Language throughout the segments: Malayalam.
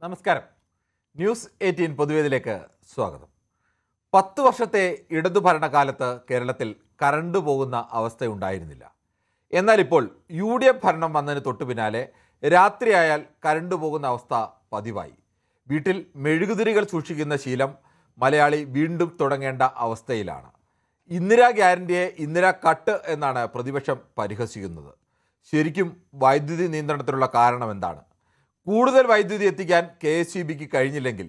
നമസ്കാരം. ന്യൂസ് 18 പൊതുവേദിയിലേക്ക് സ്വാഗതം. 10 വർഷത്തെ ഇടതു ഭരണകാലത്ത് കേരളത്തിൽ കറണ്ട് പോകുന്ന അവസ്ഥയുണ്ടായിരുന്നില്ല. എന്നാൽ ഇപ്പോൾ UDF ഭരണം വന്നതിന് തൊട്ടു പിന്നാലെ രാത്രിയായാൽ കറണ്ട് പോകുന്ന അവസ്ഥ പതിവായി. വീട്ടിൽ മെഴുകുതിരികൾ സൂക്ഷിക്കുന്ന ശീലം മലയാളി വീണ്ടും തുടങ്ങേണ്ട അവസ്ഥയിലാണ്. ഇന്ദിരാ ഗ്യാരണ്ടിയെ ഇന്ദിരാ കട്ട് എന്നാണ് പ്രതിപക്ഷം പരിഹസിക്കുന്നത്. ശരിക്കും വൈദ്യുതി നിയന്ത്രണത്തിനുള്ള കാരണം എന്താണ്? കൂടുതൽ വൈദ്യുതി എത്തിക്കാൻ KSEBക്ക് കഴിഞ്ഞില്ലെങ്കിൽ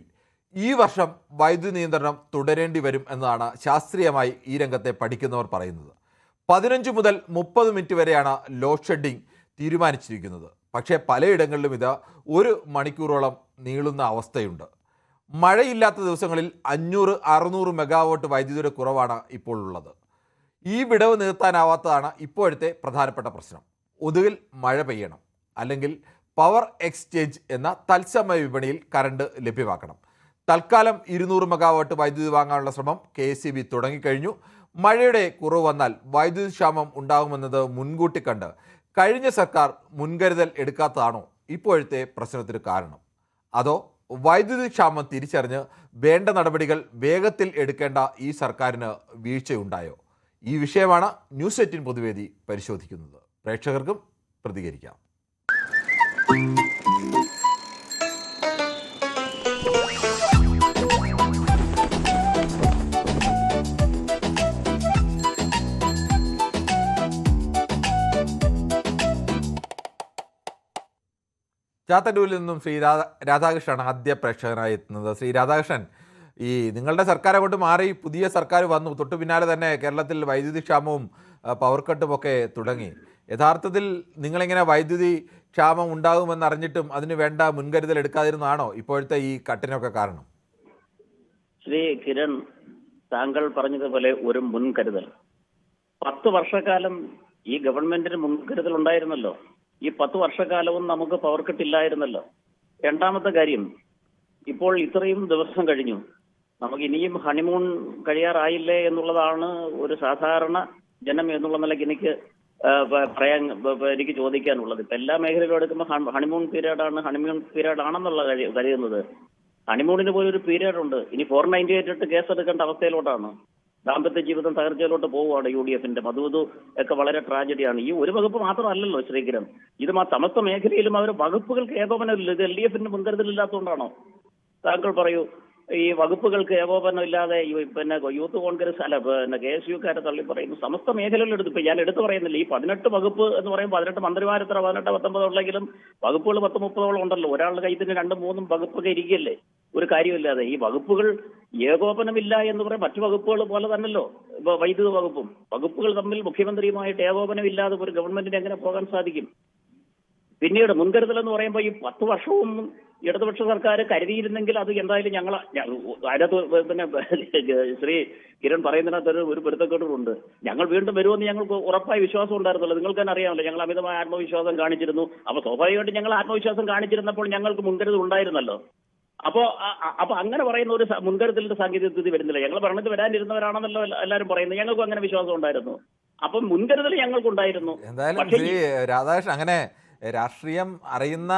ഈ വർഷം വൈദ്യുതി നിയന്ത്രണം തുടരേണ്ടി വരും എന്നതാണ് ശാസ്ത്രീയമായി ഈ രംഗത്തെ പഠിക്കുന്നവർ പറയുന്നത്. 15 മുതൽ 30 മിനിറ്റ് വരെയാണ് ലോഡ് ഷെഡിംഗ് തീരുമാനിച്ചിരിക്കുന്നത്. പക്ഷേ പലയിടങ്ങളിലും ഇത് 1 മണിക്കൂറോളം നീളുന്ന അവസ്ഥയുണ്ട്. മഴയില്ലാത്ത ദിവസങ്ങളിൽ 500-600 മെഗാവാട്ട് വൈദ്യുതിയുടെ കുറവാണ് ഇപ്പോൾ ഉള്ളത്. ഈ വിടവ് നിർത്താനാവാത്തതാണ് ഇപ്പോഴത്തെ പ്രധാനപ്പെട്ട പ്രശ്നം. ഒടുവിൽ മഴ പെയ്യണം, അല്ലെങ്കിൽ പവർ എക്സ്ചേഞ്ച് എന്ന തത്സമയ വിപണിയിൽ കറണ്ട് ലഭ്യമാക്കണം. തൽക്കാലം 200 മെഗാവാട്ട് വൈദ്യുതി വാങ്ങാനുള്ള ശ്രമം KSEB തുടങ്ങിക്കഴിഞ്ഞു. മഴയുടെ കുറവ് വന്നാൽ വൈദ്യുതി ക്ഷാമം ഉണ്ടാകുമെന്നത് മുൻകൂട്ടി കണ്ട് കഴിഞ്ഞ സർക്കാർ മുൻകരുതൽ എടുക്കാത്തതാണോ ഇപ്പോഴത്തെ പ്രശ്നത്തിന് കാരണം? അതോ വൈദ്യുതി ക്ഷാമം തിരിച്ചറിഞ്ഞ് വേണ്ട നടപടികൾ വേഗത്തിൽ എടുക്കേണ്ട ഈ സർക്കാരിന് വീഴ്ചയുണ്ടായോ? ഈ വിഷയമാണ് ന്യൂസ് 18 പൊതുവേദി പരിശോധിക്കുന്നത്. പ്രേക്ഷകർക്കും പ്രതികരിക്കാം. ചാത്തന്നൂരിൽ നിന്നും ശ്രീ രാധാകൃഷ്ണനാണ് ആദ്യ പ്രേക്ഷകനായി എത്തുന്നത്. ശ്രീ രാധാകൃഷ്ണൻ, ഈ നിങ്ങളുടെ സർക്കാർ അങ്ങോട്ട് മാറി പുതിയ സർക്കാർ വന്നു, തൊട്ടു പിന്നാലെ തന്നെ കേരളത്തിൽ വൈദ്യുതി ക്ഷാമവും പവർ കട്ടും ഒക്കെ തുടങ്ങി. യഥാർത്ഥത്തിൽ നിങ്ങളിങ്ങനെ വൈദ്യുതി ക്ഷാമം ഉണ്ടാകുമെന്നറിഞ്ഞിട്ടും അതിന് വേണ്ട മുൻകരുതൽ എടുക്കാതിരുന്നതാണോ ഇപ്പോഴത്തെ ഈ കട്ടിനൊക്കെ കാരണം? ശ്രീ കിരൺ, താങ്കൾ പറഞ്ഞതുപോലെ ഒരു മുൻകരുതൽ 10 വർഷക്കാലം ഈ ഗവൺമെന്റിന് മുൻകരുതൽ ഉണ്ടായിരുന്നല്ലോ. ഈ 10 വർഷക്കാലവും നമുക്ക് പവർ കട്ട് ഇല്ലായിരുന്നല്ലോ. രണ്ടാമത്തെ കാര്യം, ഇപ്പോൾ ഇത്രയും ദിവസം കഴിഞ്ഞു, നമുക്ക് ഇനിയും ഹണിമൂൺ കഴിയാറായില്ലേ എന്നുള്ളതാണ് ഒരു സാധാരണ ജനം എന്നുള്ള നിലയ്ക്ക് എനിക്ക് ചോദിക്കാനുള്ളത്. ഇപ്പൊ എല്ലാ മേഖലയിലും എടുക്കുമ്പോൾ ഹണിമൂൺ പീരീഡ് ആണെന്നുള്ള കരുതുന്നത്. ഹണിമൂണിന് പോലും ഒരു പീരീഡ് ഉണ്ട്. ഇനി 498 ഇട്ട് കേസെടുക്കേണ്ട അവസ്ഥയിലോട്ടാണ്. ദാമ്പത്യ ജീവിതം തകർച്ചയിലോട്ട് പോവുകയാണ് UDFന്റെ. മധുവധു ഒക്കെ വളരെ ട്രാജഡിയാണ്. ഈ ഒരു വകുപ്പ് മാത്രമല്ലല്ലോ ശ്രീകിരൺ, ഇത് സമസ്ത മേഖലയിലും അവർ വകുപ്പുകൾക്ക് ഏകോപനമില്ല. ഇത് LDFന്റെ മുൻകരുതലില്ലാത്തതുകൊണ്ടാണോ? താങ്കൾ പറയൂ. ഈ വകുപ്പുകൾക്ക് ഏകോപനമില്ലാതെ പിന്നെ യൂത്ത് കോൺഗ്രസ് KSUക്കാരെ തള്ളി പറയുന്നു. സമസ്ത മേഖലകളിൽ എടുത്ത് ഇപ്പൊ ഞാൻ എടുത്തു പറയുന്നില്ല. ഈ 18 വകുപ്പ് എന്ന് പറയുമ്പോൾ 18 മന്ത്രിമാരെത്ര 18-19 ഉള്ളെങ്കിലും വകുപ്പുകൾ 10-30 ഉണ്ടല്ലോ. ഒരാളുടെ കയ്യിൽ തന്നെ 2-3 വകുപ്പൊക്കെ ഇരിക്കുകയല്ലേ, ഒരു കാര്യമില്ലാതെ. ഈ വകുപ്പുകൾ ഏകോപനമില്ല എന്ന് പറയാൻ മറ്റു വകുപ്പുകൾ പോലെ തന്നെയല്ലോ ഇപ്പൊ വൈദ്യുത വകുപ്പും. വകുപ്പുകൾ തമ്മിൽ മുഖ്യമന്ത്രിയുമായിട്ട് ഏകോപനമില്ലാതെ ഒരു ഗവൺമെന്റിന് എങ്ങനെ പോകാൻ സാധിക്കും? പിന്നീട് മുൻകരുതൽ എന്ന് പറയുമ്പോൾ ഈ 10 വർഷവും ഇടതുപക്ഷ സർക്കാർ കരുതിയിരുന്നെങ്കിൽ അത് എന്തായാലും അതിനകത്ത് പിന്നെ ശ്രീ കിരൺ പറയുന്നതിനകത്ത് ഒരു പൊരുത്തക്കേടുണ്ട്. ഞങ്ങൾ വീണ്ടും വരുമെന്ന് ഞങ്ങൾക്ക് ഉറപ്പായ വിശ്വാസം ഉണ്ടായിരുന്നല്ലോ. നിങ്ങൾക്ക് തന്നെ അറിയാമല്ലോ, ഞങ്ങൾ അമിതമായ ആത്മവിശ്വാസം കാണിച്ചിരുന്നു. അപ്പൊ സ്വാഭാവികമായിട്ട് ഞങ്ങൾ ആത്മവിശ്വാസം കാണിച്ചിരുന്നപ്പോൾ ഞങ്ങൾക്ക് മുൻകരുതൽ ഉണ്ടായിരുന്നല്ലോ. അപ്പൊ അങ്ങനെ പറയുന്ന ഒരു മുൻകരുതലിന്റെ സാങ്കേതികത വരുന്നില്ല. ഞങ്ങൾ ഭരണത്തിൽ വരാനിരുന്നവരാണെന്നല്ലോ എല്ലാവരും പറയുന്നത്. ഞങ്ങൾക്കും അങ്ങനെ വിശ്വാസം ഉണ്ടായിരുന്നു. അപ്പൊ മുൻകരുതൽ ഞങ്ങൾക്കുണ്ടായിരുന്നു. എന്തായാലും ശ്രീ രാധാകൃഷ്ണൻ, അങ്ങനെ രാഷ്ട്രീയം അറിയുന്ന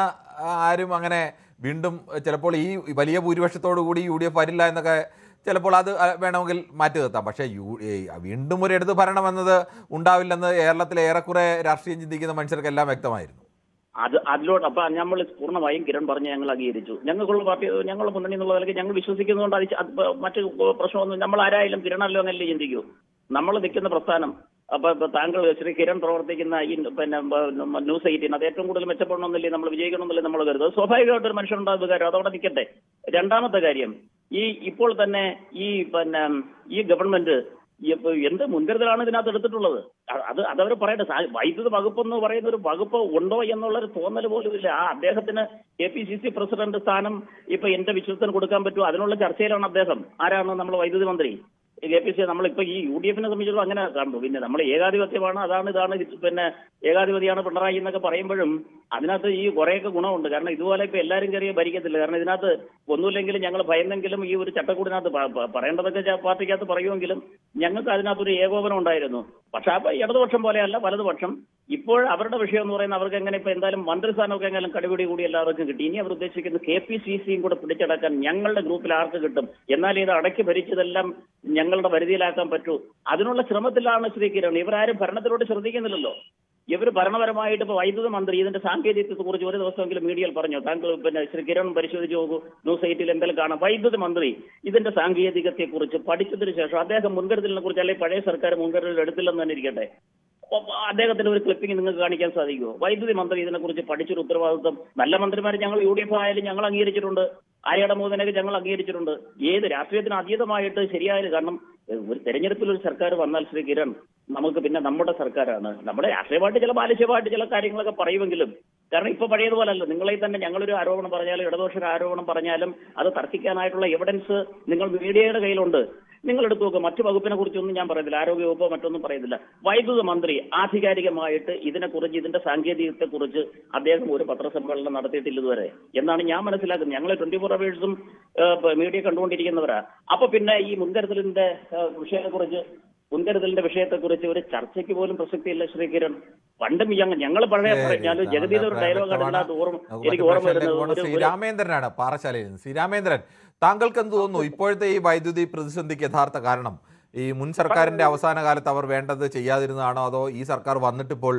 ആരും അങ്ങനെ വീണ്ടും ചിലപ്പോൾ ഈ വലിയ ഭൂരിപക്ഷത്തോടു കൂടി UDF വരില്ല എന്നൊക്കെ ചിലപ്പോൾ അത് വേണമെങ്കിൽ മാറ്റി നിർത്താം. പക്ഷേ വീണ്ടും ഒരു ഇടതു ഭരണം എന്നത് ഉണ്ടാവില്ലെന്ന് കേരളത്തിലെ ഏറെക്കുറെ രാഷ്ട്രീയം ചിന്തിക്കുന്ന മനുഷ്യർക്കെല്ലാം വ്യക്തമായിരുന്നു. അതിലോട്ട് അപ്പൊ നമ്മൾ പൂർണ്ണമായും കിരൺ പറഞ്ഞ് ഞങ്ങൾ അംഗീകരിച്ചു. ഞങ്ങൾക്കുള്ള പാർട്ടി, ഞങ്ങളുടെ മുന്നണി എന്നുള്ള നിലയ്ക്ക് ഞങ്ങൾ വിശ്വസിക്കുന്നതുകൊണ്ട് മറ്റു പ്രശ്നമൊന്നും നമ്മൾ ആരായാലും കിരണല്ലോ എന്നല്ലേ ചിന്തിക്കൂ. നമ്മൾ നിൽക്കുന്ന പ്രസ്ഥാനം. അപ്പൊ താങ്കൾ ശ്രീ കിരൺ പ്രവർത്തിക്കുന്ന ഈ പിന്നെ ന്യൂസ് 18 അത് ഏറ്റവും കൂടുതൽ മെച്ചപ്പെടണമെന്നില്ലേ, നമ്മൾ വിജയിക്കണമെന്നല്ലേ നമ്മൾ കരുതുന്നത്. സ്വാഭാവികമായിട്ട് ഒരു മനുഷ്യനുണ്ടാകുന്ന വികാരം അതവിടെ നിൽക്കട്ടെ. രണ്ടാമത്തെ കാര്യം, ഇപ്പോൾ തന്നെ ഈ ഗവൺമെന്റ് എന്ത് മുൻകരുതലാണ് ഇതിനകത്ത് എടുത്തിട്ടുള്ളത്? അതവർ പറയട്ടെ. വൈദ്യുത വകുപ്പ് എന്ന് പറയുന്ന ഒരു വകുപ്പ് ഉണ്ടോ എന്നുള്ളൊരു തോന്നൽ പോലും ഇല്ല. അദ്ദേഹത്തിന് KPCC പ്രസിഡന്റ് സ്ഥാനം ഇപ്പൊ എന്റെ വിശ്വസത്തിന് കൊടുക്കാൻ പറ്റുമോ? അതിനുള്ള ചർച്ചയിലാണ് അദ്ദേഹം. ആരാണ്? നമ്മൾ വൈദ്യുതി മന്ത്രി KPCC. നമ്മളിപ്പോ ഈ UDFനെ സംബന്ധിച്ചിടത്തോളം അങ്ങനെ കാണുന്നു. പിന്നെ നമ്മൾ ഏകാധിപത്യമാണ്, ഇതാണ് പിന്നെ ഏകാധിപതിയാണ് പിണറായി എന്നൊക്കെ പറയുമ്പോഴും അതിനകത്ത് ഈ കുറേയൊക്കെ ഗുണമുണ്ട്. കാരണം ഇതുപോലെ ഇപ്പൊ എല്ലാവരും കയറിയ ഭരിക്കത്തില്ല. കാരണം ഇതിനകത്ത് ഒന്നുമില്ലെങ്കിലും ഞങ്ങൾ ഭയന്നെങ്കിലും ഈ ഒരു ചട്ടക്കൂടിനകത്ത് പറയേണ്ടതൊക്കെ പാർട്ടിക്കകത്ത് പറയുമെങ്കിലും ഞങ്ങൾക്ക് അതിനകത്തൊരു ഏകോപനം ഉണ്ടായിരുന്നു. പക്ഷെ അപ്പൊ ഇടതുപക്ഷം പോലെയല്ല, വലതുപക്ഷം ഇപ്പോൾ അവരുടെ വിഷയം എന്ന് പറയുന്നത് അവർക്ക് എങ്ങനെ ഇപ്പൊ എന്തായാലും മന്ത്രിസ്ഥാനമൊക്കെ എങ്ങനെ കടിപിടി കൂടി എല്ലാവർക്കും കിട്ടി. ഇനി അവർ ഉദ്ദേശിക്കുന്നത് KPCCയും കൂടെ പിടിച്ചടക്കാൻ ഞങ്ങളുടെ ഗ്രൂപ്പിൽ ആർക്ക് കിട്ടും, എന്നാൽ ഇത് അടക്കി ഭരിച്ചതെല്ലാം ഞങ്ങളുടെ പരിധിയിലാക്കാൻ പറ്റൂ. അതിനുള്ള ശ്രമത്തിലാണ് ശ്രീ കിരൺ. ഇവരാരും ഭരണത്തിലോട്ട് ശ്രദ്ധിക്കുന്നില്ലല്ലോ. ഇവർ ഭരണപരമായിട്ട് ഇപ്പൊ വൈദ്യുത മന്ത്രി ഇതിന്റെ സാങ്കേതികത്തെ കുറിച്ച് ഒരു ദിവസമെങ്കിലും മീഡിയയിൽ പറഞ്ഞു. താങ്കൾ ശ്രീ കിരൺ പരിശോധിച്ച് നോക്കൂ, ന്യൂസ് 8 എന്തെങ്കിലും കാണാം. വൈദ്യുത മന്ത്രി ഇതിന്റെ സാങ്കേതികത്തെ കുറിച്ച് പഠിച്ചതിന് ശേഷം അദ്ദേഹം മുൻകരുതലിനെ കുറിച്ച് അല്ലെങ്കിൽ പഴയ സർക്കാർ മുൻകരുതൽ എടുത്തില്ലെന്ന് തന്നെ ഇരിക്കട്ടെ, അദ്ദേഹത്തിന്റെ ഒരു ക്ലിപ്പിംഗ് നിങ്ങൾക്ക് കാണിക്കാൻ സാധിക്കുമോ? വൈദ്യുതി മന്ത്രി ഇതിനെക്കുറിച്ച് പഠിച്ചൊരു ഉത്തരവാദിത്വം നല്ല മന്ത്രിമാരെ ഞങ്ങൾ UDF ആയാലും ഞങ്ങൾ അംഗീകരിച്ചിട്ടുണ്ട്, ആര്യയുടെ മോദനൊക്കെ ഞങ്ങൾ അംഗീകരിച്ചിട്ടുണ്ട്. ഏത് രാഷ്ട്രീയത്തിന് അതീതമായിട്ട് ശരിയായാലും, കാരണം ഒരു തെരഞ്ഞെടുപ്പിൽ ഒരു സർക്കാർ വന്നാൽ ശ്രീ കിരൺ നമുക്ക് പിന്നെ നമ്മുടെ സർക്കാരാണ്. നമ്മുടെ രാഷ്ട്രീയമായിട്ട് ചില ബാലിശ്യമായിട്ട് ചില കാര്യങ്ങളൊക്കെ പറയുമെങ്കിലും, കാരണം ഇപ്പൊ പഴയതുപോലല്ല. നിങ്ങളെ തന്നെ ഞങ്ങളൊരു ആരോപണം പറഞ്ഞാലും ഇടതുപക്ഷ ആരോപണം പറഞ്ഞാലും അത് തർക്കിക്കാനായിട്ടുള്ള എവിഡൻസ് നിങ്ങൾ മീഡിയയുടെ കയ്യിലുണ്ട്. നിങ്ങൾ എടുത്തു നോക്കുക. മറ്റു വകുപ്പിനെ കുറിച്ചൊന്നും ഞാൻ പറയുന്നില്ല, ആരോഗ്യ വകുപ്പോ മറ്റൊന്നും പറയുന്നില്ല. വൈദ്യുത മന്ത്രി ആധികാരികമായിട്ട് ഇതിനെക്കുറിച്ച് ഇതിന്റെ സാങ്കേതികത്തെ കുറിച്ച് അദ്ദേഹം ഒരു പത്രസമ്മേളനം നടത്തിയിട്ടില്ല ഇതുവരെ എന്നാണ് ഞാൻ മനസ്സിലാക്കുന്നത്. ഞങ്ങൾ 24 അവേഴ്സും മീഡിയ കണ്ടുകൊണ്ടിരിക്കുന്നവരാ. അപ്പൊ പിന്നെ ഈ മുൻകരുതലിന്റെ വിഷയത്തെക്കുറിച്ച് ഒരു ചർച്ചയ്ക്ക് പോലും പ്രസക്തിയില്ല ശ്രീ കിരൺ. പണ്ടും ഞങ്ങൾ പഴയ ഞാൻ ജഗദീത ഒരു ഡയലോഗാണ് എനിക്ക് ഓർമ്മ വരുന്നത്. ശ്രീരാമേന്ദ്രനാണ് പാറശാലയിൽ നിന്ന്. ശ്രീരാമേന്ദ്രൻ, താങ്കൾക്ക് എന്ത് തോന്നുന്നു ഇപ്പോഴത്തെ ഈ വൈദ്യുതി പ്രതിസന്ധിക്ക് യഥാർത്ഥ കാരണം ഈ മുൻ സർക്കാരിന്റെ അവസാന കാലത്ത് അവർ വേണ്ടത് ചെയ്യാതിരുന്നതാണോ, അതോ ഈ സർക്കാർ വന്നിട്ടിപ്പോൾ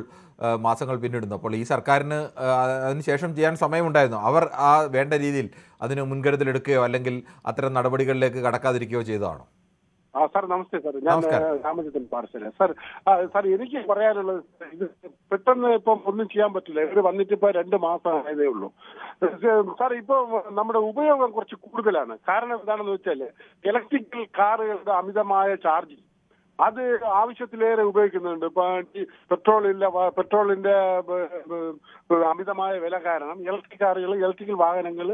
മാസങ്ങൾ പിന്നിടുന്നു? അപ്പോൾ ഈ സർക്കാരിന് അതിനുശേഷം ചെയ്യാൻ സമയമുണ്ടായിരുന്നു. അവർ ആ വേണ്ട രീതിയിൽ അതിന് മുൻകരുതലെടുക്കുകയോ അല്ലെങ്കിൽ അത്തരം നടപടികളിലേക്ക് കടക്കാതിരിക്കുകയോ ചെയ്തതാണോ? സാർ നമസ്തേ സാർ, ഞാൻ രാമചന്ദ്രൻ പാറശാല. സാർ എനിക്ക് പറയാനുള്ളത്, ഇത് പെട്ടെന്ന് ഇപ്പം ഒന്നും ചെയ്യാൻ പറ്റില്ല. ഇവര് വന്നിട്ട് ഇപ്പൊ 2 മാസം ആയതേ ഉള്ളൂ. സാർ ഇപ്പൊ നമ്മുടെ ഉപയോഗം കുറച്ച് കൂടുതലാണ്. കാരണം എന്താണെന്ന് വെച്ചാല് ഇലക്ട്രിക്കൽ കാറുകളുടെ അമിതമായ ചാർജ് അത് ആവശ്യത്തിലേറെ ഉപയോഗിക്കുന്നുണ്ട്. ഇപ്പൊ പെട്രോളിന്റെ അമിതമായ വില കാരണം ഇലക്ട്രിക് കാറുകൾ, ഇലക്ട്രിക്കൽ വാഹനങ്ങൾ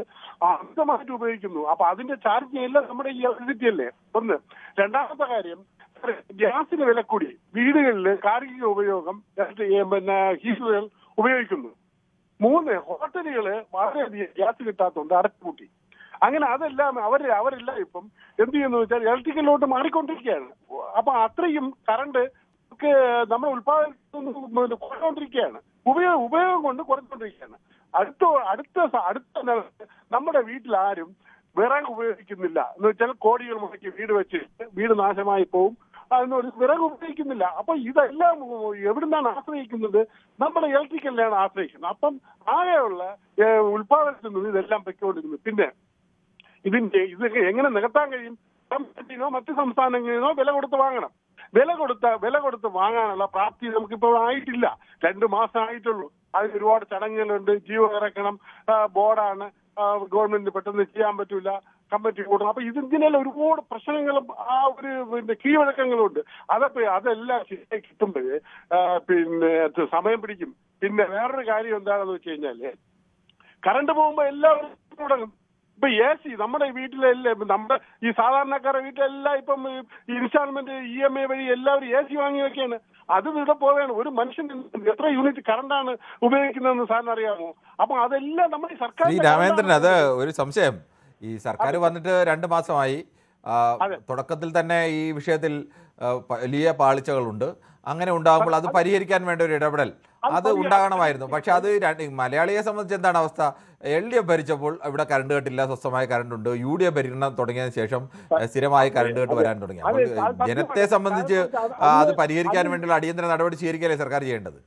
അമിതമായിട്ട് ഉപയോഗിക്കുന്നു. അപ്പൊ അതിന്റെ ചാർജ് എല്ലാം നമ്മുടെ ഈ ഇലക്ട്രിസിറ്റി അല്ലേ ഒന്ന്. രണ്ടാമത്തെ കാര്യം, ഗ്യാസിന് വില കൂടി. വീടുകളിൽ കാർഷിക ഉപയോഗം പിന്നെ ഹീറ്ററുകൾ ഉപയോഗിക്കുന്നു. 3, ഹോട്ടലുകള് വളരെയധികം ഗ്യാസ് കിട്ടാത്തതുകൊണ്ട് അടച്ചുപൂട്ടി. അങ്ങനെ അതെല്ലാം അവരെല്ലാം ഇപ്പം എന്ത് ചെയ്യുന്നു വെച്ചാൽ ഇലക്ട്രിക്കലിലോട്ട് മാറിക്കൊണ്ടിരിക്കുകയാണ്. അപ്പൊ അത്രയും കറണ്ട് നമ്മൾ ഉത്പാദനം കുറഞ്ഞുകൊണ്ടിരിക്കുകയാണ്. ഉപയോഗം കൊണ്ട് കുറഞ്ഞുകൊണ്ടിരിക്കുകയാണ്. അടുത്ത നമ്മുടെ വീട്ടിൽ ആരും വിറക് ഉപയോഗിക്കുന്നില്ല എന്ന് വെച്ചാൽ കോടികൾ മുടക്കി വീട് വെച്ചിട്ട് വീട് നാശമായി പോവും. അതിനൊരു വിറക് ഉപയോഗിക്കുന്നില്ല. അപ്പൊ ഇതെല്ലാം എവിടുന്നാണ് ആശ്രയിക്കുന്നത്? നമ്മുടെ ഇലക്ട്രിക്കലിനാണ് ആശ്രയിക്കുന്നത്. അപ്പം ആകെയുള്ള ഉത്പാദനത്തിൽ നിന്ന് ഇതെല്ലാം പൊയ്ക്കൊണ്ടിരിക്കുന്നു. പിന്നെ ഇതൊക്കെ എങ്ങനെ നികത്താൻ കഴിയും? ഗവൺമെന്റിനോ മറ്റു സംസ്ഥാനങ്ങളിനോ വില കൊടുത്ത് വാങ്ങണം. വില കൊടുത്ത് വാങ്ങാനുള്ള പ്രാപ്തി നമുക്കിപ്പോൾ ആയിട്ടില്ല. 2 മാസം ആയിട്ടുള്ളൂ. അതിന് ഒരുപാട് ചടങ്ങുകളുണ്ട്. ജീവ ഇറക്കണം, ബോർഡാണ്, ഗവൺമെന്റിന് പെട്ടെന്ന് ചെയ്യാൻ പറ്റൂല, കമ്മിറ്റി കൂടണം. അപ്പൊ ഇതിനെല്ലാം ഒരുപാട് പ്രശ്നങ്ങളും ആ ഒരു കീഴ്വഴക്കങ്ങളുണ്ട്. അതെല്ലാം ശരിയായി കിട്ടുമ്പോഴേ പിന്നെ സമയം പിടിക്കും. പിന്നെ വേറൊരു കാര്യം എന്താണെന്ന് വെച്ച് കഴിഞ്ഞാല് കറണ്ട് പോകുമ്പോ എല്ലാവരും തുടങ്ങും. ഇപ്പൊ AC നമ്മുടെ വീട്ടിലെല്ലാം, നമ്മുടെ ഈ സാധാരണക്കാരുടെ വീട്ടിലെല്ലാം ഇപ്പം ഇൻസ്റ്റാൾമെന്റ് EMI വഴി എല്ലാവരും AC വാങ്ങി വെക്കാണ്. അത് ഇവിടെ പോവുകയാണ്. ഒരു മനുഷ്യൻ എത്ര യൂണിറ്റ് കറണ്ടാണ് ഉപയോഗിക്കുന്നതെന്ന് സാറിന് അറിയാമോ? അപ്പൊ അതെല്ലാം നമ്മുടെ സർക്കാർ. രാമേന്ദ്രൻ, അത് ഒരു സംശയം. ഈ സർക്കാർ വന്നിട്ട് 2 മാസമായി. തുടക്കത്തിൽ തന്നെ ഈ വിഷയത്തിൽ വലിയ പാളിച്ചകളുണ്ട്. അങ്ങനെ ഉണ്ടാകുമ്പോൾ അത് പരിഹരിക്കാൻ വേണ്ട ഒരു ഇടപെടൽ അത് ഉണ്ടാകണമായിരുന്നു. പക്ഷെ അത് മലയാളിയെ സംബന്ധിച്ച് എന്താണ് അവസ്ഥ? LDF ഭരിച്ചപ്പോൾ ഇവിടെ കറണ്ട് കട്ടില്ല, സ്വസ്ഥമായ കറണ്ട് ഉണ്ട്. UDF ഭരണം തുടങ്ങിയതിന് ശേഷം സ്ഥിരമായി കറണ്ട് കട്ട് വരാൻ തുടങ്ങി. അപ്പോൾ ജനത്തെ സംബന്ധിച്ച് അത് പരിഹരിക്കാൻ വേണ്ടിയുള്ള അടിയന്തര നടപടി സ്വീകരിക്കല്ലേ സർക്കാർ ചെയ്യേണ്ടത്?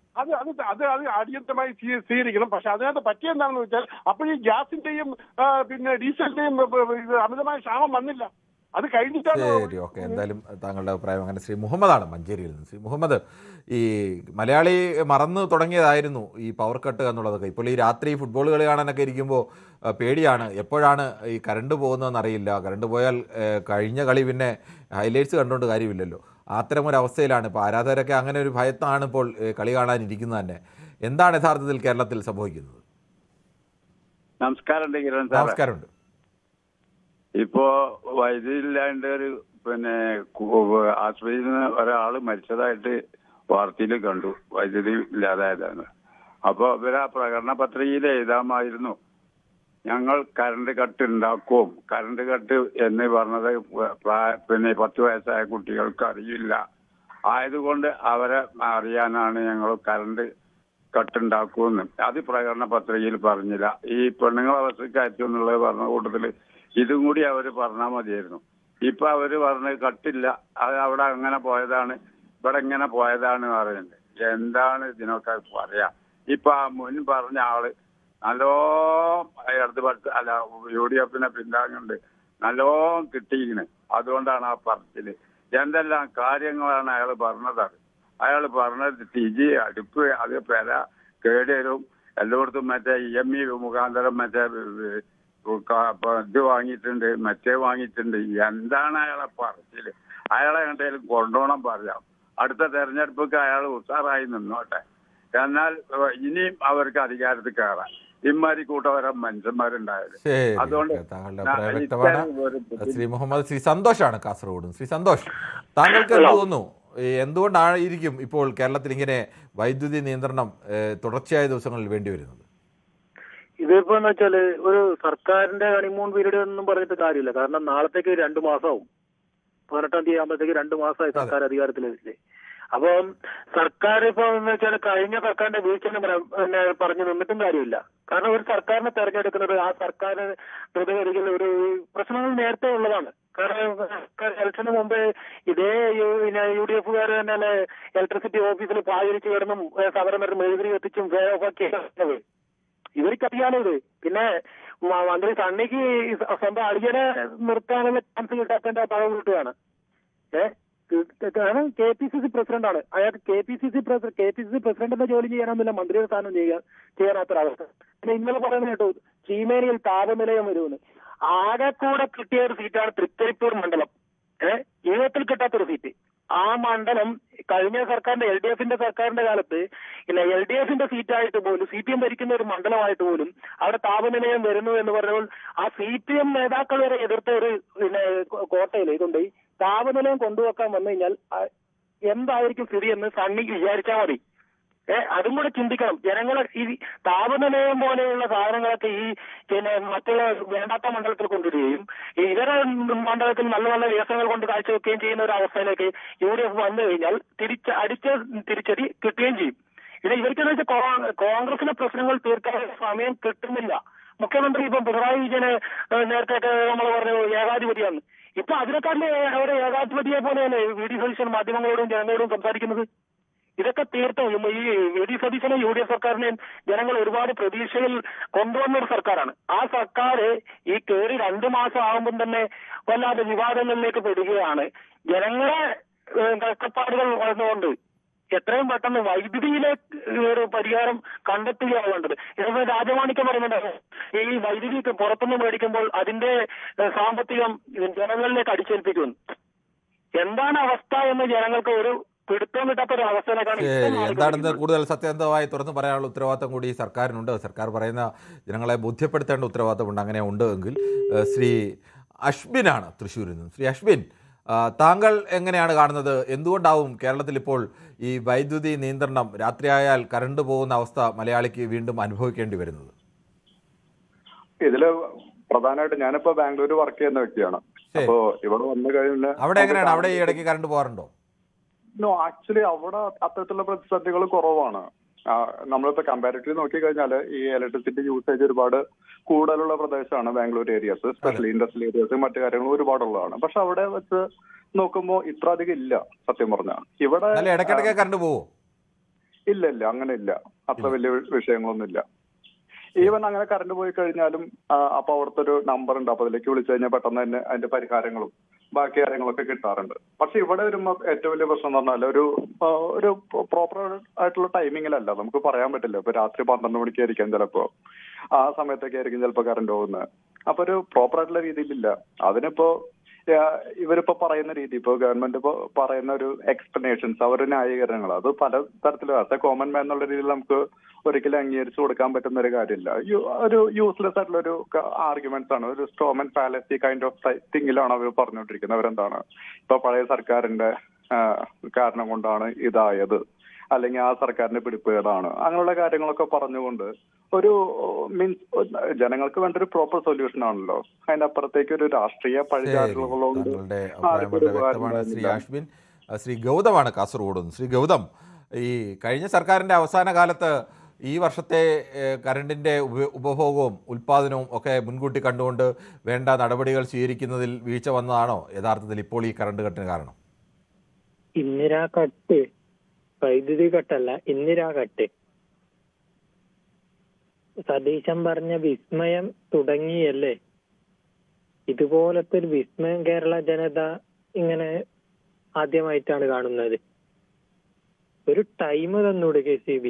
അത് അടിയന്തരമായി സ്വീകരിക്കണം. പക്ഷെ അതിനകത്ത് പറ്റിയെന്താണെന്ന് വെച്ചാൽ അപ്പോൾ ഈ ഗ്യാസിന്റെയും പിന്നെ ഡീസലിന്റെയും അമിതമായ ക്ഷാമം വന്നില്ല. അത് കഴിഞ്ഞിട്ടാണ്. ശരി, ഓക്കെ. എന്തായാലും താങ്കളുടെ അഭിപ്രായം അങ്ങനെ. ശ്രീ മുഹമ്മദാണ് മഞ്ചേരിയിൽ നിന്ന്. ശ്രീ മുഹമ്മദ്, ഈ മലയാളി മറന്നു തുടങ്ങിയതായിരുന്നു ഈ പവർ കട്ട് എന്നുള്ളതൊക്കെ. ഇപ്പോൾ ഈ രാത്രി ഫുട്ബോൾ കളി കാണാനൊക്കെ ഇരിക്കുമ്പോൾ പേടിയാണ്, എപ്പോഴാണ് ഈ കറണ്ട് പോകുന്നതെന്ന് അറിയില്ല. കറണ്ട് പോയാൽ കഴിഞ്ഞ കളി പിന്നെ ഹൈലൈറ്റ്സ് കണ്ടുകൊണ്ട് കാര്യമില്ലല്ലോ. അത്തരമൊരവസ്ഥയിലാണ് ഇപ്പോൾ ആരാധകരൊക്കെ. അങ്ങനെ ഒരു ഭയത്താണ് ഇപ്പോൾ കളി കാണാനിരിക്കുന്നത് തന്നെ. എന്താണ് യഥാർത്ഥത്തിൽ കേരളത്തിൽ സംഭവിക്കുന്നത്? നമസ്കാരമുണ്ട്. ഇപ്പോ വൈദ്യുതി ഇല്ലാണ്ട് പിന്നെ ആശുപത്രിയിൽ നിന്ന് ഒരാള് മരിച്ചതായിട്ട് വാർത്തയിൽ കണ്ടു. വൈദ്യുതി ഇല്ലാതായതാണ്. അപ്പൊ ഇവരാ പ്രകടന പത്രികയിൽ എഴുതാമായിരുന്നു, ഞങ്ങൾ കറണ്ട് കട്ട് ഉണ്ടാക്കും. കറണ്ട് കട്ട് എന്ന് പറഞ്ഞത് പിന്നെ 10 വയസ്സായ കുട്ടികൾക്ക് അറിയില്ല. ആയതുകൊണ്ട് അവരെ അറിയാനാണ് ഞങ്ങൾ കറണ്ട് കട്ടുണ്ടാക്കുമെന്ന്. അത് പ്രകടന പത്രികയിൽ പറഞ്ഞില്ല. ഈ പെണ്ണുങ്ങളെ ബസ് കയറ്റും എന്നുള്ളത് പറഞ്ഞ കൂട്ടത്തില് ഇതും കൂടി അവര് പറഞ്ഞാൽ മതിയായിരുന്നു. ഇപ്പൊ അവര് പറഞ്ഞ് കട്ടില്ല, അത് അവിടെ അങ്ങനെ പോയതാണ്, ഇവിടെ ഇങ്ങനെ പോയതാണ് പറയുന്നത്. എന്താണ് ഇതിനൊക്കെ പറയാ? ഇപ്പൊ ആ മുൻ പറഞ്ഞ ആള് നല്ലോ ഇടതുപക്ഷ അല്ല UDF പിന്താങ്ങുന്നുണ്ട്, നല്ലോ കിട്ടിയിരിക്കണ്. അതുകൊണ്ടാണ് ആ പറച്ചില്. എന്തെല്ലാം കാര്യങ്ങളാണ് അയാൾ പറഞ്ഞത്. അയാൾ പറഞ്ഞത് തിജി അടുപ്പ് അത് പെര കേടുവരും, എല്ലായിടത്തും മറ്റേ EMI മുഖാന്തരം മറ്റേ ഇത് വാങ്ങിയിട്ടുണ്ട്, മറ്റേ വാങ്ങിയിട്ടുണ്ട്. എന്താണ് അയാളെ പറച്ചില്? അയാളെ എങ്ങോട്ടേലും കൊണ്ടുപോകണം പറയാം. അടുത്ത തെരഞ്ഞെടുപ്പൊക്കെ അയാൾ ഉഷാറായി നിന്നോട്ടെ. എന്നാൽ ഇനിയും അവർക്ക് അധികാരത്തിൽ കയറാം. ഇമാരി കൂട്ടവരം മനുഷ്യന്മാരുണ്ടായത്. അതുകൊണ്ട് താങ്കളുടെ അഭിപ്രായം വ്യക്തമാണ്. ശ്രീ മുഹമ്മദ് ശ്രീ സന്തോഷാണ് കാസർഗോഡ്. ശ്രീ സന്തോഷ്, താങ്കൾക്ക് തോന്നുന്നു എന്തുകൊണ്ടായിരിക്കും ഇപ്പോൾ കേരളത്തിൽ ഇങ്ങനെ വൈദ്യുതി നിയന്ത്രണം തുടർച്ചയായ ദിവസങ്ങളിൽ വേണ്ടി വരുന്നത്? ഇതിപ്പോ എന്ന് വെച്ചാല് ഒരു സർക്കാരിന്റെ ഹണിമൂൺ പീരീഡ് ഒന്നും പറഞ്ഞിട്ട് കാര്യമില്ല. കാരണം നാളത്തേക്ക് 2 മാസമാവും. 18-ാം തീയതി ആകുമ്പോഴത്തേക്ക് 2 മാസമായി സർക്കാർ അധികാരത്തിലെത്തില്ലേ. അപ്പം സർക്കാർ ഇപ്പൊ എന്ന് വെച്ചാൽ കഴിഞ്ഞ സർക്കാരിന്റെ വീഴ്ച പറഞ്ഞു നിന്നിട്ടും കാര്യമില്ല. കാരണം ഒരു സർക്കാരിനെ തെരഞ്ഞെടുക്കുന്നത് ആ സർക്കാരിനെ പ്രതികരിക്കുന്ന ഒരു പ്രശ്നങ്ങൾ നേരത്തെ ഉള്ളതാണ്. കാരണം ഇലക്ഷന് മുമ്പ് ഇതേ UDF തന്നെ ഇലക്ട്രിസിറ്റി ഓഫീസിൽ പാചരിച്ച് കിടന്നും സമരം വരെ മെഴുകുതിരി എത്തിച്ചും വേഗമൊക്കെ ഇവർക്കറിയാലോ ഇത്. പിന്നെ മന്ത്രി സണ്ണിക്ക് സ്വന്തം അളിയനെ നിർത്താനുള്ള ചാൻസ് കിട്ടാത്തതിന്റെ പഴം കിട്ടുകയാണ്. കാരണം KPCC പ്രസിഡന്റാണ് അയാൾക്ക്. KPCC പ്രസിഡന്റിന്റെ ജോലി ചെയ്യാനൊന്നുമില്ല, മന്ത്രിയുടെ സ്ഥാനം ചെയ്യാനാത്തൊരവസ്ഥ. പിന്നെ ഇന്നലെ പറയുന്നത് കേട്ടു ചീമേനിയിൽ താപനിലയം വരുമെന്ന്. ആകെ കൂടെ കിട്ടിയ ഒരു സീറ്റാണ് തൃക്കരിപ്പൂർ മണ്ഡലം. ജീവിതത്തിൽ കിട്ടാത്തൊരു സീറ്റ്. ആ മണ്ഡലം കഴിഞ്ഞ സർക്കാരിന്റെ LDF സർക്കാരിന്റെ കാലത്ത് LDF സീറ്റായിട്ട് പോലും CPM ഭരിക്കുന്ന ഒരു മണ്ഡലമായിട്ട് പോലും അവിടെ താപനിലയം വരുന്നു എന്ന് പറഞ്ഞപ്പോൾ ആ CPM നേതാക്കൾ വരെ എതിർത്ത ഒരു കോട്ടയിൽ ഇതുണ്ട്. ഈ താപനിലയം കൊണ്ടുവെക്കാൻ വന്നു കഴിഞ്ഞാൽ എന്തായിരിക്കും സ്ഥിതി എന്ന് സണ്ണിക്ക് വിചാരിച്ചാൽ മതി. അതും കൂടെ ചിന്തിക്കണം. ജനങ്ങളെ ഈ താപനിലയം പോലെയുള്ള സാധനങ്ങളൊക്കെ ഈ മറ്റുള്ള വേണ്ടാത്ത മണ്ഡലത്തിൽ കൊണ്ടുവരികയും ഇതര മണ്ഡലത്തിൽ നല്ല നല്ല വികസനങ്ങൾ കൊണ്ട് കാഴ്ചവെക്കുകയും ചെയ്യുന്ന ഒരു അവസ്ഥയിലേക്ക് UDF വന്നു കഴിഞ്ഞാൽ തിരിച്ചടി കിട്ടുകയും ചെയ്യും. പിന്നെ ഇവർക്കെന്ന് വെച്ചാൽ കോൺഗ്രസിന്റെ പ്രശ്നങ്ങൾ തീർക്കാൻ സമയം കിട്ടുന്നില്ല. മുഖ്യമന്ത്രി ഇപ്പം പിണറായി വിജയനെ നേരത്തെ നമ്മൾ പറഞ്ഞു ഏകാധിപതിയാണ്. ഇപ്പൊ അതിനെക്കാട്ടിൽ അവരെ ഏകാധിപതിയെ പോലെയല്ലേ VD സതീശൻ മാധ്യമങ്ങളോടും ജനങ്ങളോടും സംസാരിക്കുന്നത്. ഇതൊക്കെ തീർത്തും ഈ VD സതീശനെ UDF സർക്കാരിനെയും ജനങ്ങൾ ഒരുപാട് പ്രതീക്ഷയിൽ കൊണ്ടുവന്ന ഒരു സർക്കാരാണ്. ആ സർക്കാർ ഈ കയറി 2 മാസം ആകുമ്പം തന്നെ വല്ലാതെ വിവാദങ്ങളിലേക്ക് പെടുകയാണ്. ജനങ്ങളെ കഷ്ടപ്പാടുകൾ വളർന്നുകൊണ്ട് എത്രയും പെട്ടെന്ന് വൈദ്യുതിയിലേക്ക് ഒരു പരിഹാരം കണ്ടെത്തുകയാണ് വേണ്ടത്. ഇതിപ്പോ രാജമാണിക്യം പറയുന്നുണ്ട് ഈ വൈദ്യുതി പുറത്തുനിന്ന് മേടിക്കുമ്പോൾ അതിന്റെ സാമ്പത്തികം ജനങ്ങളിലേക്ക് അടിച്ചേൽപ്പിക്കുന്നു. എന്താണ് അവസ്ഥ എന്ന് ജനങ്ങൾക്ക് ഒരു പിടുത്തം കിട്ടാത്ത ഒരു അവസ്ഥയിലേക്കാണ്. എന്താണെന്ന് കൂടുതൽ സത്യസന്ധമായി തുറന്നു പറയാനുള്ള ഉത്തരവാദിത്തം കൂടി സർക്കാരിനുണ്ട്. സർക്കാർ പറയുന്ന ജനങ്ങളെ ബോധ്യപ്പെടുത്തേണ്ട ഉത്തരവാദിത്തമുണ്ട്. അങ്ങനെ ഉണ്ട് എങ്കിൽ ശ്രീ അശ്ബിനാണ് തൃശ്ശൂരിൽ നിന്ന്. ശ്രീ അശ്ബിൻ, താങ്കൾ എങ്ങനെയാണ് കാണുന്നത്? എന്തുകൊണ്ടാവും കേരളത്തിൽ ഇപ്പോൾ ഈ വൈദ്യുതി നിയന്ത്രണം രാത്രിയായാൽ കറണ്ട് പോകുന്ന അവസ്ഥ മലയാളിക്ക് വീണ്ടും അനുഭവിക്കേണ്ടി വരുന്നത്? ഇതില് പ്രധാനമായിട്ട് ഞാനിപ്പോ ബാംഗ്ലൂർ വർക്ക് ചെയ്യുന്ന വ്യക്തിയാണ്. അപ്പോ ഇവിടെ വന്നു കഴിഞ്ഞാൽ അവിടെ എങ്ങനെയാണ്? അവിടെ ഈ ഇടയ്ക്ക് കറണ്ട് പോകാറുണ്ടോ? ആക്ച്വലി അവിടെ അത്തരത്തിലുള്ള പ്രതിസന്ധികൾ കുറവാണ്. നമ്മളിപ്പോ കമ്പാരിറ്റീവ്ലി നോക്കിക്കഴിഞ്ഞാല് ഈ ഇലക്ട്രിസിറ്റി യൂസേജ് ഒരുപാട് കൂടുതലുള്ള പ്രദേശമാണ് Bangalore areas, specially industrial areas, മറ്റു കാര്യങ്ങൾ ഒരുപാടുള്ളതാണ്. പക്ഷെ അവിടെ വെച്ച് നോക്കുമ്പോൾ ഇത്ര അധികം ഇല്ല സത്യം പറഞ്ഞാൽ. ഇവിടെ ഇടയ്ക്കിടയ്ക്ക് കറണ്ട് പോവോ? ഇല്ല, അങ്ങനെ ഇല്ല. അത്ര വലിയ വിഷയങ്ങളൊന്നും ഇല്ല. ഈവൻ അങ്ങനെ കറണ്ട് പോയി കഴിഞ്ഞാലും അപ്പൊ അവിടുത്തെ ഒരു നമ്പർ ഉണ്ട്. അപ്പൊ അതിലേക്ക് വിളിച്ചു കഴിഞ്ഞാൽ പെട്ടെന്ന് തന്നെ അതിന്റെ പരിഹാരങ്ങളും ബാക്കി കാര്യങ്ങളൊക്കെ കിട്ടാറുണ്ട്. പക്ഷെ ഇവിടെ വരുമ്പോ ഏറ്റവും വലിയ പ്രശ്നം എന്ന് പറഞ്ഞാൽ ഒരു പ്രോപ്പർ ആയിട്ടുള്ള ടൈമിങ്ങിലല്ല. നമുക്ക് പറയാൻ പറ്റില്ല. ഇപ്പൊ രാത്രി 12 മണിക്കായിരിക്കും ചിലപ്പോ, ആ സമയത്തൊക്കെ ആയിരിക്കും ചിലപ്പോ കറണ്ട് പോകുന്നത്. അപ്പൊ ഒരു പ്രോപ്പർ ആയിട്ടുള്ള രീതിയിലില്ല. അതിനിപ്പോ ഇവരിപ്പോ പറയുന്ന രീതി, ഇപ്പൊ ഗവൺമെന്റ് ഇപ്പോ പറയുന്ന ഒരു എക്സ്പ്ലനേഷൻസ്, അവരുടെ ന്യായീകരണങ്ങൾ, അത് പല തരത്തിലും ആസ് എ കോമൺ മാൻ എന്നുള്ള രീതിയിൽ നമുക്ക് ഒരിക്കലും അംഗീകരിച്ചു കൊടുക്കാൻ പറ്റുന്ന ഒരു കാര്യമില്ല. ഒരു യൂസ്ലെസ് ആയിട്ടുള്ള ഒരു ആർഗ്യുമെന്റ്സ് ആണ്. ഒരു സ്ട്രോമൻ ഫാലസി കൈൻഡ് ഓഫ് തിങ്ങിലാണ് അവർ പറഞ്ഞുകൊണ്ടിരിക്കുന്നത്. അവരെന്താണ് ഇപ്പൊ പഴയ സർക്കാരിന്റെ കാരണം കൊണ്ടാണ് ഇതായത്, അല്ലെങ്കിൽ ആ സർക്കാരിന്റെ പിടിപ്പുകേടാണ്, അങ്ങനെയുള്ള കാര്യങ്ങളൊക്കെ പറഞ്ഞുകൊണ്ട് ഒരു ജനങ്ങൾക്ക് വേണ്ട ഒരു പ്രോപ്പർ സൊല്യൂഷൻ ആണല്ലോ. അതിന്റെ അപ്പുറത്തേക്ക് ഒരു രാഷ്ട്രീയ പഴിചാരലുകളോട് ശ്രീ അശ്വിൻ, ശ്രീ ഗൗതമാണ് കാസർഗോഡ് നിന്ന്. ശ്രീ ഗൗതം, ഈ കഴിഞ്ഞ സർക്കാരിൻ്റെ അവസാന കാലത്ത് ഈ വർഷത്തെ കറണ്ടിൻ്റെ ഉപഭോഗവും ഉൽപ്പാദനവും ഒക്കെ മുൻകൂട്ടി കണ്ടുകൊണ്ട് വേണ്ട നടപടികൾ സ്വീകരിക്കുന്നതിൽ വീഴ്ച വന്നതാണോ യഥാർത്ഥത്തിൽ ഇപ്പോൾ ഈ കറണ്ട് കട്ടിന് കാരണം? ഇന്ദിരാ കട്ട്, വൈദ്യുതി കട്ടല്ല, ഇന്ദിരാ കട്ട്. സതീശൻ പറഞ്ഞ വിസ്മയം തുടങ്ങിയല്ലേ? ഇതുപോലത്തെ ഒരു വിസ്മയം കേരള ജനത ഇങ്ങനെ ആദ്യമായിട്ടാണ് കാണുന്നത്. ഒരു ടൈം തന്നൂടെ KCB?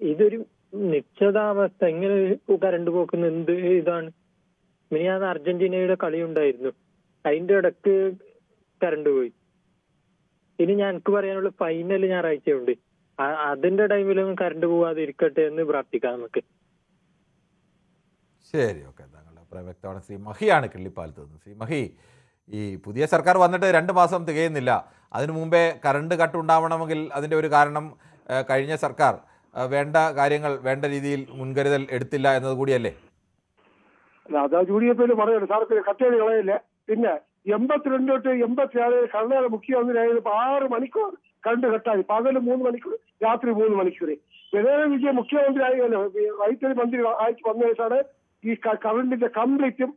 ഇതൊരു നിശ്ചിതാവസ്ഥ. ഇങ്ങനെ കറണ്ട് പോക്കുന്ന എന്ത് ഇതാണ്? മിനിയാന്ന് അർജന്റീനയുടെ കളി ഉണ്ടായിരുന്നു, അതിന്റെ ഇടക്ക് കറണ്ട് പോയി. ഇനി ഞങ്ങൾക്ക് പറയാനുള്ള ഫൈനൽ ഞായറാഴ്ചയുണ്ട്, അതിന്റെ ടൈമിലൊന്നും കറണ്ട് പോവാതെ ഇരിക്കട്ടെ എന്ന് പ്രാർത്ഥിക്കാം നമുക്ക്. ശരി, ഓക്കെ, താങ്കളുടെ അഭിപ്രായം വ്യക്തമാണ്. ശ്രീ മഹിയാണ് കിള്ളിപ്പാലത്ത് നിന്ന്. ശ്രീ മഹി, ഈ പുതിയ സർക്കാർ വന്നിട്ട് 2 മാസം തികയുന്നില്ല. അതിനു മുമ്പേ കറണ്ട് കട്ട് ഉണ്ടാവണമെങ്കിൽ അതിൻ്റെ ഒരു കാരണം കഴിഞ്ഞ സർക്കാർ വേണ്ട കാര്യങ്ങൾ വേണ്ട രീതിയിൽ മുൻകരുതൽ എടുത്തില്ല എന്നത് കൂടിയല്ലേ? അതാ UDF പറയുന്നത് സാർക്ക് കട്ടേത് കളയില്ല. പിന്നെ 82 തൊട്ട് 86 കർണാടക മുഖ്യമന്ത്രിയായത് 6 മണിക്കൂർ കറണ്ട് കട്ടായി. പകല് 3 മണിക്കൂർ, രാത്രി 3 മണിക്കൂർ. പിണറായി വിജയൻ മുഖ്യമന്ത്രി വൈദ്യുതി മന്ത്രി ആയിട്ട് വന്ന ശേഷമാണ് ഈ കറണ്ടിന്റെ കംപ്ലീറ്റും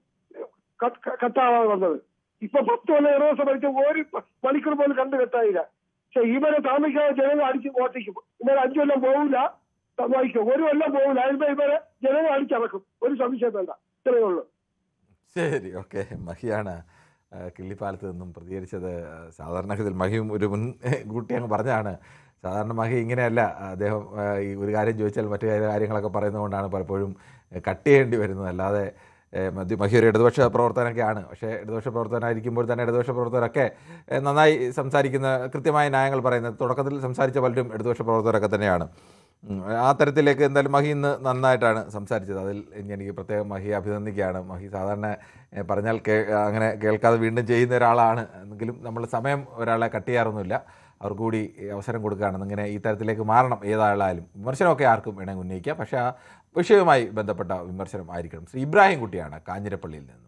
കട്ടാവാതെ വന്നത്. ഇപ്പൊ 10 കൊല്ലം 20 ദിവസം പഠിച്ച 1 മണിക്കൂർ പോലും കറണ്ട് കട്ടായില്ല. പക്ഷെ ഇവരെ താമസിക്കാതെ ജനങ്ങൾ അടിച്ച് ഓട്ടിക്കും. ഇവരെ 5 കൊല്ലം പോകില്ല, വായിക്കും, 1 കൊല്ലം പോകില്ല. അതിപ്പോ ഇവരെ ജനങ്ങൾ അടിച്ചടക്കും. ഒരു സംശയം വേണ്ട, ഇത്രയേ ഉള്ളൂ. ശരി, ഓക്കെ. മഹിയാണ് കിള്ളിപ്പാലത്ത് നിന്നും പ്രതികരിച്ചത്. സാധാരണഗതിയിൽ മഹിയും ഒരു മുൻകൂട്ടി അങ്ങ് പറഞ്ഞതാണ്. സാധാരണ മഹി ഇങ്ങനെയല്ല. അദ്ദേഹം ഈ ഒരു കാര്യം ചോദിച്ചാൽ മറ്റു കാര്യങ്ങളൊക്കെ പറയുന്നതുകൊണ്ടാണ് പലപ്പോഴും കട്ട് ചെയ്യേണ്ടി വരുന്നത്. അല്ലാതെ മഹി ഒരു ഇടതുപക്ഷ പ്രവർത്തനമൊക്കെയാണ്. പക്ഷേ ഇടതുപക്ഷ പ്രവർത്തനമായിരിക്കുമ്പോൾ തന്നെ ഇടതുപക്ഷ പ്രവർത്തകരൊക്കെ നന്നായി സംസാരിക്കുന്ന, കൃത്യമായ ന്യായങ്ങൾ പറയുന്നത്, തുടക്കത്തിൽ സംസാരിച്ച പലരും ഇടതുപക്ഷ പ്രവർത്തകരൊക്കെ തന്നെയാണ്. ആ തരത്തിലേക്ക് എന്തായാലും മഹി ഇന്ന് നന്നായിട്ടാണ് സംസാരിച്ചത്. അതിൽ എനിക്ക് പ്രത്യേകം മഹിയെ അഭിനന്ദിക്കുകയാണ്. മഹി സാധാരണ പറഞ്ഞാൽ അങ്ങനെ കേൾക്കാതെ വീണ്ടും ചെയ്യുന്ന ഒരാളാണ്. എങ്കിലും നമ്മൾ സമയം ഒരാളെ കട്ട് ചെയ്യാറൊന്നുമില്ല, അവർക്ക് കൂടി അവസരം കൊടുക്കുകയാണ്. ഇങ്ങനെ ഈ തരത്തിലേക്ക് മാറണം. ഏതാളായാലും വിമർശനമൊക്കെ ആർക്കും വേണമെങ്കിൽ ഉന്നയിക്കാം, പക്ഷേ ആ വിഷയവുമായി ബന്ധപ്പെട്ട വിമർശനം ആയിരിക്കണം. ശ്രീ ഇബ്രാഹിം കുട്ടിയാണ് കാഞ്ഞിരപ്പള്ളിയിൽ നിന്നും.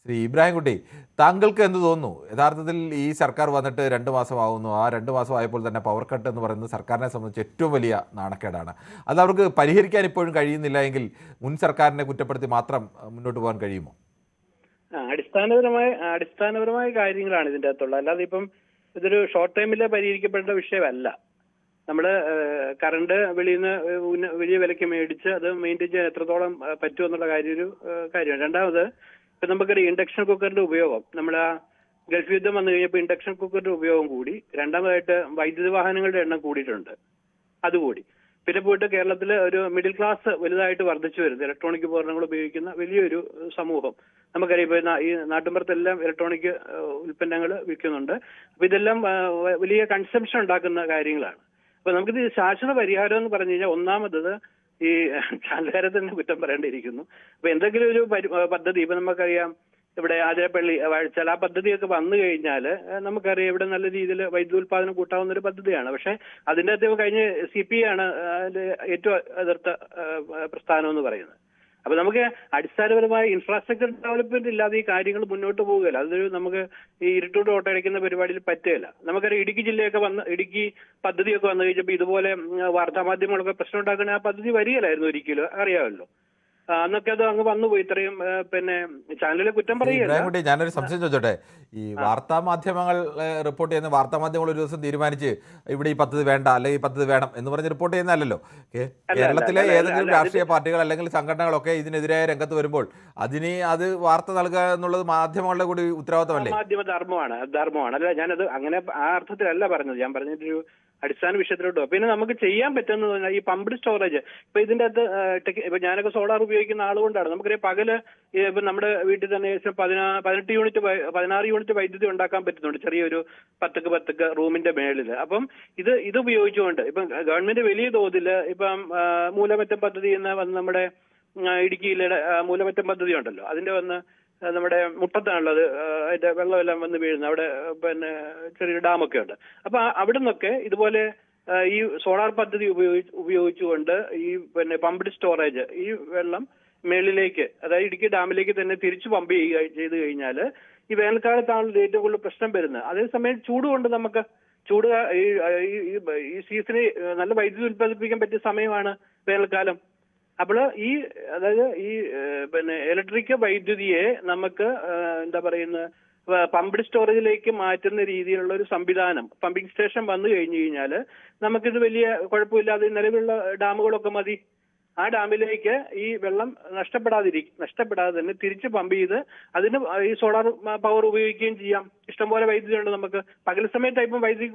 ശ്രീ ഇബ്രാഹിം കുട്ടി, താങ്കൾക്ക് എന്ത് തോന്നുന്നു? യഥാർത്ഥത്തിൽ ഈ സർക്കാർ വന്നിട്ട് 2 മാസമാകുന്നു. ആ 2 മാസമായപ്പോൾ തന്നെ പവർ കട്ട് എന്ന് പറയുന്നത് സർക്കാരിനെ സംബന്ധിച്ച് ഏറ്റവും വലിയ നാണക്കേടാണ്. അത് അവർക്ക് പരിഹരിക്കാൻ ഇപ്പോഴും കഴിയുന്നില്ല എങ്കിൽ മുൻ സർക്കാരിനെ കുറ്റപ്പെടുത്തി മാത്രം മുന്നോട്ട് പോകാൻ കഴിയുമോ? അടിസ്ഥാനപരമായ കാര്യങ്ങളാണ് ഇതിൻ്റെ അകത്തുള്ളത്. അല്ലാതെ ഇപ്പം ഇതൊരു ഷോർട്ട് ടൈമിൽ പരിഹരിക്കപ്പെടേണ്ട വിഷയമല്ല. നമ്മൾ കറണ്ട് വെളിയിൽ നിന്ന് വലിയ വിലയ്ക്ക് മേടിച്ച് അത് മെയിൻറ്റെയിൻ ചെയ്യാൻ എത്രത്തോളം പറ്റുമെന്നുള്ള കാര്യമാണ്. രണ്ടാമത് ഇപ്പം നമുക്കൊരു ഇൻഡക്ഷൻ കുക്കറിന്റെ ഉപയോഗം, നമ്മൾ ആ ഗൾഫ് യുദ്ധം വന്നു കഴിഞ്ഞപ്പോൾ ഇൻഡക്ഷൻ കുക്കറിന്റെ ഉപയോഗം കൂടി. രണ്ടാമതായിട്ട് വൈദ്യുതി വാഹനങ്ങളുടെ എണ്ണം കൂടിയിട്ടുണ്ട്, അതുകൂടി. പിന്നെ പോയിട്ട് കേരളത്തിൽ ഒരു മിഡിൽ ക്ലാസ് വലുതായിട്ട് വർദ്ധിച്ചു വരുന്നത്, ഇലക്ട്രോണിക് ഉപകരണങ്ങൾ ഉപയോഗിക്കുന്ന വലിയൊരു സമൂഹം. നമുക്കറിയാം ഇപ്പോൾ ഈ നാട്ടിൻപുറത്തെല്ലാം ഇലക്ട്രോണിക് ഉൽപ്പന്നങ്ങൾ വിൽക്കുന്നുണ്ട്. അപ്പൊ ഇതെല്ലാം വലിയ കൺസംഷൻ ഉണ്ടാക്കുന്ന കാര്യങ്ങളാണ്. അപ്പൊ നമുക്കിത് ശാശ്വത പരിഹാരം എന്ന് പറഞ്ഞു കഴിഞ്ഞാൽ ഒന്നാമത് ഈ ചാനലുകാരെ തന്നെ കുറ്റം പറയേണ്ടിയിരിക്കുന്നു. അപ്പൊ എന്തെങ്കിലും ഒരു പദ്ധതി, ഇപ്പൊ നമുക്കറിയാം ഇവിടെ ആതിരപ്പള്ളി വാഴച്ചാൽ, ആ പദ്ധതിയൊക്കെ വന്നു കഴിഞ്ഞാൽ നമുക്കറിയാം ഇവിടെ നല്ല രീതിയിൽ വൈദ്യുതി ഉൽപാദനം കൂട്ടാവുന്ന ഒരു പദ്ധതിയാണ്. പക്ഷെ അതിൻ്റെ അകത്ത് കഴിഞ്ഞ് CPI ആണ് അതിന്റെ ഏറ്റവും എതിർത്ത പ്രസ്ഥാനം എന്ന് പറയുന്നത്. അപ്പൊ നമുക്ക് അടിസ്ഥാനപരമായ ഇൻഫ്രാസ്ട്രക്ചർ ഡെവലപ്മെന്റ് ഇല്ലാതെ ഈ കാര്യങ്ങൾ മുന്നോട്ട് പോവുകയില്ല. അതൊരു നമുക്ക് ഈ ഇരുട്ടോട് ഓട്ടയടിക്കുന്ന പരിപാടിയിൽ പറ്റുകയില്ല. നമുക്കറിയാം ഇടുക്കി ജില്ലയൊക്കെ ഇടുക്കി പദ്ധതിയൊക്കെ വന്നു കഴിഞ്ഞപ്പോൾ ഇതുപോലെ വാർത്താമാധ്യമങ്ങളൊക്കെ പ്രശ്നം ഉണ്ടാക്കുന്ന ആ പദ്ധതി വരികയില്ലായിരുന്നു ഒരിക്കലും, അറിയാമല്ലോ. അന്നൊക്കെ അത് അങ്ങ് വന്നുപോയി. ഇത്രയും പിന്നെ ചാനലിലെ കുറ്റം പറയുകയല്ല. ഞാനൊരു സംശയം ചോദിച്ചോട്ടെ. ഈ വാർത്താ മാധ്യമങ്ങൾ റിപ്പോർട്ട് ചെയ്യുന്ന വാർത്താമാധ്യമങ്ങൾ ഒരു ദിവസം തീരുമാനിച്ച് ഇവിടെ ഈ പദ്ധതി വേണ്ട അല്ലെങ്കിൽ ഈ പദ്ധതി വേണം എന്ന് പറഞ്ഞ് റിപ്പോർട്ട് ചെയ്യുന്നതല്ലോ. കേരളത്തിലെ ഏതെങ്കിലും രാഷ്ട്രീയ പാർട്ടികൾ അല്ലെങ്കിൽ സംഘടനകളൊക്കെ ഇതിനെതിരായ രംഗത്ത് വരുമ്പോൾ അത് വാർത്ത നൽകുക എന്നുള്ളത് മാധ്യമങ്ങളുടെ കൂടി ഉത്തരവാദിത്തമല്ലേ? മാധ്യമ ധർമ്മമാണ്. അല്ല, ഞാനത് അങ്ങനെ ആ അർത്ഥത്തിലല്ല പറഞ്ഞത്. ഞാൻ പറഞ്ഞൊരു അടിസ്ഥാന വിഷയത്തിലോട്ട്. പിന്നെ നമുക്ക് ചെയ്യാൻ പറ്റുന്നത് ഈ പമ്പ്ഡ് സ്റ്റോറേജ്. ഇപ്പൊ ഇതിന്റെ അകത്ത് ഇപ്പൊ ഞാനൊക്കെ സോളാർ ഉപയോഗിക്കുന്ന ആളുകൊണ്ടാണ്. നമുക്കറിയാം പകല് ഇപ്പൊ നമ്മുടെ വീട്ടിൽ തന്നെ ഏകദേശം 16 യൂണിറ്റ് വൈദ്യുതി ഉണ്ടാക്കാൻ പറ്റുന്നുണ്ട്, ചെറിയൊരു 10 റൂമിന്റെ മേളിൽ. അപ്പം ഇത് ഉപയോഗിച്ചുകൊണ്ട് ഇപ്പം ഗവൺമെന്റ് വലിയ തോതിൽ ഇപ്പം മൂലമറ്റം പദ്ധതി എന്ന് വന്ന് നമ്മുടെ ഇടുക്കിയിലെ മൂലമറ്റം പദ്ധതി ഉണ്ടല്ലോ, അതിന്റെ വന്ന് നമ്മുടെ മുട്ടത്താണുള്ളത്, അതിന്റെ വെള്ളമെല്ലാം വന്ന് വീഴുന്നത്. അവിടെ പിന്നെ ചെറിയൊരു ഡാമൊക്കെ ഉണ്ട്. അപ്പൊ അവിടെ നിന്നൊക്കെ ഇതുപോലെ ഈ സോളാർ പദ്ധതി ഉപയോഗിച്ചുകൊണ്ട് ഈ പിന്നെ പമ്പ്ഡ് സ്റ്റോറേജ്, ഈ വെള്ളം മേളിലേക്ക്, അതായത് ഇടുക്കി ഡാമിലേക്ക് തന്നെ തിരിച്ചു പമ്പ് ചെയ്ത് കഴിഞ്ഞാൽ ഈ വേനൽക്കാലത്താണ് ഏറ്റവും കൂടുതൽ പ്രശ്നം വരുന്നത്. അതേസമയം ചൂട് ഈ സീസണിൽ നല്ല വൈദ്യുതി ഉൽപ്പാദിപ്പിക്കാൻ പറ്റിയ സമയമാണ് വേനൽക്കാലം. അപ്പോൾ അതായത് ഇലക്ട്രിക് വൈദ്യുതിയെ നമുക്ക് എന്താ പറയുന്നത് പമ്പ്ഡ് സ്റ്റോറേജിലേക്ക് മാറ്റുന്ന രീതിയിലുള്ള ഒരു സംവിധാനം, പമ്പിംഗ് സ്റ്റേഷൻ വന്നു കഴിഞ്ഞു കഴിഞ്ഞാൽ നമുക്കിത് വലിയ കുഴപ്പമില്ലാതെ നിലവിലുള്ള ഡാമുകളൊക്കെ മതി. ആ ഡാമിലേക്ക് ഈ വെള്ളം നഷ്ടപ്പെടാതെ തന്നെ തിരിച്ച് പമ്പ് ചെയ്ത് അതിന് ഈ സോളാർ പവർ ഉപയോഗിക്കുകയും ചെയ്യാം. ഇഷ്ടംപോലെ വൈദ്യുതി ഉണ്ട് നമുക്ക്. പകൽ സമയത്ത് ഇപ്പം വൈദ്യുതി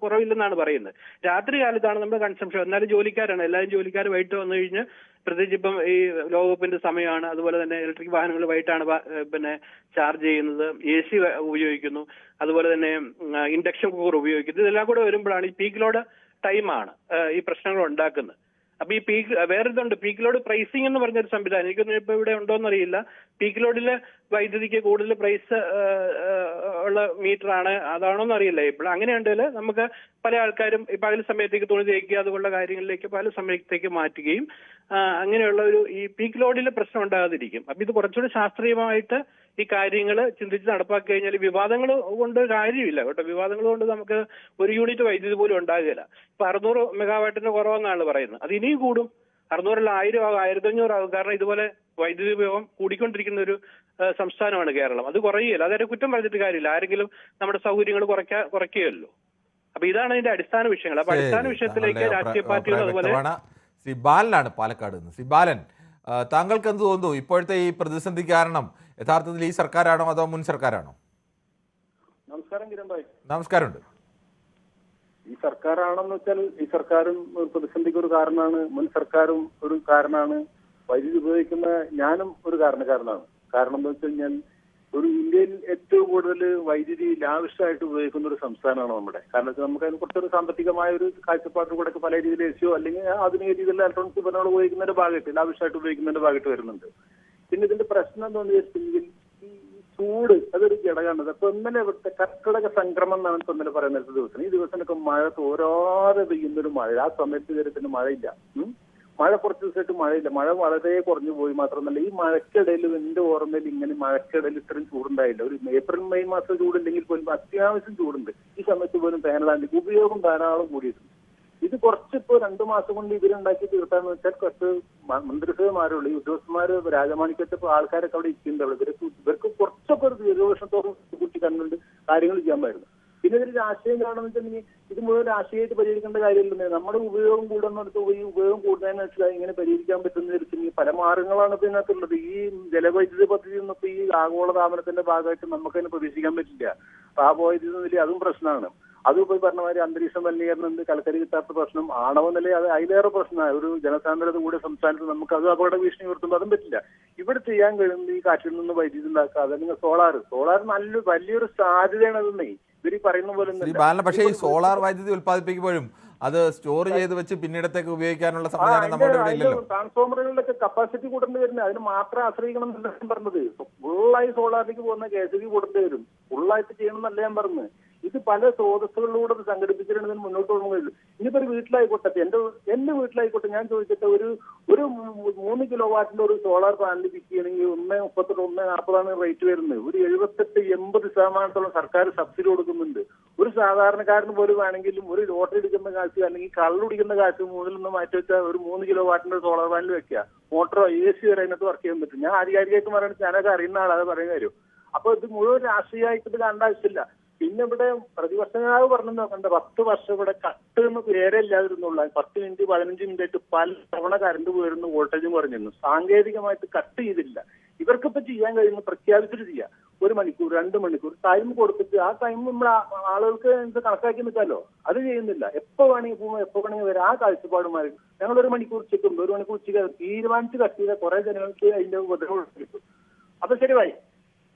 കുറവില്ലെന്നാണ് പറയുന്നത്. രാത്രി കാലത്താണ് നമ്മുടെ കൺസംഷൻ. എന്നാലും ജോലിക്കാരാണ്, എല്ലാവരും ജോലിക്കാർ വൈകിട്ട് വന്നു കഴിഞ്ഞ്, പ്രത്യേകിച്ച് ഇപ്പം ഈ ലോകകപ്പിന്റെ സമയമാണ്, അതുപോലെ തന്നെ ഇലക്ട്രിക് വാഹനങ്ങൾ വൈകിട്ടാണ് ചാർജ് ചെയ്യുന്നത്, AC ഉപയോഗിക്കുന്നു, അതുപോലെ തന്നെ ഇൻഡക്ഷൻ കുക്കർ ഉപയോഗിക്കുന്നു. ഇതെല്ലാം കൂടെ വരുമ്പോഴാണ് ഈ പീക്ക് ലോഡ് ടൈമാണ് ഈ പ്രശ്നങ്ങൾ ഉണ്ടാക്കുന്നത്. അപ്പൊ ഈ വേറൊരിതുണ്ട്, പീക്ക് ലോഡ് പ്രൈസിംഗ് എന്ന് പറഞ്ഞൊരു സംവിധാനം. എനിക്കൊന്നും ഇപ്പൊ ഇവിടെ ഉണ്ടോന്ന് അറിയില്ല. പീക്ക് ലോഡില് വൈദ്യുതിക്ക് കൂടുതൽ പ്രൈസ് ഉള്ള മീറ്ററാണ്, അതാണോന്ന് അറിയില്ല ഇപ്പോൾ. അങ്ങനെ ഉണ്ടെങ്കിൽ നമുക്ക് പല ആൾക്കാരും ഈ പകൽ സമയത്തേക്ക് തുണി തേക്കുക അതുപോലുള്ള കാര്യങ്ങളിലേക്ക് പല സമയത്തേക്ക് മാറ്റുകയും അങ്ങനെയുള്ള ഈ പീക്ക് ലോഡിൽ പ്രശ്നം ഉണ്ടാകാതിരിക്കും. അപ്പൊ ഇത് കുറച്ചുകൂടി ശാസ്ത്രീയമായിട്ട് ഈ കാര്യങ്ങൾ ചിന്തിച്ച് നടപ്പാക്കി കഴിഞ്ഞാൽ വിവാദങ്ങൾ കൊണ്ട് കാര്യമില്ല കേട്ടോ. വിവാദങ്ങൾ കൊണ്ട് നമുക്ക് ഒരു യൂണിറ്റ് വൈദ്യുതി പോലും ഉണ്ടാകില്ല. ഇപ്പൊ 600 മെഗാവാട്ടിന്റെ കുറവെന്നാണ് പറയുന്നത്. അത് ഇനിയും കൂടും. 600 1000 ആകും, 1500 ആകും. കാരണം ഇതുപോലെ വൈദ്യുതി ഉപയോഗം കൂടിക്കൊണ്ടിരിക്കുന്ന ഒരു സംസ്ഥാനമാണ് കേരളം. അത് കുറയുകയില്ല. അതായത് കുറ്റം പറഞ്ഞിട്ട് കാര്യമില്ല. ആരെങ്കിലും നമ്മുടെ സൗകര്യങ്ങൾ കുറയ്ക്കുകയല്ലോ. അപ്പൊ ഇതാണ് ഇതിന്റെ അടിസ്ഥാന വിഷയങ്ങൾ. അപ്പൊ അടിസ്ഥാന വിഷയത്തിലേക്ക് രാഷ്ട്രീയ പാർട്ടികൾ അതുപോലെ ശ്രീ ബാലനാണ് പാലക്കാട് നിന്ന്. ശ്രീ ബാലൻ, താങ്കൾക്ക് എന്ത് തോന്നുന്നു? ഇപ്പോഴത്തെ ഈ പ്രതിസന്ധി കാരണം യഥാർത്ഥത്തിൽ ഈ സർക്കാരാണോ അതോ മുൻ സർക്കാരാണോ? നമസ്കാരം കിരൺ ഭായ്. നമസ്കാരമുണ്ട്. ഈ സർക്കാരാണെന്ന് വെച്ചാൽ ഈ സർക്കാരും പ്രതിസന്ധിക്ക് ഒരു കാരണമാണ്, മുൻ സർക്കാരും ഒരു കാരണമാണ്, വൈദ്യുതി ഉപയോഗിക്കുന്ന ഞാനും ഒരു കാരണക്കാരനാണ്. കാരണം എന്താ വെച്ച് കഴിഞ്ഞാൽ ഒരു ഇന്ത്യയിൽ ഏറ്റവും കൂടുതൽ വൈദ്യുതി ലാവിഷായിട്ട് ഉപയോഗിക്കുന്ന ഒരു സംസ്ഥാനമാണ് നമ്മുടെ. കാരണം വെച്ചാൽ നമുക്ക് അതിന് കുറച്ചൊരു സാമ്പത്തികമായ ഒരു കാഴ്ചപ്പാടിൽ കൂടെ പല രീതിയിൽ എസിയോ അല്ലെങ്കിൽ ആധുനിക രീതിയിലുള്ള ഇലക്ട്രോണിക്സ് ഉപകരണങ്ങൾ ഉപയോഗിക്കുന്നതിന്റെ ഭാഗമായിട്ട് ലാവിഷായിട്ട് ഉപയോഗിക്കുന്നതിന്റെ ഭാഗമായിട്ട് വരുന്നുണ്ട്. പിന്നെ ഇതിന്റെ പ്രശ്നം എന്താണെന്ന് വെച്ചിട്ടുണ്ടെങ്കിൽ ഈ ചൂട് അതൊരു ഘടകമാണ്. അപ്പൊ ഇന്നലെ ഇവിടുത്തെ കർക്കിടക സംക്രമം എന്നാണ് ഇപ്പൊ ഇന്നലെ പറയുന്ന ദിവസം. ഈ ദിവസമൊക്കെ മഴ തോരാതെ പെയ്യുന്നൊരു മഴ. ആ സമയത്ത് കയറി മഴയില്ല. മഴ കുറച്ച് ദിവസമായിട്ട് മഴയില്ല. മഴ വളരെ കുറഞ്ഞു പോയി. മാത്രമല്ല ഈ മഴക്കിടയിൽ എന്റെ ഓർമ്മയിൽ ഇങ്ങനെ മഴക്കിടയിൽ ഇത്രയും ചൂടുണ്ടായില്ല. ഒരു ഏപ്രിൽ മെയ് മാസം ചൂടില്ലെങ്കിൽ പോലും അത്യാവശ്യം ചൂടുണ്ട്. ഈ സമയത്ത് പോലും ഫാനിലാണ്ട് ഉപയോഗം ധാരാളം കൂടിയിട്ടുണ്ട്. ഇത് കുറച്ചിപ്പോ 2 മാസം കൊണ്ട് ഇവരുണ്ടാക്കി തീർത്താന്ന് വെച്ചാൽ കുറച്ച് മന്ത്രിസഭമാരുള്ളൂ. ഈ ഉദ്യോഗസ്ഥന്മാര് രാജമാണിക്കത്തെ ആൾക്കാരൊക്കെ അവിടെ ഇരിക്കുന്നുണ്ട്. ഇവർക്ക് കുറച്ചൊക്കെ ഒരു ദീർഘവർഷത്തോളം കുട്ടി കണ്ടുകൊണ്ട് കാര്യങ്ങൾ ചെയ്യാൻ പായിരുന്നു. പിന്നെ ഇതിൽ രാഷ്ട്രീയം കാണുന്ന വെച്ചിട്ടുണ്ടെങ്കിൽ ഇത് മുഴുവൻ രാഷ്ട്രീയമായിട്ട് പരിഹരിക്കേണ്ട കാര്യമില്ലെന്ന്. നമ്മുടെ ഉപയോഗം കൂടുന്നിടത്ത് ഈ ഉപയോഗം കൂടുന്നതിന് വെച്ചാൽ ഇങ്ങനെ പരിഹരിക്കാൻ പറ്റുന്ന വെച്ചിട്ടുണ്ടെങ്കിൽ പല മാർഗങ്ങളാണ് ഇപ്പൊ ഇതിനകത്തുള്ളത്. ഈ ജലവൈദ്യുതി പദ്ധതി ഒന്നിപ്പോ ഈ ആഗോള താപനത്തിന്റെ ഭാഗമായിട്ട് നമുക്കതിനെ പ്രതീക്ഷിക്കാൻ പറ്റില്ല. താപവൈദ്യുതി അതും പ്രശ്നമാണ്. അതും പോയി പറഞ്ഞ മാതിരി അന്തരീക്ഷ മലിനീകരണം ഉണ്ട്, കൽക്കരി കിട്ടാത്ത പ്രശ്നം, ആണവ നില അത് അതിലേറെ പ്രശ്നമാണ്. ഒരു ജനസാന്ദ്രത കൂടിയ സംസ്ഥാനത്ത് നമുക്ക് അത് അപകട ഭീഷണി ഉയർത്തുമ്പോൾ അതും പറ്റില്ല. ഇവിടെ ചെയ്യാൻ കഴിയുന്നത് ഈ കാറ്റിൽ നിന്ന് വൈദ്യുതി ഉണ്ടാക്കുക, അതല്ലെങ്കിൽ സോളാർ വലിയൊരു സാധ്യതയാണ്. അതെന്നേ ഇവർ പറയുന്ന പോലെ. പക്ഷേ ഈ സോളാർ വൈദ്യുതി ഉൽപ്പാദിപ്പിക്കുമ്പോഴും അത് സ്റ്റോർ ചെയ്ത് വെച്ച് പിന്നീടത്തേക്ക് ഉപയോഗിക്കാനുള്ള സംവിധാനം നമ്മുടെ ഇവിടെ ഇല്ലല്ലോ. ട്രാൻസ്ഫോമറുകളിലൊക്കെ കപ്പാസിറ്റി കൂട്ടേണ്ടി വരുന്നത് അതിന് മാത്രം ആശ്രയിക്കണം എന്നല്ല ഞാൻ പറഞ്ഞത്. ഫുള്ളായി സോളാറിലേക്ക് പോകുന്ന KSB കൂട്ടേണ്ടി വരും. ഫുള്ളായിട്ട് ചെയ്യണം എന്നല്ല ഞാൻ പറഞ്ഞത്. ഇത് പല സ്രോതസ്സുകളിലൂടെ സംഘടിപ്പിച്ചിട്ടുണ്ടെങ്കിൽ മുന്നോട്ട് പോകാൻ കഴിയുള്ളൂ. ഇനിയിപ്പോ ഒരു വീട്ടിലായിക്കോട്ടെ, എന്റെ വീട്ടിലായിക്കോട്ടെ, ഞാൻ ചോദിച്ചിട്ട് ഒരു 3 കിലോ വാട്ടിന്റെ ഒരു സോളാർ പാനൽ വിൽക്കുകയാണെങ്കിൽ 1.38 1.40 റേറ്റ് വരുന്നത്. ഒരു 78-80% സർക്കാർ സബ്സിഡി കൊടുക്കുന്നുണ്ട്. ഒരു സാധാരണക്കാരന് പോലും വേണമെങ്കിലും ഒരു ലോട്ടറി എടുക്കുന്ന കാശ് അല്ലെങ്കിൽ കള്ളുടിക്കുന്ന കാശ് 3-ൽ നിന്ന് മാറ്റി വെച്ചാൽ ഒരു 3 കിലോ വാട്ടിന്റെ സോളാർ പാനൽ വെക്കുക, മോട്ടറോ AC വരെ അതിനകത്ത് വർക്ക് ചെയ്യാൻ പറ്റും. ഞാൻ ആധികാരികമായിട്ട് പറയുന്നത് ഞാനൊക്കെ അറിയുന്ന ആളാണ് പറയുന്ന കാര്യം. അപ്പൊ ഇത് മുഴുവൻ രാഷ്ട്രീയമായിട്ട് കാണേണ്ട ആവശ്യമില്ല. പിന്നെ ഇവിടെ പ്രതിപക്ഷ നേതാവ് പറഞ്ഞു നോക്കണ്ട, 10 വർഷം ഇവിടെ കട്ട് എന്ന് പേരെ ഇല്ലാതിരുന്നുള്ള 10 മിനിറ്റ് 15 മിനിറ്റ് ആയിട്ട് പല തവണ കറണ്ട് പോയിരുന്നു, വോൾട്ടേജും കുറഞ്ഞിരുന്നു. സാങ്കേതികമായിട്ട് കട്ട് ചെയ്തില്ല. ഇവർക്കിപ്പോ ചെയ്യാൻ കഴിയുന്ന പ്രഖ്യാപിച്ചിട്ട് ചെയ്യാം. 1 മണിക്കൂർ 2 മണിക്കൂർ ടൈം കൊടുത്തിട്ട് ആ ടൈം നമ്മൾ ആളുകൾക്ക് കണക്കാക്കി നിൽക്കാമല്ലോ. അത് ചെയ്യുന്നില്ല. എപ്പോ വേണമെങ്കിൽ പോകുമ്പോൾ എപ്പോ വേണമെങ്കിൽ വരാം. ആ കാഴ്ചപ്പാട് മാറി. ഞങ്ങൾ 1 മണിക്കൂർ ഉച്ചയ്ക്കുണ്ട്, 1 മണിക്കൂർ ഉച്ചയ്ക്ക് തീരുമാനിച്ച് കട്ട് ചെയ്താൽ കുറെ ജനങ്ങൾക്ക് അതിന്റെ ഉപദ്രവം കിട്ടും. അപ്പൊ ശരി ഭായി.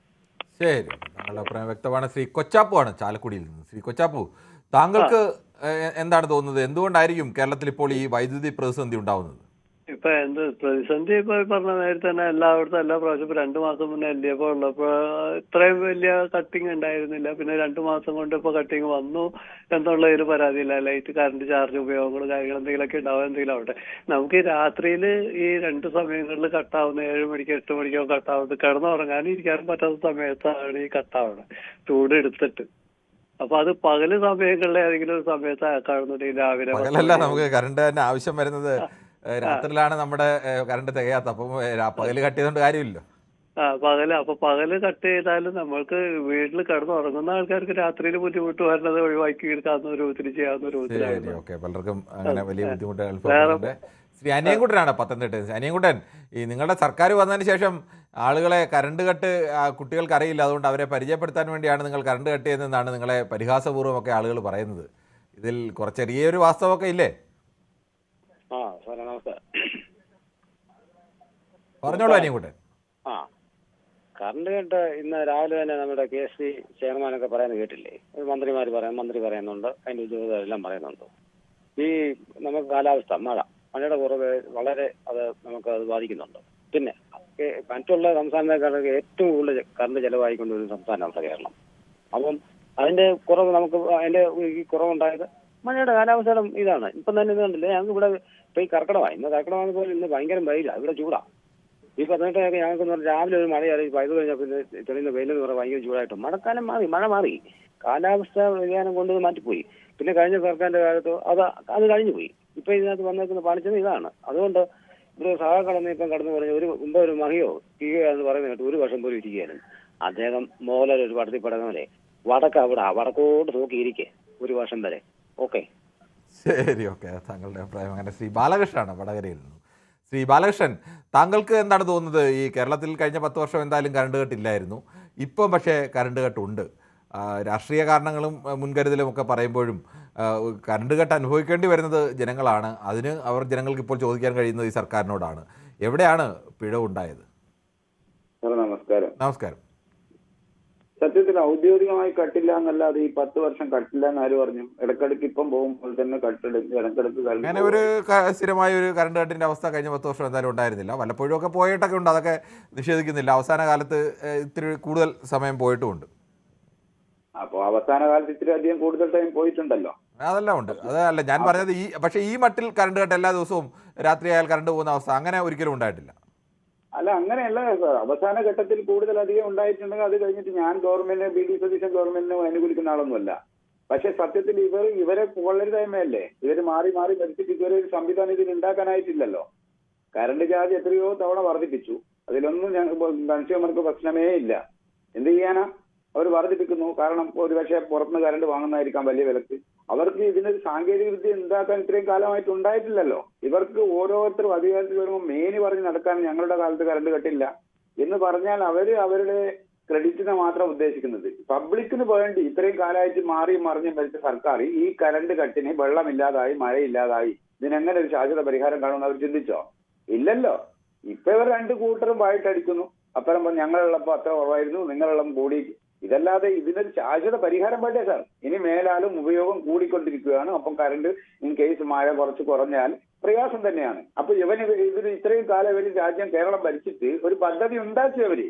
ശരി, താങ്കളുടെ അഭിപ്രായം വ്യക്തമാണ്. ശ്രീ കൊച്ചാപ്പു ആണ് ചാലക്കുടിയിൽ നിന്ന്. ശ്രീ കൊച്ചാപ്പു, താങ്കൾക്ക് എന്താണ് തോന്നുന്നത്? എന്തുകൊണ്ടായിരിക്കും കേരളത്തിൽ ഇപ്പോൾ ഈ വൈദ്യുതി പ്രതിസന്ധി ഉണ്ടാവുന്നത്? ഇപ്പൊ പ്രതിസന്ധി ഇപ്പൊ പറഞ്ഞ നേരത്തെ തന്നെ എല്ലായിടത്തും എല്ലാ പ്രാവശ്യം ഇപ്പൊ 2 മാസം മുന്നേ LDF ഉള്ളപ്പോ ഇത്രയും വലിയ കട്ടിങ് ഉണ്ടായിരുന്നില്ല. പിന്നെ 2 മാസം കൊണ്ട് ഇപ്പൊ കട്ടിങ് വന്നു എന്നുള്ള ഒരു പരാതിയില്ല. ലൈറ്റ് കറണ്ട് ചാർജ് ഉപയോഗങ്ങൾ കാര്യങ്ങൾ എന്തെങ്കിലുമൊക്കെ ഉണ്ടാവും, എന്തെങ്കിലും ആവട്ടെ. നമുക്ക് ഈ രാത്രിയിൽ ഈ 2 സമയങ്ങളിൽ കട്ടാവുന്ന 7 മണിക്കോ 8 മണിക്കോ കട്ടാവുന്നത് കിടന്നുറങ്ങാനും ഇരിക്കാനും പറ്റാത്ത സമയത്താണ് ഈ കട്ടാവുന്നത്. ചൂട് എടുത്തിട്ട് അപ്പൊ അത് പകല് സമയങ്ങളിലെ ഏതെങ്കിലും ഒരു സമയത്ത് ആക്കാണെന്നുണ്ടെങ്കിൽ രാവിലെ പകലല്ല, നമുക്ക് കറണ്ട് തന്നെ ആവശ്യം വരുന്നത് രാത്രിയിലാണ് നമ്മുടെ കറണ്ട് തികയാത്ത. അപ്പം പകല് കട്ട് ചെയ്തുകൊണ്ട് കാര്യമില്ലല്ലോ. അപ്പൊ പകല് കട്ട് ചെയ്താലും നമ്മൾക്ക് വീട്ടിൽ കിടന്ന് ഉറങ്ങുന്ന ആൾക്കാർക്ക് രാത്രിയിൽ ബുദ്ധിമുട്ട് വരുന്നത് ഒഴിവാക്കി എടുക്കാവുന്ന രൂപത്തിൽ ചെയ്യാവുന്ന രൂപത്തിലാണ്. ഓക്കെ, പലർക്കും അങ്ങനെ വലിയ ബുദ്ധിമുട്ടുകൾ. ശ്രീ അനിയൻകുട്ടനാണ് പത്തനംതിട്ട. അനിയൻകുട്ടൻ, ഈ നിങ്ങളുടെ സർക്കാർ വന്നതിന് ശേഷം ആളുകളെ കറണ്ട് കട്ട് കുട്ടികൾക്ക് അറിയില്ല, അതുകൊണ്ട് അവരെ പരിചയപ്പെടുത്താൻ വേണ്ടിയാണ് നിങ്ങൾ കറണ്ട് കട്ട് ചെയ്യുന്നതെന്നാണ് നിങ്ങളെ പരിഹാസപൂർവ്വമൊക്കെ ആളുകൾ പറയുന്നത്. ഇതിൽ കുറച്ച് ചെറിയൊരു വാസ്തവമൊക്കെ ഇല്ലേ? പറഞ്ഞോളൂ അനിയൻകുട്ടൻ. കറണ്ട് കട്ട് ഇന്ന് രാവിലെ തന്നെ നമ്മുടെ KSB ചെയർമാനൊക്കെ പറയുന്നത് കേട്ടില്ലേ? മന്ത്രി പറയുന്നുണ്ട്, അതിന്റെ ഉദ്യോഗസ്ഥരെല്ലാം പറയുന്നുണ്ട്. ഈ നമുക്ക് കാലാവസ്ഥ മഴയുടെ കുറവ് വളരെ നമുക്ക് അത് ബാധിക്കുന്നുണ്ട്. പിന്നെ മറ്റുള്ള സംസ്ഥാനത്തേക്കാളൊക്കെ ഏറ്റവും കൂടുതൽ കറണ്ട് ചെലവായിക്കൊണ്ട് ഒരു സംസ്ഥാനമാണ് കേരളം. അപ്പം അതിന്റെ കുറവ് അതിന്റെ ഈ കുറവുണ്ടായത് മഴയുടെ കാലാവസ്ഥയുടെ ഇതാണ്. ഇപ്പം തന്നെ ഇത് കണ്ടില്ലേ, ഞങ്ങൾക്ക് ഇവിടെ ഇപ്പൊ ഈ കർക്കിടകമാകുന്ന പോലെ ഇന്ന് ഭയങ്കര വെയിലാണ്, ഇവിടെ ചൂടാ. ഈ പത്തനംതിട്ടയൊക്കെ ഞങ്ങൾക്ക് രാവിലെ ഒരു മഴയായി പൈത് കഴിഞ്ഞാൽ പിന്നെ തെളിയുന്ന വെയിലെന്ന് പറഞ്ഞാൽ ഭയങ്കര ചൂടായിട്ട് മഴക്കാലം മഴ മാറി, കാലാവസ്ഥ വ്യതിയാനം കൊണ്ട് മാറ്റിപ്പോയി. പിന്നെ കഴിഞ്ഞ സർക്കാരിന്റെ കാലത്ത് അത് കഴിഞ്ഞു പോയി. ഇപ്പൊ ഇതിനകത്ത് വന്നേക്കുന്ന പാലിച്ചത് ഇതാണ്. അതുകൊണ്ട് ഇവിടെ സഹാക്കളൊന്നും ഇപ്പം കടന്നു പറഞ്ഞ ഒരു മഹിയോ കീയോ എന്ന് പറയുന്നത് കേട്ട് ഒരു വർഷം പോലും ഇരിക്കുകയായിരുന്നു. അദ്ദേഹം മോലൊരു പടത്തിൽ പടങ്ങലെ വടക്കോട്ട് നോക്കിയിരിക്കെ ഒരു വർഷം വരെ. ഓക്കെ, ശരി, ഓക്കെ. താങ്കളുടെ അഭിപ്രായം അങ്ങനെ. ശ്രീ ബാലകൃഷ്ണനാണ് വടകരയിൽ നിന്ന്. ശ്രീ ബാലകൃഷ്ണൻ, താങ്കൾക്ക് എന്താണ് തോന്നുന്നത്? ഈ കേരളത്തിൽ കഴിഞ്ഞ 10 വർഷം എന്തായാലും കറണ്ട് കട്ടില്ലായിരുന്നു, ഇപ്പം പക്ഷേ കറണ്ട് കട്ടുണ്ട്. രാഷ്ട്രീയ കാരണങ്ങളും മുൻകരുതലും ഒക്കെ പറയുമ്പോഴും കറണ്ട് കട്ട് അനുഭവിക്കേണ്ടി വരുന്നത് ജനങ്ങളാണ്. അതിന് ജനങ്ങൾക്ക് ഇപ്പോൾ ചോദിക്കാൻ കഴിയുന്നത് ഈ സർക്കാരിനോടാണ്. എവിടെയാണ് പിഴവുണ്ടായത്? നമസ്കാരം. സത്യത്തിൽ ഔദ്യോഗികമായി കട്ടില്ല എന്നല്ലാതെ ഈ 10 വർഷം കട്ടില്ല എന്ന് ആര് പറഞ്ഞു? ഇടക്കിടക്ക് ഇപ്പം പോകുമ്പോൾ തന്നെ ഇടക്കിടക്ക് അങ്ങനെ ഒരു സ്ഥിരമായ ഒരു കറണ്ട് കട്ടിന്റെ അവസ്ഥ കഴിഞ്ഞ 10 വർഷം എന്തായാലും ഉണ്ടായിരുന്നില്ല. വല്ലപ്പോഴും ഒക്കെ പോയിട്ടൊക്കെ ഉണ്ട്, അതൊക്കെ നിഷേധിക്കുന്നില്ല. അവസാന കാലത്ത് ഇത്തിരി കൂടുതൽ സമയം പോയിട്ടുമുണ്ട്. അപ്പോൾ അവസാന കാലത്ത് ഇത്തിരി അധികം കൂടുതൽ ടൈം പോയിട്ടുണ്ടല്ലോ. അതെല്ലാം ഉണ്ട്, അതല്ല ഞാൻ പറഞ്ഞത്. പക്ഷേ ഈ മട്ടിൽ കറണ്ട് കട്ട് എല്ലാ ദിവസവും രാത്രിയായാൽ കറണ്ട് പോകുന്ന അവസ്ഥ അങ്ങനെ ഒരിക്കലും ഉണ്ടായിട്ടില്ല. അല്ല, അങ്ങനെയല്ല സാർ. അവസാന ഘട്ടത്തിൽ കൂടുതൽ അധികം ഉണ്ടായിട്ടുണ്ടെങ്കിൽ അത് കഴിഞ്ഞിട്ട് ഞാൻ BD സതീശൻ ഗവൺമെന്റിനെ അനുകൂലിക്കുന്ന ആളൊന്നുമല്ല. പക്ഷെ സത്യത്തിൽ ഇവരെ കൊള്ളരുതായ്മയല്ലേ? ഇവർ മാറി ഭരിച്ചിട്ട് ഇതുവരെ ഒരു സംവിധാനം ഇതിൽ ഉണ്ടാക്കാനായിട്ടില്ലല്ലോ. കറണ്ട് ചാർജ് എത്രയോ തവണ വർദ്ധിപ്പിച്ചു, അതിലൊന്നും കൺസ്യൂമർക്ക് പ്രശ്നമേ ഇല്ല. എന്ത് ചെയ്യാനാ? അവർ വർദ്ധിപ്പിക്കുന്നു. കാരണം ഒരു പക്ഷേ പുറത്തുനിന്ന് കറണ്ട് വാങ്ങുന്നതായിരിക്കാം വലിയ വിലക്ക്. അവർക്ക് ഇതിനൊരു സാങ്കേതിക വിദ്യ ഉണ്ടാക്കാൻ ഇത്രയും കാലമായിട്ട് ഉണ്ടായിട്ടില്ലല്ലോ. ഇവർക്ക് ഓരോരുത്തരും അധികാരത്തിൽ വരുമ്പോൾ മേനി പറഞ്ഞ് നടക്കാൻ ഞങ്ങളുടെ കാലത്ത് കറണ്ട് കട്ടില്ല എന്ന് പറഞ്ഞാൽ അവരുടെ ക്രെഡിറ്റിനെ മാത്രം ഉദ്ദേശിക്കുന്നത്. പബ്ലിക്കിന് വേണ്ടി ഇത്രയും കാലമായിട്ട് മറിഞ്ഞ് ഭരിച്ച സർക്കാർ ഈ കറണ്ട് കട്ടിന് വെള്ളമില്ലാതായി മഴയില്ലാതായി ഇതിനെങ്ങനെ ഒരു ശാശ്വത പരിഹാരം കാണുമെന്ന് അവർ ചിന്തിച്ചോ? ഇല്ലല്ലോ. ഇപ്പൊ ഇവർ രണ്ട് കൂട്ടരും വായിട്ടടിക്കുന്നു. അപ്പുറം ഞങ്ങളുള്ളപ്പോ അത്ര കുറവായിരുന്നു, നിങ്ങളുള്ള കൂടി. ഇതല്ലാതെ ഇതിനൊരു ശാശ്വത പരിഹാരം വേണ്ടേ സാർ? ഇനി മേലാലും ഉപയോഗം കൂടിക്കൊണ്ടിരിക്കുകയാണ്. അപ്പം കറണ്ട് ഇൻ കേസ് മഴ കുറച്ച് കുറഞ്ഞാൽ പ്രയാസം തന്നെയാണ്. അപ്പൊ ഇതിന് ഇത്രയും കാലം ഇവര് രാജ്യം കേരളം ഭരിച്ചിട്ട് ഒരു പദ്ധതി ഉണ്ടാക്കിയവര്,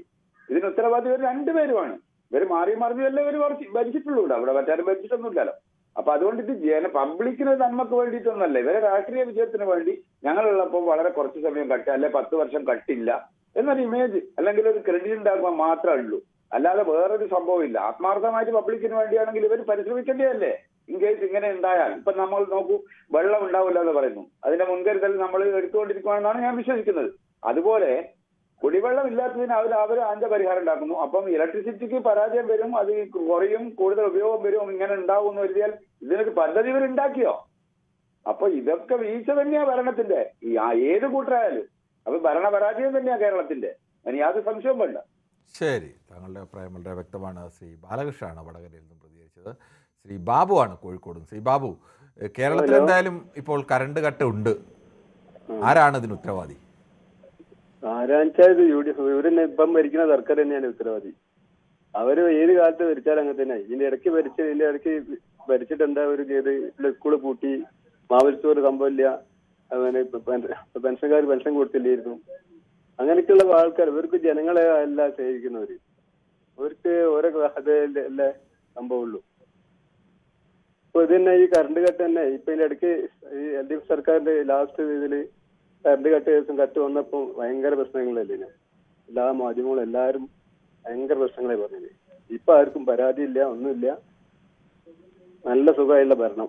ഇതിന് ഉത്തരവാദി ഇവർ രണ്ടുപേരുമാണ്. ഇവർ മറിഞ്ഞല്ല ഇവർ ഭരിച്ചിട്ടുള്ളൂ. അവിടെ മറ്റാരും ഭരിച്ചിട്ടൊന്നുമില്ലല്ലോ. അപ്പൊ അതുകൊണ്ട് ഇത് പബ്ലിക്കിന് നന്മക്ക് വേണ്ടിയിട്ടൊന്നല്ല, ഇവരെ രാഷ്ട്രീയ വിജയത്തിന് വേണ്ടി ഞങ്ങളുള്ളപ്പോൾ വളരെ കുറച്ച് സമയം കട്ട്, അല്ലെ 10 വർഷം കട്ടില്ല എന്നൊരു ഇമേജ് അല്ലെങ്കിൽ ഒരു ക്രെഡിറ്റ് ഉണ്ടാക്കുമ്പോൾ മാത്രമേ ഉള്ളൂ. അല്ലാതെ വേറൊരു സംഭവം ഇല്ല. ആത്മാർത്ഥമായിട്ട് പബ്ലിക്കിന് വേണ്ടിയാണെങ്കിൽ ഇവർ പരിശ്രമിക്കേണ്ടതല്ലേ? ഇൻ കേസ് ഇങ്ങനെ ഉണ്ടായാൽ. ഇപ്പൊ നമ്മൾ നോക്കൂ, വെള്ളം ഉണ്ടാവില്ല എന്ന് പറയുന്നു, അതിന്റെ മുൻകരുതൽ നമ്മൾ എടുത്തുകൊണ്ടിരിക്കുകയാണെന്നാണ് ഞാൻ വിശ്വസിക്കുന്നത്. അതുപോലെ കുടിവെള്ളം ഇല്ലാത്തതിന് അവർ അതിന്റെ പരിഹാരം ഉണ്ടാക്കുന്നു. അപ്പം ഇലക്ട്രിസിറ്റിക്ക് പരാജയം വരും, അത് കുറയും, കൂടുതൽ ഉപയോഗം വരും, ഇങ്ങനെ ഉണ്ടാവും എന്ന് കരുതിയാൽ ഇതിനൊരു പദ്ധതി ഇവർ ഉണ്ടാക്കിയോ? അപ്പൊ ഇതൊക്കെ വീഴ്ച തന്നെയാ ഭരണത്തിന്റെ, ഏത് കൂട്ടരായാലും. അപ്പൊ ഭരണപരാജയം തന്നെയാ കേരളത്തിന്റെ, അതിന് യാതൊരു സംശയവും വേണ്ട. ശരി, താങ്കളുടെ അഭിപ്രായം വളരെ വ്യക്തമാണ്. ശ്രീ ബാലകൃഷ്ണനാണ് വടകരയിൽ നിന്നും പ്രതികരിച്ചത്. ശ്രീ ബാബുവാണ് കോഴിക്കോടും. ശ്രീ ബാബു, കേരളത്തിൽ എന്തായാലും ഇപ്പോൾ കറണ്ട് കട്ട് ഉണ്ട്, ആരാണ് ഇതിന് ഉത്തരവാദി? ആരാച്ചാൽ ഇവരെന്നെ ഇപ്പം ഭരിക്കുന്ന സർക്കാർ തന്നെയാണ് ഉത്തരവാദി. അവര് ഏത് കാലത്ത് ഭരിച്ചാലും അങ്ങനെ തന്നെ. ഇതിന്റെ ഇടയ്ക്ക് ഭരിച്ചിട്ട് എന്താ ഒരു ചെയ്ത് സ്കൂള് പൂട്ടി, മാവൽസോറ് സംഭവമില്ല, അങ്ങനെ പെൻഷൻകാർ പെൻഷൻ കൊടുത്തില്ലായിരുന്നു. അങ്ങനെയൊക്കെയുള്ള ആൾക്കാർ, ഇവർക്ക് ജനങ്ങളെ അല്ല സേവിക്കുന്നവര്, അവർക്ക് ഓരോ അതല്ലേ സംഭവമുള്ളൂ. ഇപ്പൊ ഇത് തന്നെ ഈ കറണ്ട് കട്ട് തന്നെ ഇപ്പൊ ഇതിന്റെ ഇടയ്ക്ക് ഈ LDF സർക്കാരിന്റെ ലാസ്റ്റ് ഇതില് കറണ്ട് കട്ട് വന്നപ്പോ ഭയങ്കര പ്രശ്നങ്ങളല്ലേ? എല്ലാ മാധ്യമങ്ങളും എല്ലാവരും ഭയങ്കര പ്രശ്നങ്ങളെ പറഞ്ഞത്. ഇപ്പൊ ആർക്കും പരാതിയില്ല, ഒന്നുമില്ല. നല്ല സുഖമായുള്ള ഭരണം,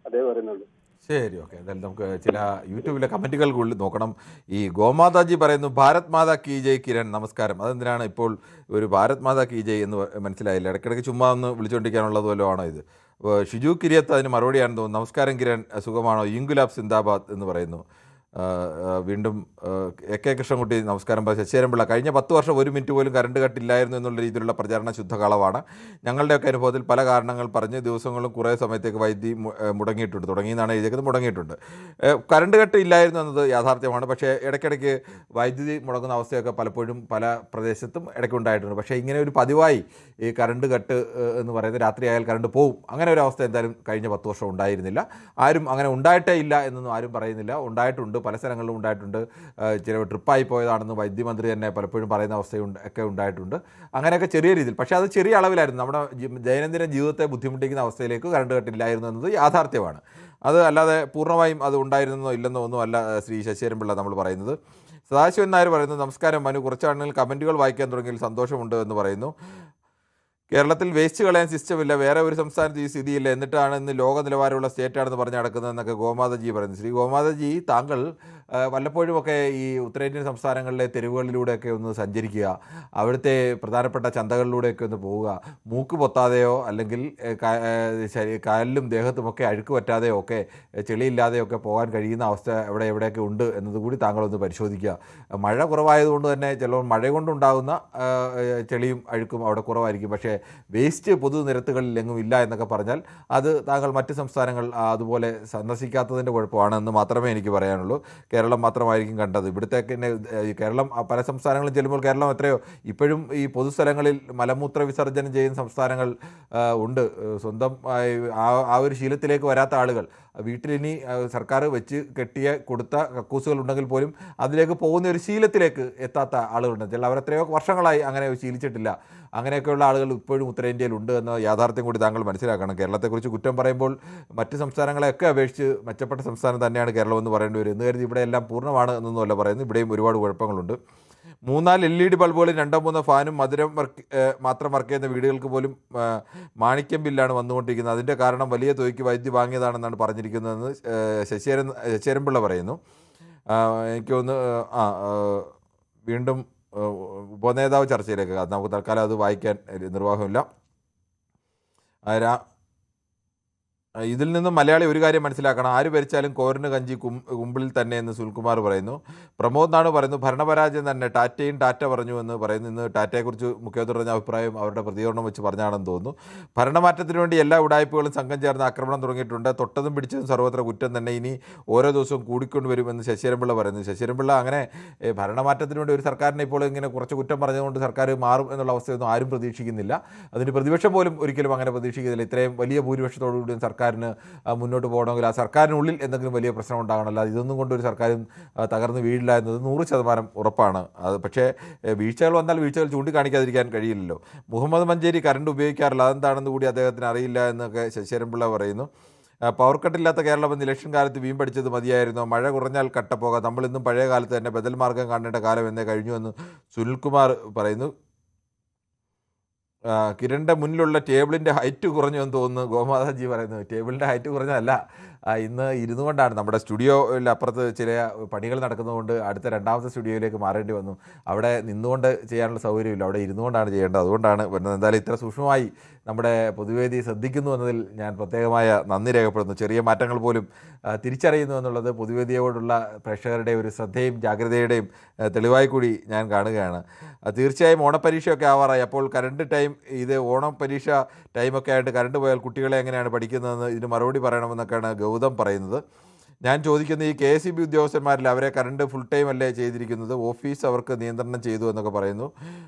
അതേ പറയുന്നുള്ളൂ. ശരി, ഓക്കെ. എന്തായാലും നമുക്ക് ചില യൂട്യൂബിലെ കമൻറ്റുകൾക്കുള്ളിൽ നോക്കണം. ഈ ഗോമാതാജി പറയുന്നു, ഭാരത് മാതാ കി ജയ് കിരൺ, നമസ്കാരം. അതെന്തിനാണ് ഇപ്പോൾ ഒരു ഭാരത് മാതാ കി ജയ് എന്ന് മനസ്സിലായില്ല. ഇടയ്ക്കിടയ്ക്ക് ചുമ്മാ ഒന്ന് വിളിച്ചുകൊണ്ടിരിക്കാനുള്ളത് വല്ലതും ആണോ ഇത്? അപ്പോൾ ഷിജു കിരിയത്ത് അതിന് മറുപടിയാണെന്ന് തോന്നുന്നു. നമസ്കാരം കിരൺ, സുഖമാണോ? ഇൻഗുലാബ് സിന്ദാബാദ് എന്ന് പറയുന്നു. വീണ്ടും AK കൃഷ്ണൻകുട്ടി നമസ്കാരം. ശശിധരൻപിള്ള, കഴിഞ്ഞ 10 വർഷം 1 മിനിറ്റ് പോലും കറണ്ട് കട്ടില്ലായിരുന്നു എന്നുള്ള രീതിയിലുള്ള പ്രചാരണ ശുദ്ധകളവാണ്. ഞങ്ങളുടെയൊക്കെ അനുഭവത്തിൽ പല കാരണങ്ങൾ പറഞ്ഞ് ദിവസങ്ങളും കുറേ സമയത്തേക്ക് വൈദ്യുതി മുടങ്ങിയിട്ടുണ്ട്. തുടങ്ങിയെന്നാണ് എഴുതിയത്, മുടങ്ങിയിട്ടുണ്ട്. കറണ്ട് കട്ട് ഇല്ലായിരുന്നു എന്നത് യാഥാർത്ഥ്യമാണ്. പക്ഷേ ഇടയ്ക്കിടയ്ക്ക് വൈദ്യുതി മുടങ്ങുന്ന അവസ്ഥയൊക്കെ പലപ്പോഴും പല പ്രദേശത്തും ഇടയ്ക്ക് ഉണ്ടായിട്ടുണ്ട്. പക്ഷേ ഇങ്ങനെ ഒരു പതിവായി ഈ കറണ്ട് കട്ട് എന്ന് പറയുന്നത് രാത്രിയായാൽ കറണ്ട് പോവും, അങ്ങനെ ഒരു അവസ്ഥ എന്തായാലും കഴിഞ്ഞ 10 വർഷം ഉണ്ടായിരുന്നില്ല. ആരും അങ്ങനെ ഉണ്ടായിട്ടേ ഇല്ല എന്നൊന്നും ആരും പറയുന്നില്ല. ഉണ്ടായിട്ടുണ്ട്, പല സ്ഥലങ്ങളിലും ഉണ്ടായിട്ടുണ്ട്. ചില ട്രിപ്പായി പോയതാണെന്ന് വൈദ്യുതി മന്ത്രി തന്നെ പലപ്പോഴും പറയുന്ന ഒക്കെ ഉണ്ടായിട്ടുണ്ട്. അങ്ങനെയൊക്കെ ചെറിയ രീതിയിൽ, പക്ഷേ അത് ചെറിയ അളവിലായിരുന്നു. നമ്മുടെ ദൈനംദിന ജീവിതത്തെ ബുദ്ധിമുട്ടിക്കുന്ന അവസ്ഥയിലേക്ക് കറണ്ട് കട്ടില്ലായിരുന്നു എന്നത് യാഥാർത്ഥ്യമാണ്. അത് അല്ലാതെ പൂർണ്ണമായും അത് ഉണ്ടായിരുന്നോ ഇല്ലെന്നോ ഒന്നും അല്ല ശ്രീ ശശിധരൻപിള്ള നമ്മൾ പറയുന്നത്. സദാശിവൻ നായർ പറയുന്നു, നമസ്കാരം മനു, കുറച്ചാണെങ്കിൽ കമൻറ്റുകൾ വായിക്കാൻ തുടങ്ങിയതിൽ സന്തോഷമുണ്ട് എന്ന് പറയുന്നു. കേരളത്തിൽ വേസ്റ്റ് കളയാൻ സിസ്റ്റമില്ല, വേറെ ഒരു സംസ്ഥാനത്ത് ഈ സ്ഥിതിയില്ല, എന്നിട്ടാണ് ഇന്ന് ലോക നിലവാരമുള്ള സ്റ്റേറ്റാണെന്ന് പറഞ്ഞ് നടക്കുന്നതെന്നൊക്കെ ഗോമാതാജി പറയുന്നു. ശ്രീ ഗോമാതാജി, താങ്കൾ വല്ലപ്പോഴുമൊക്കെ ഈ ഉത്തരേന്ത്യൻ സംസ്ഥാനങ്ങളിലെ തെരുവുകളിലൂടെയൊക്കെ ഒന്ന് സഞ്ചരിക്കുക, അവിടുത്തെ പ്രധാനപ്പെട്ട ചന്തകളിലൂടെയൊക്കെ ഒന്ന് പോവുക. മൂക്ക് പൊത്താതെയോ അല്ലെങ്കിൽ കാലിലും ദേഹത്തുമൊക്കെ അഴുക്ക് പറ്റാതെയോ ഒക്കെ ചെളിയില്ലാതെയൊക്കെ പോകാൻ കഴിയുന്ന അവസ്ഥ എവിടെയൊക്കെ ഉണ്ട് എന്നതുകൂടി താങ്കളൊന്ന് പരിശോധിക്കുക. മഴ കുറവായതുകൊണ്ട് തന്നെ ചിലപ്പോൾ മഴ കൊണ്ടുണ്ടാകുന്ന ചെളിയും അഴുക്കും അവിടെ കുറവായിരിക്കും. പക്ഷേ വേസ്റ്റ് പൊതുനിരത്തുകളിൽ എങ്ങും ഇല്ല എന്നൊക്കെ പറഞ്ഞാൽ അത് താങ്കൾ മറ്റ് സംസ്ഥാനങ്ങൾ അതുപോലെ സന്ദർശിക്കാത്തതിൻ്റെ കുഴപ്പമാണെന്ന് മാത്രമേ എനിക്ക് പറയാനുള്ളൂ. കേരളം മാത്രമായിരിക്കും കണ്ടത്. ഇവിടുത്തേക്ക് തന്നെ കേരളം പല സംസ്ഥാനങ്ങളും ചെല്ലുമ്പോൾ കേരളം എത്രയോ ഇപ്പോഴും ഈ പൊതുസ്ഥലങ്ങളിൽ മലമൂത്ര വിസർജനം ചെയ്യുന്ന സംസ്ഥാനങ്ങൾ ഉണ്ട്. സ്വന്തം ആ ഒരു ശീലത്തിലേക്ക് വരാത്ത ആളുകൾ വീട്ടിലിനി സർക്കാർ വെച്ച് കൊടുത്ത കക്കൂസുകൾ ഉണ്ടെങ്കിൽ പോലും അതിലേക്ക് പോകുന്ന ഒരു ശീലത്തിലേക്ക് എത്താത്ത ആളുകളുണ്ട്. ചില അവരെത്രയോ വർഷങ്ങളായി അങ്ങനെ ശീലിച്ചിട്ടില്ല. അങ്ങനെയൊക്കെയുള്ള ആളുകൾ ഇപ്പോഴും ഉത്തരേന്ത്യയിലുണ്ട് എന്ന യാഥാർത്ഥ്യം കൂടി താങ്കൾ മനസ്സിലാക്കണം. കേരളത്തെക്കുറിച്ച് കുറ്റം പറയുമ്പോൾ മറ്റ് സംസ്ഥാനങ്ങളെയൊക്കെ അപേക്ഷിച്ച് മെച്ചപ്പെട്ട സംസ്ഥാനം തന്നെയാണ് കേരളം എന്ന് പറയേണ്ടി വരും. എന്ന് കരുതി ഇവിടെ എല്ലാം പൂർണ്ണമാണ് എന്നൊന്നുമല്ല പറയുന്നത്. ഇവിടെയും ഒരുപാട് കുഴപ്പങ്ങളുണ്ട്. 3-4 LED ബൾബുകളും 2-3 ഫാനും മധുരം മാത്രം വർക്ക് ചെയ്യുന്ന വീടുകൾക്ക് പോലും മാണിക്യം ബില്ലാണ് വന്നുകൊണ്ടിരിക്കുന്നത്. അതിൻ്റെ കാരണം വലിയ തുകയ്ക്ക് വൈദ്യുതി വാങ്ങിയതാണെന്നാണ് പറഞ്ഞിരിക്കുന്നതെന്ന് ശശിധരൻപിള്ള പറയുന്നു. എനിക്കൊന്ന് വീണ്ടും ഉപനേതാവ് ചർച്ചയിലേക്ക് നമുക്ക് തൽക്കാലം അത് വായിക്കാൻ നിർവാഹമില്ല. ഇതിൽ നിന്നും മലയാളി ഒരു കാര്യം മനസ്സിലാക്കണം, ആര് ഭരിച്ചാലും കോരന് കഞ്ചി കുമ്പിളിൽ തന്നെ എന്ന് സുനിൽകുമാർ പറയുന്നു. പ്രമോദ് നാട് പറയുന്നു, ഭരണപരാജയം തന്നെ, ടാറ്റയും ടാറ്റ പറഞ്ഞു എന്ന് പറയുന്നു. ഇന്ന് ടാറ്റയെക്കുറിച്ച് മുഖ്യമന്ത്രി പറഞ്ഞ അഭിപ്രായം അവരുടെ പ്രതികരണം വെച്ച് പറഞ്ഞാണെന്ന് തോന്നുന്നു. ഭരണമാറ്റത്തിന് വേണ്ടി എല്ലാ ഉടായ്പകളും സംഘം ചേർന്ന് ആക്രമണം തുടങ്ങിയിട്ടുണ്ട്. തൊട്ടതും പിടിച്ചതും സർവത്ര കുറ്റം തന്നെ, ഇനി ഓരോ ദിവസവും കൂടിക്കൊണ്ടുവരുമെന്ന് ശശിധരൻപിള്ള പറയുന്നു. ശശിധരൻപിള്ള അങ്ങനെ ഭരണമാറ്റത്തിന് വേണ്ടി ഒരു സർക്കാരിനെ ഇപ്പോൾ ഇങ്ങനെ കുറച്ച് കുറ്റം പറഞ്ഞതുകൊണ്ട് സർക്കാർ മാറും എന്നുള്ള അവസ്ഥയൊന്നും ആരും പ്രതീക്ഷിക്കുന്നില്ല. അതിന് പ്രതിപക്ഷം പോലും ഒരിക്കലും അങ്ങനെ പ്രതീക്ഷിക്കുന്നില്ല. ഇത്രയും വലിയ ഭൂരിപക്ഷത്തോടുകൂടി സർക്കാരിന് മുന്നോട്ട് പോകണമെങ്കിൽ ആ സർക്കാരിനുള്ളിൽ എന്തെങ്കിലും വലിയ പ്രശ്നം ഉണ്ടാകണമല്ല. ഇതൊന്നും കൊണ്ടൊരു സർക്കാരും തകർന്ന് വീഴില്ല എന്നത് 100% ഉറപ്പാണ്. അത് പക്ഷേ വീഴ്ചകൾ വന്നാൽ വീഴ്ചകൾ ചൂണ്ടിക്കാണിക്കാതിരിക്കാൻ കഴിയില്ലല്ലോ. മുഹമ്മദ് മഞ്ചേരി കറണ്ട് ഉപയോഗിക്കാറില്ല, അതെന്താണെന്ന് കൂടി അദ്ദേഹത്തിന് അറിയില്ല എന്നൊക്കെ ശശിധരൻപിള്ള പറയുന്നു. പവർ കട്ടില്ലാത്ത കേരളം എന്ന് ഇലക്ഷൻ കാലത്ത് വീമ്പടിച്ചത് മതിയായിരുന്നു, മഴ കുറഞ്ഞാൽ കട്ടപ്പോകാം, നമ്മളിന്നും പഴയ കാലത്ത് തന്നെ ബദൽ മാർഗം കാണേണ്ട കാലം എന്നേ കഴിഞ്ഞു എന്ന് സുനിൽകുമാർ പറയുന്നു. കിരണിൻ്റെ മുന്നിലുള്ള ടേബിളിൻ്റെ ഹൈറ്റ് കുറഞ്ഞു എന്ന് തോന്നുന്നു ഗോമാതാജി പറയുന്നു. ടേബിളിൻ്റെ ഹൈറ്റ് കുറഞ്ഞതല്ല, ഇന്ന് ഇരുന്നു കൊണ്ടാണ്. നമ്മുടെ സ്റ്റുഡിയോയിൽ അപ്പുറത്ത് ചില പണികൾ നടക്കുന്നതുകൊണ്ട് അടുത്ത 2ാമത്തെ സ്റ്റുഡിയോയിലേക്ക് മാറേണ്ടി വന്നു. അവിടെ നിന്നുകൊണ്ട് ചെയ്യാനുള്ള സൗകര്യമില്ല, അവിടെ ഇരുന്നു കൊണ്ടാണ് ചെയ്യേണ്ടത്. അതുകൊണ്ടാണ് വരുന്നത്. എന്തായാലും ഇത്ര സൂക്ഷ്മമായി നമ്മുടെ പൊതുവേദി ശ്രദ്ധിക്കുന്നു എന്നതിൽ ഞാൻ പ്രത്യേകമായ നന്ദി രേഖപ്പെടുന്നു. ചെറിയ മാറ്റങ്ങൾ പോലും തിരിച്ചറിയുന്നു എന്നുള്ളത് പൊതുവേദിയോടുള്ള പ്രേക്ഷകരുടെ ഒരു ശ്രദ്ധയും ജാഗ്രതയുടെയും തെളിവായി കൂടി ഞാൻ കാണുകയാണ്. തീർച്ചയായും ഓണപ്പരീക്ഷയൊക്കെ ആവാറായി. അപ്പോൾ കറണ്ട് ടൈം, ഇത് ഓണം പരീക്ഷ ടൈമൊക്കെ ആയിട്ട് കറണ്ട് പോയാൽ കുട്ടികളെ എങ്ങനെയാണ് പഠിക്കുന്നതെന്ന് ഇതിന് മറുപടി പറയണമെന്നൊക്കെയാണ് ഗൗതം പറയുന്നത്. ഞാൻ ചോദിക്കുന്നത്, ഈ KSEB ഉദ്യോഗസ്ഥന്മാരിൽ അവരെ കറണ്ട് ഫുൾ ടൈം അല്ലേ ചെയ്തിരിക്കുന്നത്, ഓഫീസ് അവർക്ക് നിയന്ത്രണം ചെയ്തു എന്നൊക്കെ പറയുന്നു.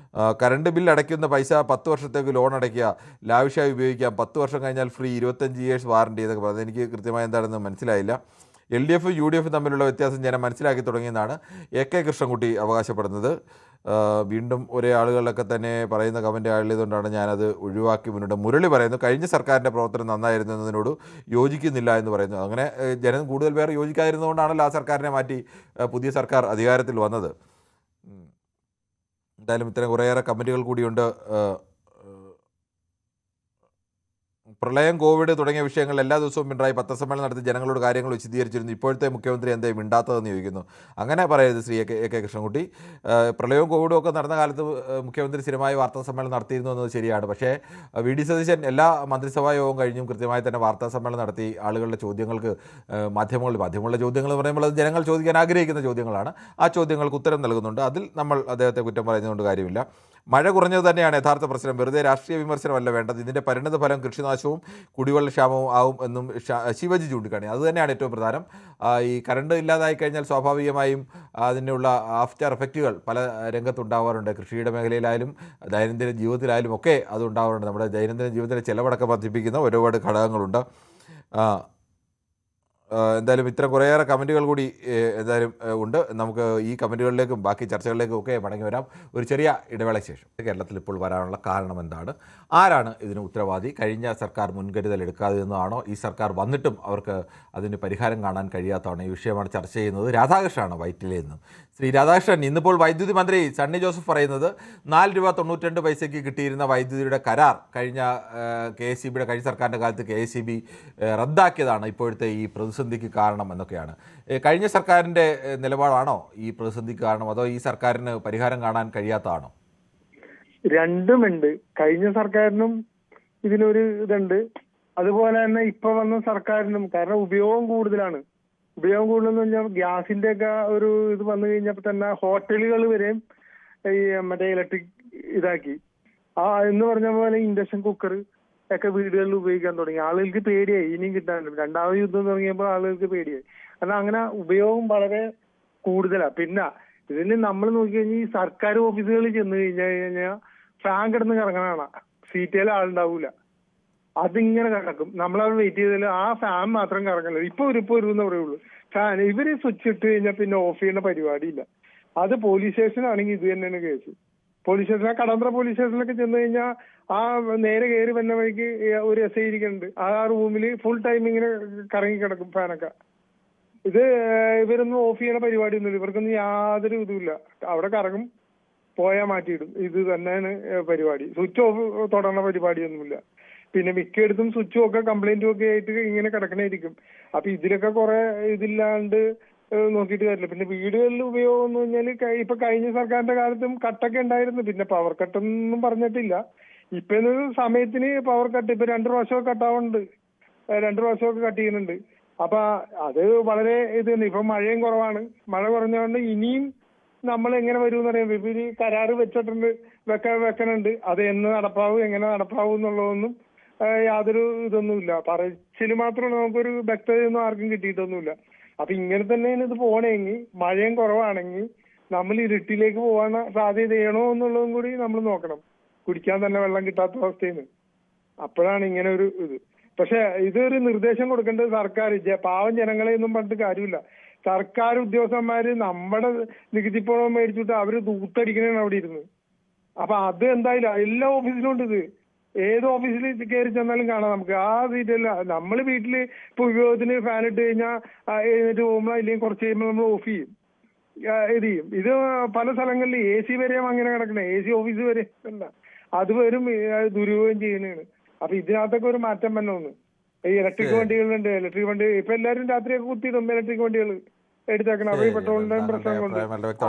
കറണ്ട് ബിൽ അടയ്ക്കുന്ന പൈസ 10 വർഷത്തേക്ക് ലോൺ അടയ്ക്കുക, ലാവിഷായി ഉപയോഗിക്കാം, 10 വർഷം കഴിഞ്ഞാൽ ഫ്രീ, 25 ഇയേഴ്സ് വാറണ്ടി എന്നൊക്കെ പറയുന്നത് എനിക്ക് കൃത്യമായി എന്താണെന്ന് മനസ്സിലായില്ല. LDF UDF തമ്മിലുള്ള വ്യത്യാസം ജനം മനസ്സിലാക്കി തുടങ്ങിയെന്നാണ് AK കൃഷ്ണൻകുട്ടി അവകാശപ്പെടുന്നത്. വീണ്ടും ഒരേ ആളുകളൊക്കെ തന്നെ പറയുന്ന കമൻറ്റ് ആയതുകൊണ്ടാണ് ഞാനത് ഒഴിവാക്കി മുന്നോട്ട്. മുരളി പറയുന്നു, കഴിഞ്ഞ സർക്കാരിൻ്റെ പ്രവർത്തനം നന്നായിരുന്നു എന്നതിനോട് യോജിക്കുന്നില്ല എന്ന് പറയുന്നു. അങ്ങനെ ജനം കൂടുതൽ പേർ യോജിക്കാതിരുന്നതുകൊണ്ടാണല്ലോ ആ സർക്കാരിനെ മാറ്റി പുതിയ സർക്കാർ അധികാരത്തിൽ വന്നത്. എന്തായാലും ഇത്തരം കുറേയേറെ കമൻറ്റുകൾ കൂടിയുണ്ട്. പ്രളയം, കോവിഡ് തുടങ്ങിയ വിഷയങ്ങൾ എല്ലാ ദിവസവും പിണറായി പത്രസമ്മേളനം നടത്തി ജനങ്ങളോട് കാര്യങ്ങൾ വിശദീകരിച്ചിരുന്നു. ഇപ്പോഴത്തെ മുഖ്യമന്ത്രി എന്തേ മിണ്ടാത്തതെന്ന് ചോദിക്കുന്നു. അങ്ങനെ പറയരുത് ശ്രീ എ കെ കൃഷ്ണൻകുട്ടി. പ്രളയവും കോവിഡും ഒക്കെ നടന്ന കാലത്ത് മുഖ്യമന്ത്രി സ്ഥിരമായി വാർത്താ സമ്മേളനം നടത്തിയിരുന്നു എന്നത് ശരിയാണ്. പക്ഷേ വി.ഡി. സതീശൻ എല്ലാ മന്ത്രിസഭാ യോഗവും കഴിഞ്ഞും കൃത്യമായി തന്നെ വാർത്താ സമ്മേളനം നടത്തി ആളുകളുടെ ചോദ്യങ്ങൾക്ക് മാധ്യമങ്ങളുടെ ചോദ്യങ്ങൾ എന്ന് പറയുമ്പോൾ അത് ജനങ്ങൾ ചോദിക്കാൻ ആഗ്രഹിക്കുന്ന ചോദ്യങ്ങളാണ്. ആ ചോദ്യങ്ങൾക്ക് ഉത്തരം നൽകുന്നുണ്ട്. അതിൽ നമ്മൾ അദ്ദേഹത്തെ കുറ്റം പറയുന്നതുകൊണ്ട് കാര്യമില്ല. മഴ കുറഞ്ഞത് തന്നെയാണ് യഥാർത്ഥ പ്രശ്നം. വെറുതെ രാഷ്ട്രീയ വിമർശനമല്ല വേണ്ടത്. ഇതിൻ്റെ പരിണത ഫലം കൃഷിനാശവും കുടിവെള്ളക്ഷാമവും ആവും എന്നും ശിവജി ചൂണ്ടിക്കാണി. അതുതന്നെയാണ് ഏറ്റവും പ്രധാനം. ഈ കറണ്ട് ഇല്ലാതായി കഴിഞ്ഞാൽ സ്വാഭാവികമായും അതിനുള്ള ആഫ്റ്റർ എഫക്റ്റുകൾ പല രംഗത്തുണ്ടാവാറുണ്ട്. കൃഷിയുടെ മേഖലയിലായാലും ദൈനംദിന ജീവിതത്തിലായാലും ഒക്കെ അത് ഉണ്ടാവാറുണ്ട്. നമ്മുടെ ദൈനംദിന ജീവിതത്തിലെ ചെലവടക്കം വർദ്ധിപ്പിക്കുന്ന ഒരുപാട് ഘടകങ്ങളുണ്ട്. എന്തായാലും ഇത്ര കുറേയേറെ കമൻറ്റുകൾ കൂടി എന്തായാലും ഉണ്ട്. നമുക്ക് ഈ കമൻറ്റുകളിലേക്കും ബാക്കി ചർച്ചകളിലേക്കും ഒക്കെ മടങ്ങി വരാം ഒരു ചെറിയ ഇടവേളയ്ക്ക് ശേഷം. കേരളത്തിൽ ഇപ്പോൾ വരാനുള്ള കാരണം എന്താണ്? ആരാണ് ഇതിന് ഉത്തരവാദി? കഴിഞ്ഞ സർക്കാർ മുൻകരുതൽ എടുക്കാതിരുന്നതാണോ? ഈ സർക്കാർ വന്നിട്ടും അവർക്ക് അതിന് പരിഹാരം കാണാൻ കഴിയാത്തതാണോ? ഈ വിഷയമാണ് ചർച്ച ചെയ്യുന്നത്. രാധാകൃഷ്ണനാണ് വൈറ്റിലയിൽ നിന്നും. ശ്രീ രാധാകൃഷ്ണൻ, ഇന്നിപ്പോൾ വൈദ്യുതി മന്ത്രി സണ്ണി ജോസഫ് പറയുന്നത് 4 രൂപ 92 പൈസയ്ക്ക് കിട്ടിയിരുന്ന വൈദ്യുതിയുടെ കരാർ കഴിഞ്ഞ KSEBിയുടെ കഴിഞ്ഞ സർക്കാരിൻ്റെ കാലത്ത് KSEB റദ്ദാക്കിയതാണ് ഇപ്പോഴത്തെ ഈ പ്രതിസന്ധിക്ക് കാരണം എന്നൊക്കെയാണ്. കഴിഞ്ഞ സർക്കാരിൻ്റെ നിലപാടാണോ ഈ പ്രതിസന്ധിക്ക് കാരണം, അതോ ഈ സർക്കാരിന് പരിഹാരം കാണാൻ കഴിയാത്തതാണോ? രണ്ടുമുണ്ട്. കഴിഞ്ഞ സർക്കാരിനും ഇതിനൊരു ഇതുണ്ട്, അതുപോലെ തന്നെ ഇപ്പൊ വന്ന സർക്കാരിനും. കാരണം ഉപയോഗം കൂടുതലാണ്. ഉപയോഗം കൂടുതലെന്ന് പറഞ്ഞാൽ ഗ്യാസിന്റെ ഒക്കെ ഒരു ഇത് വന്നു കഴിഞ്ഞപ്പോ തന്നെ ഹോട്ടലുകൾ വരെയും ഈ മറ്റേ ഇലക്ട്രിക് ഇതാക്കി. എന്ന് പറഞ്ഞ പോലെ ഇൻഡക്ഷൻ കുക്കർ ഒക്കെ വീടുകളിൽ ഉപയോഗിക്കാൻ തുടങ്ങി. ആളുകൾക്ക് പേടിയായി, ഇനിയും കിട്ടാനുണ്ട്. രണ്ടാമത് യുദ്ധം തുടങ്ങിയപ്പോൾ ആളുകൾക്ക് പേടിയായി. കാരണം അങ്ങനെ ഉപയോഗം വളരെ കൂടുതലാണ്. പിന്നെ ഇതിന് നമ്മൾ നോക്കിക്കഴിഞ്ഞാൽ ഈ സർക്കാർ ഓഫീസുകളിൽ ചെന്ന് കഴിഞ്ഞാൽ ഫാൻ കിടന്ന് കറങ്ങണാണ്, സീറ്റേൽ ആളുണ്ടാവൂല. അതിങ്ങനെ കിടക്കും. നമ്മളവിടെ വെയിറ്റ് ചെയ്താൽ ആ ഫാൻ മാത്രം കറങ്ങല്ല. ഇപ്പൊ ഒരു എന്ന് പറയുള്ളൂ. ഫാൻ ഇവര് സ്വിച്ച് ഇട്ട് കഴിഞ്ഞാൽ പിന്നെ ഓഫ് ചെയ്യുന്ന പരിപാടിയില്ല. അത് പോലീസ് സ്റ്റേഷനാണെങ്കിൽ ഇത് തന്നെയാണ് കേസ്. പോലീസ് സ്റ്റേഷൻ, കടമ്പ്ര പോലീസ് സ്റ്റേഷനിലൊക്കെ ചെന്ന് കഴിഞ്ഞാൽ ആ നേരെ കയറി വന്ന വഴിക്ക് ഒരു SI ഇരിക്കുന്നുണ്ട്. ആ റൂമിൽ ഫുൾ ടൈം ഇങ്ങനെ കറങ്ങി കിടക്കും ഫാനൊക്കെ. ഇത് ഇവരൊന്നും ഓഫ് ചെയ്യണ പരിപാടിയൊന്നുമില്ല. ഇവർക്കൊന്നും യാതൊരു ഇതുമില്ല. അവിടെ കറങ്ങും, പോയാൽ മാറ്റിയിടും. ഇത് തന്നെയാണ് പരിപാടി. സ്വിച്ച് ഓഫ് തൊടണ പരിപാടിയൊന്നുമില്ല. പിന്നെ മിക്കയിടത്തും സ്വിച്ചും ഒക്കെ കംപ്ലൈന്റും ഒക്കെ ആയിട്ട് ഇങ്ങനെ കിടക്കണായിരിക്കും. അപ്പൊ ഇതിലൊക്കെ കുറെ ഇതില്ലാണ്ട് നോക്കിയിട്ട് കാര്യമില്ല. പിന്നെ വീടുകളിൽ ഉപയോഗം എന്ന് പറഞ്ഞാൽ ഇപ്പൊ കഴിഞ്ഞ സർക്കാരിന്റെ കാലത്തും കട്ടൊക്കെ ഉണ്ടായിരുന്നു. പിന്നെ പവർ കട്ടൊന്നും പറഞ്ഞിട്ടില്ല. ഇപ്പൊ സമയത്തിന് പവർ കട്ട് ഇപ്പൊ 2 പ്രാവശ്യമൊക്കെ കട്ടാവുന്നുണ്ട്. 2 പ്രാവശ്യമൊക്കെ കട്ട് ചെയ്യുന്നുണ്ട്. അപ്പൊ അത് വളരെ ഇത് തന്നെ. ഇപ്പൊ മഴയും കുറവാണ്. മഴ കുറഞ്ഞുകൊണ്ട് ഇനിയും നമ്മൾ എങ്ങനെ വരുമെന്ന് അറിയാം. ഇപ്പൊ ഈ കരാറ് വെച്ചിട്ടുണ്ട്, വെക്കണുണ്ട്. അത് എന്ന് നടപ്പാവും, എങ്ങനെ നടപ്പാവും എന്നുള്ളതൊന്നും യാതൊരു ഇതൊന്നുമില്ല. പറച്ചില് മാത്രമാണ്. നമുക്കൊരു വ്യക്തതയൊന്നും ആർക്കും കിട്ടിയിട്ടൊന്നുമില്ല. അപ്പൊ ഇങ്ങനെ തന്നെയാണ് ഇത് പോണെങ്കിൽ, മഴയും കുറവാണെങ്കിൽ നമ്മൾ ഇരുട്ടിലേക്ക് പോകാൻ സാധ്യത ചെയ്യണോ എന്നുള്ളതും കൂടി നമ്മൾ നോക്കണം. കുടിക്കാൻ തന്നെ വെള്ളം കിട്ടാത്ത അവസ്ഥയിൽ നിന്ന്. അപ്പോഴാണ് ഇങ്ങനെ ഒരു ഇത്. പക്ഷെ ഇതൊരു നിർദ്ദേശം കൊടുക്കേണ്ടത് സർക്കാർ. പാവം ജനങ്ങളെയൊന്നും പറഞ്ഞിട്ട് കാര്യമില്ല. സർക്കാർ ഉദ്യോഗസ്ഥന്മാര് നമ്മുടെ നികുതിപ്പണം മേടിച്ചിട്ട് അവര് ദൂത്തടിക്കണേണ് അവിടെ ഇരുന്ന്. അപ്പൊ അത് എന്തായാലും എല്ലാ ഓഫീസിലും ഉണ്ട് ഇത്. ഏത് ഓഫീസിൽ കയറി ചെന്നാലും കാണാം നമുക്ക്. ആ രീതിയല്ല. നമ്മൾ വീട്ടില് ഇപ്പൊ ഉപയോഗത്തിന് ഫാൻ ഇട്ട് കഴിഞ്ഞാൽ എഴുന്നേറ്റ് പോകുമ്പോൾ അല്ലെങ്കിൽ കുറച്ച് കഴിയുമ്പോൾ നമ്മൾ ഓഫ് ചെയ്യും, ഇത് ചെയ്യും. ഇത് പല സ്ഥലങ്ങളിൽ AC വരെയും അങ്ങനെ കിടക്കണേ. AC ഓഫീസ് വരെ അല്ല, അത് വരും ദുരുപയോഗം ചെയ്യുന്നതാണ്. അപ്പൊ ഇതിനകത്തൊക്കെ ഒരു മാറ്റം തന്നെ ഒന്ന്. ഈ ഇലക്ട്രിക് വണ്ടികളുണ്ട്. ഇലക്ട്രിക് വണ്ടി ഇപ്പൊ എല്ലാവരും രാത്രിയൊക്കെ കുത്തിയിടും. ഇലക്ട്രിക് വണ്ടികൾ എടുത്തേക്കണം. അവർ പെട്രോളിന്റെ പ്രശ്നം കൊണ്ട്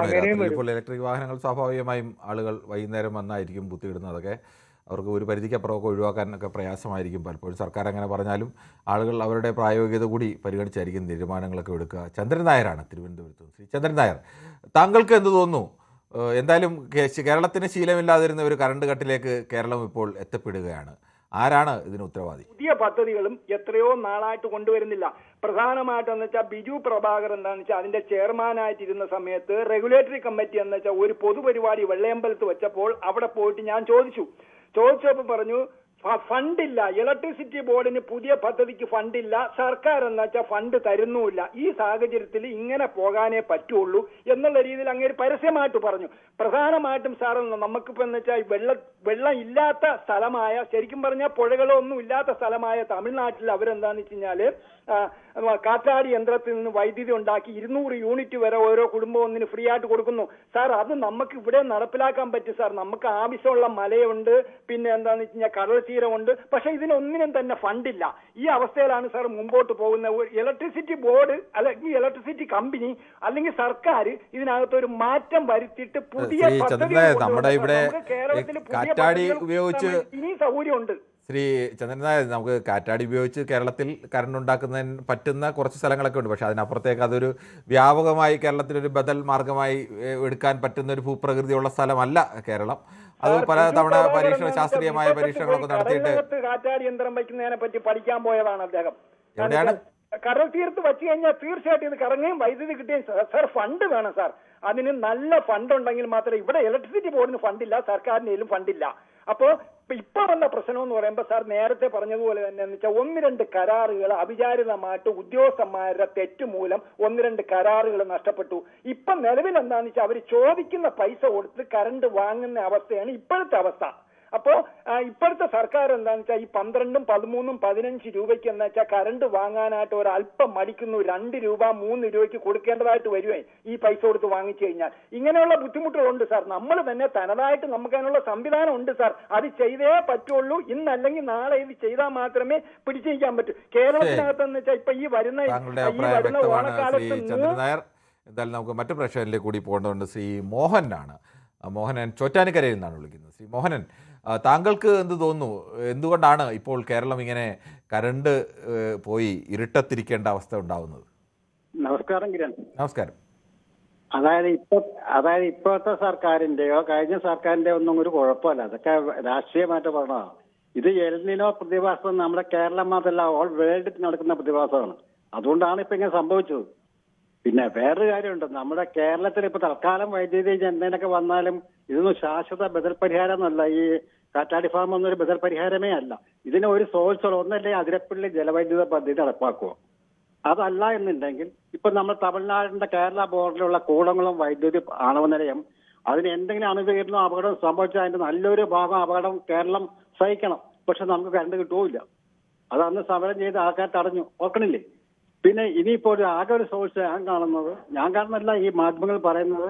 അങ്ങനെയും വരും. ഇപ്പോൾ ഇലക്ട്രിക് വാഹനങ്ങൾ സ്വാഭാവികമായും ആളുകൾ വൈകുന്നേരം വന്നായിരിക്കും കുത്തിയിടുന്നത്. അതൊക്കെ അവർക്ക് ഒരു പരിധിക്കപ്പുറമൊക്കെ ഒഴിവാക്കാനൊക്കെ പ്രയാസമായിരിക്കും പലപ്പോഴും. സർക്കാർ അങ്ങനെ പറഞ്ഞാലും ആളുകൾ അവരുടെ പ്രായോഗികത കൂടി പരിഗണിച്ചായിരിക്കും തീരുമാനങ്ങളൊക്കെ എടുക്കുക. ചന്ദ്രൻ നായരാണ് തിരുവനന്തപുരത്ത്. ശ്രീ ചന്ദ്രൻ നായർ, താങ്കൾക്ക് എന്ത് തോന്നുന്നു? എന്തായാലും കേരളത്തിന് ശീലമില്ലാതിരുന്ന ഒരു കറണ്ട് കട്ടിലേക്ക് കേരളം ഇപ്പോൾ എത്തപ്പെടുകയാണ്. ആരാണ് ഇതിന് ഉത്തരവാദി? പുതിയ പദ്ധതികളും എത്രയോ നാളായിട്ട് കൊണ്ടുവരുന്നില്ല. പ്രധാനമായിട്ടെന്ന് വെച്ചാൽ ബിജു പ്രഭാകർ എന്താണെന്ന് വെച്ചാൽ അതിന്റെ ചെയർമാനായിട്ടിരുന്ന സമയത്ത് റെഗുലേറ്ററി കമ്മിറ്റി എന്ന് വെച്ചാൽ ഒരു പൊതുപരിപാടി വെള്ളയമ്പലത്ത് വെച്ചപ്പോൾ അവിടെ പോയിട്ട് ഞാൻ ചോദിച്ചപ്പോൾ പറഞ്ഞു ഫണ്ടില്ല. ഇലക്ട്രിസിറ്റി ബോർഡിന് പുതിയ പദ്ധതിക്ക് ഫണ്ടില്ല. സർക്കാർ എന്ന് വെച്ചാൽ ഫണ്ട് തരുന്നുമില്ല. ഈ സാഹചര്യത്തിൽ ഇങ്ങനെ പോകാനേ പറ്റുള്ളൂ എന്നുള്ള രീതിയിൽ അങ്ങേര് പരസ്യമായിട്ട് പറഞ്ഞു. പ്രധാനമായിട്ടും സാർ നമുക്കിപ്പോ എന്ന് വെച്ചാൽ വെള്ളം ഇല്ലാത്ത സ്ഥലമായ, ശരിക്കും പറഞ്ഞാൽ പുഴകളോ ഒന്നും ഇല്ലാത്ത സ്ഥലമായ തമിഴ്നാട്ടിൽ അവരെന്താന്ന് വെച്ച് കഴിഞ്ഞാല് കാറ്റാടി യന്ത്രത്തിൽ നിന്ന് വൈദ്യുതി ഉണ്ടാക്കി 200 യൂണിറ്റ് വരെ ഓരോ കുടുംബം ഒന്നിന് ഫ്രീ ആയിട്ട് കൊടുക്കുന്നു. സാർ അത് നമുക്ക് ഇവിടെ നടപ്പിലാക്കാൻ പറ്റും സാർ. നമുക്ക് ആവശ്യമുള്ള മലയുണ്ട്, പിന്നെ എന്താന്ന് വെച്ച് കഴിഞ്ഞാൽ കടൽ ഉപജീവനശീലമുണ്ട്. പക്ഷെ ഇതിനൊന്നിനും തന്നെ ഫണ്ടില്ല. ഈ അവസ്ഥയിലാണ് സാർ മുമ്പോട്ട് പോകുന്നത്. ഇലക്ട്രിസിറ്റി ബോർഡ് അല്ലെങ്കിൽ ഇലക്ട്രിസിറ്റി കമ്പനി അല്ലെങ്കിൽ സർക്കാർ ഇതിനകത്തൊരു മാറ്റം വരുത്തിയിട്ട് പുതിയ നമ്മുടെ ഇവിടെ കാറ്റാടി ഉപയോഗിച്ച് ഇനി സൗകര്യമുണ്ട്. ശ്രീ ചന്ദ്രൻ നായർ, നമുക്ക് കാറ്റാടി ഉപയോഗിച്ച് കേരളത്തിൽ കറണ്ട് ഉണ്ടാക്കുന്നതിന് പറ്റുന്ന കുറച്ച് സ്ഥലങ്ങളൊക്കെ ഉണ്ട്. പക്ഷേ അതിനപ്പുറത്തേക്ക് അതൊരു വ്യാപകമായി കേരളത്തിലൊരു ബദൽ മാർഗമായി എടുക്കാൻ പറ്റുന്ന ഒരു ഭൂപ്രകൃതിയുള്ള സ്ഥലമല്ല കേരളം. അത് പല തവണ ശാസ്ത്രീയമായ പരീക്ഷണങ്ങളൊക്കെ നടത്തിയിട്ട് കാറ്റാടി യന്ത്രം വയ്ക്കുന്നതിനെ പറ്റി പഠിക്കാൻ പോയതാണ് അദ്ദേഹം. എവിടെയാണ്? കടൽ തീർത്ത് വെച്ച് കഴിഞ്ഞാൽ തീർച്ചയായിട്ടും ഇത് കറങ്ങുകയും വൈദ്യുതി കിട്ടുകയും. സാർ ഫണ്ട് വേണം സാർ. അതിന് നല്ല ഫണ്ട് ഉണ്ടെങ്കിൽ മാത്രമേ. ഇവിടെ ഇലക്ട്രിസിറ്റി ബോർഡിന് ഫണ്ടില്ല, സർക്കാരിനും ഫണ്ടില്ല. അപ്പോ ഇപ്പൊ വന്ന പ്രശ്നം എന്ന് പറയുമ്പോൾ സാർ നേരത്തെ പറഞ്ഞതുപോലെ തന്നെ എന്ന് വെച്ചാൽ 1-2 കരാറുകൾ അവിചാരിതമായിട്ട് ഉദ്യോഗസ്ഥന്മാരുടെ തെറ്റുമൂലം 1-2 കരാറുകൾ നഷ്ടപ്പെട്ടു. ഇപ്പൊ നിലവിൽ എന്താണെന്ന് വെച്ചാൽ അവർ ചോദിക്കുന്ന പൈസ കൊടുത്ത് കറണ്ട് വാങ്ങുന്ന അവസ്ഥയാണ് ഇപ്പോഴത്തെ അവസ്ഥ. അപ്പോ ഇപ്പോഴത്തെ സർക്കാർ എന്താന്ന് വെച്ചാൽ ഈ 12, 13, 15 രൂപയ്ക്ക് എന്ന് വെച്ചാൽ കറണ്ട് വാങ്ങാനായിട്ട് ഒരല്പം മടിക്കുന്നു. 2 രൂപ 3 രൂപയ്ക്ക് കൊടുക്കേണ്ടതായിട്ട് വരുവേ ഈ പൈസ കൊടുത്ത് വാങ്ങിച്ചു കഴിഞ്ഞാൽ. ഇങ്ങനെയുള്ള ബുദ്ധിമുട്ടുകളുണ്ട് സാർ. നമ്മൾ തന്നെ തനതായിട്ട് നമുക്ക് അതിനുള്ള സംവിധാനം ഉണ്ട് സാർ. അത് ചെയ്തേ പറ്റുള്ളൂ. ഇന്നല്ലെങ്കിൽ നാളെ ഇത് ചെയ്താൽ മാത്രമേ പിടിച്ചിരിക്കാൻ പറ്റൂ. കേരളത്തിനകത്തെന്ന് വെച്ചാൽ ഇപ്പൊ ഈ വരുന്ന ഓണക്കാലത്ത് എന്തായാലും നമുക്ക് മറ്റു പ്രശ്നങ്ങളിലേക്ക് കൂടി പോകേണ്ടതുണ്ട്. ശ്രീ മോഹനാണ്. മോഹനൻ ചോറ്റാനിക്കരയിൽ നിന്നാണ് വിളിക്കുന്നത്. ശ്രീ മോഹനൻ, താങ്കൾക്ക് എന്ത് തോന്നുന്നു? എന്തുകൊണ്ടാണ് ഇപ്പോൾ കേരളം ഇങ്ങനെ കരണ്ട് പോയി ഇരുട്ടത്തിരിക്കേണ്ട അവസ്ഥ ഉണ്ടാവുന്നത്? നമസ്കാരം കിരൺ. നമസ്കാരം. അതായത് ഇപ്പോഴത്തെ സർക്കാരിന്റെയോ കഴിഞ്ഞ സർക്കാരിന്റെയോ ഒന്നും ഒരു കുഴപ്പമില്ല. അതൊക്കെ രാഷ്ട്രീയമായിട്ട് പറഞ്ഞതാണ്. ഇത് എൽനിനോ പ്രതിഭാസം നമ്മുടെ കേരളം മാത്രമല്ല, ഓൾ വേൾഡിൽ നടക്കുന്ന പ്രതിഭാസമാണ്. അതുകൊണ്ടാണ് ഇപ്പൊ ഇങ്ങനെ സംഭവിച്ചത്. പിന്നെ വേറൊരു കാര്യമുണ്ട്. നമ്മുടെ കേരളത്തിൽ ഇപ്പൊ തൽക്കാലം വൈദ്യുതി എന്തെങ്കിലുമൊക്കെ വന്നാലും ഇതൊന്നും ശാശ്വത ബദൽ പരിഹാരമൊന്നുമല്ല. ഈ കാറ്റാടി ഫാം ഒന്നും ഒരു ബദൽ പരിഹാരമേ അല്ല. ഇതിന് ഒരു സോഴ്സ് ഒന്നല്ലേ അതിരപ്പള്ളി ജലവൈദ്യുത പദ്ധതി നടപ്പാക്കുക. അതല്ല എന്നുണ്ടെങ്കിൽ ഇപ്പൊ നമ്മൾ തമിഴ്നാടിന്റെ കേരള ബോർഡിലുള്ള കൂടങ്ങളും വൈദ്യുതി ആണവ നിലയം അതിന് എന്തെങ്കിലും അണുവീരണോ അപകടം സംഭവിച്ചാൽ അതിന്റെ നല്ലൊരു ഭാഗം അപകടം കേരളം സഹിക്കണം. പക്ഷെ നമുക്ക് കറണ്ട് കിട്ടുകയില്ല. അത് അന്ന് സമരം ചെയ്ത് ആൾക്കാർ തടഞ്ഞു, ഓർക്കണില്ലേ? പിന്നെ ഇനിയിപ്പോ ആകെ ഒരു സോഴ്സ് ഞാൻ കാണുന്നല്ല ഈ മാധ്യമങ്ങൾ പറയുന്നത്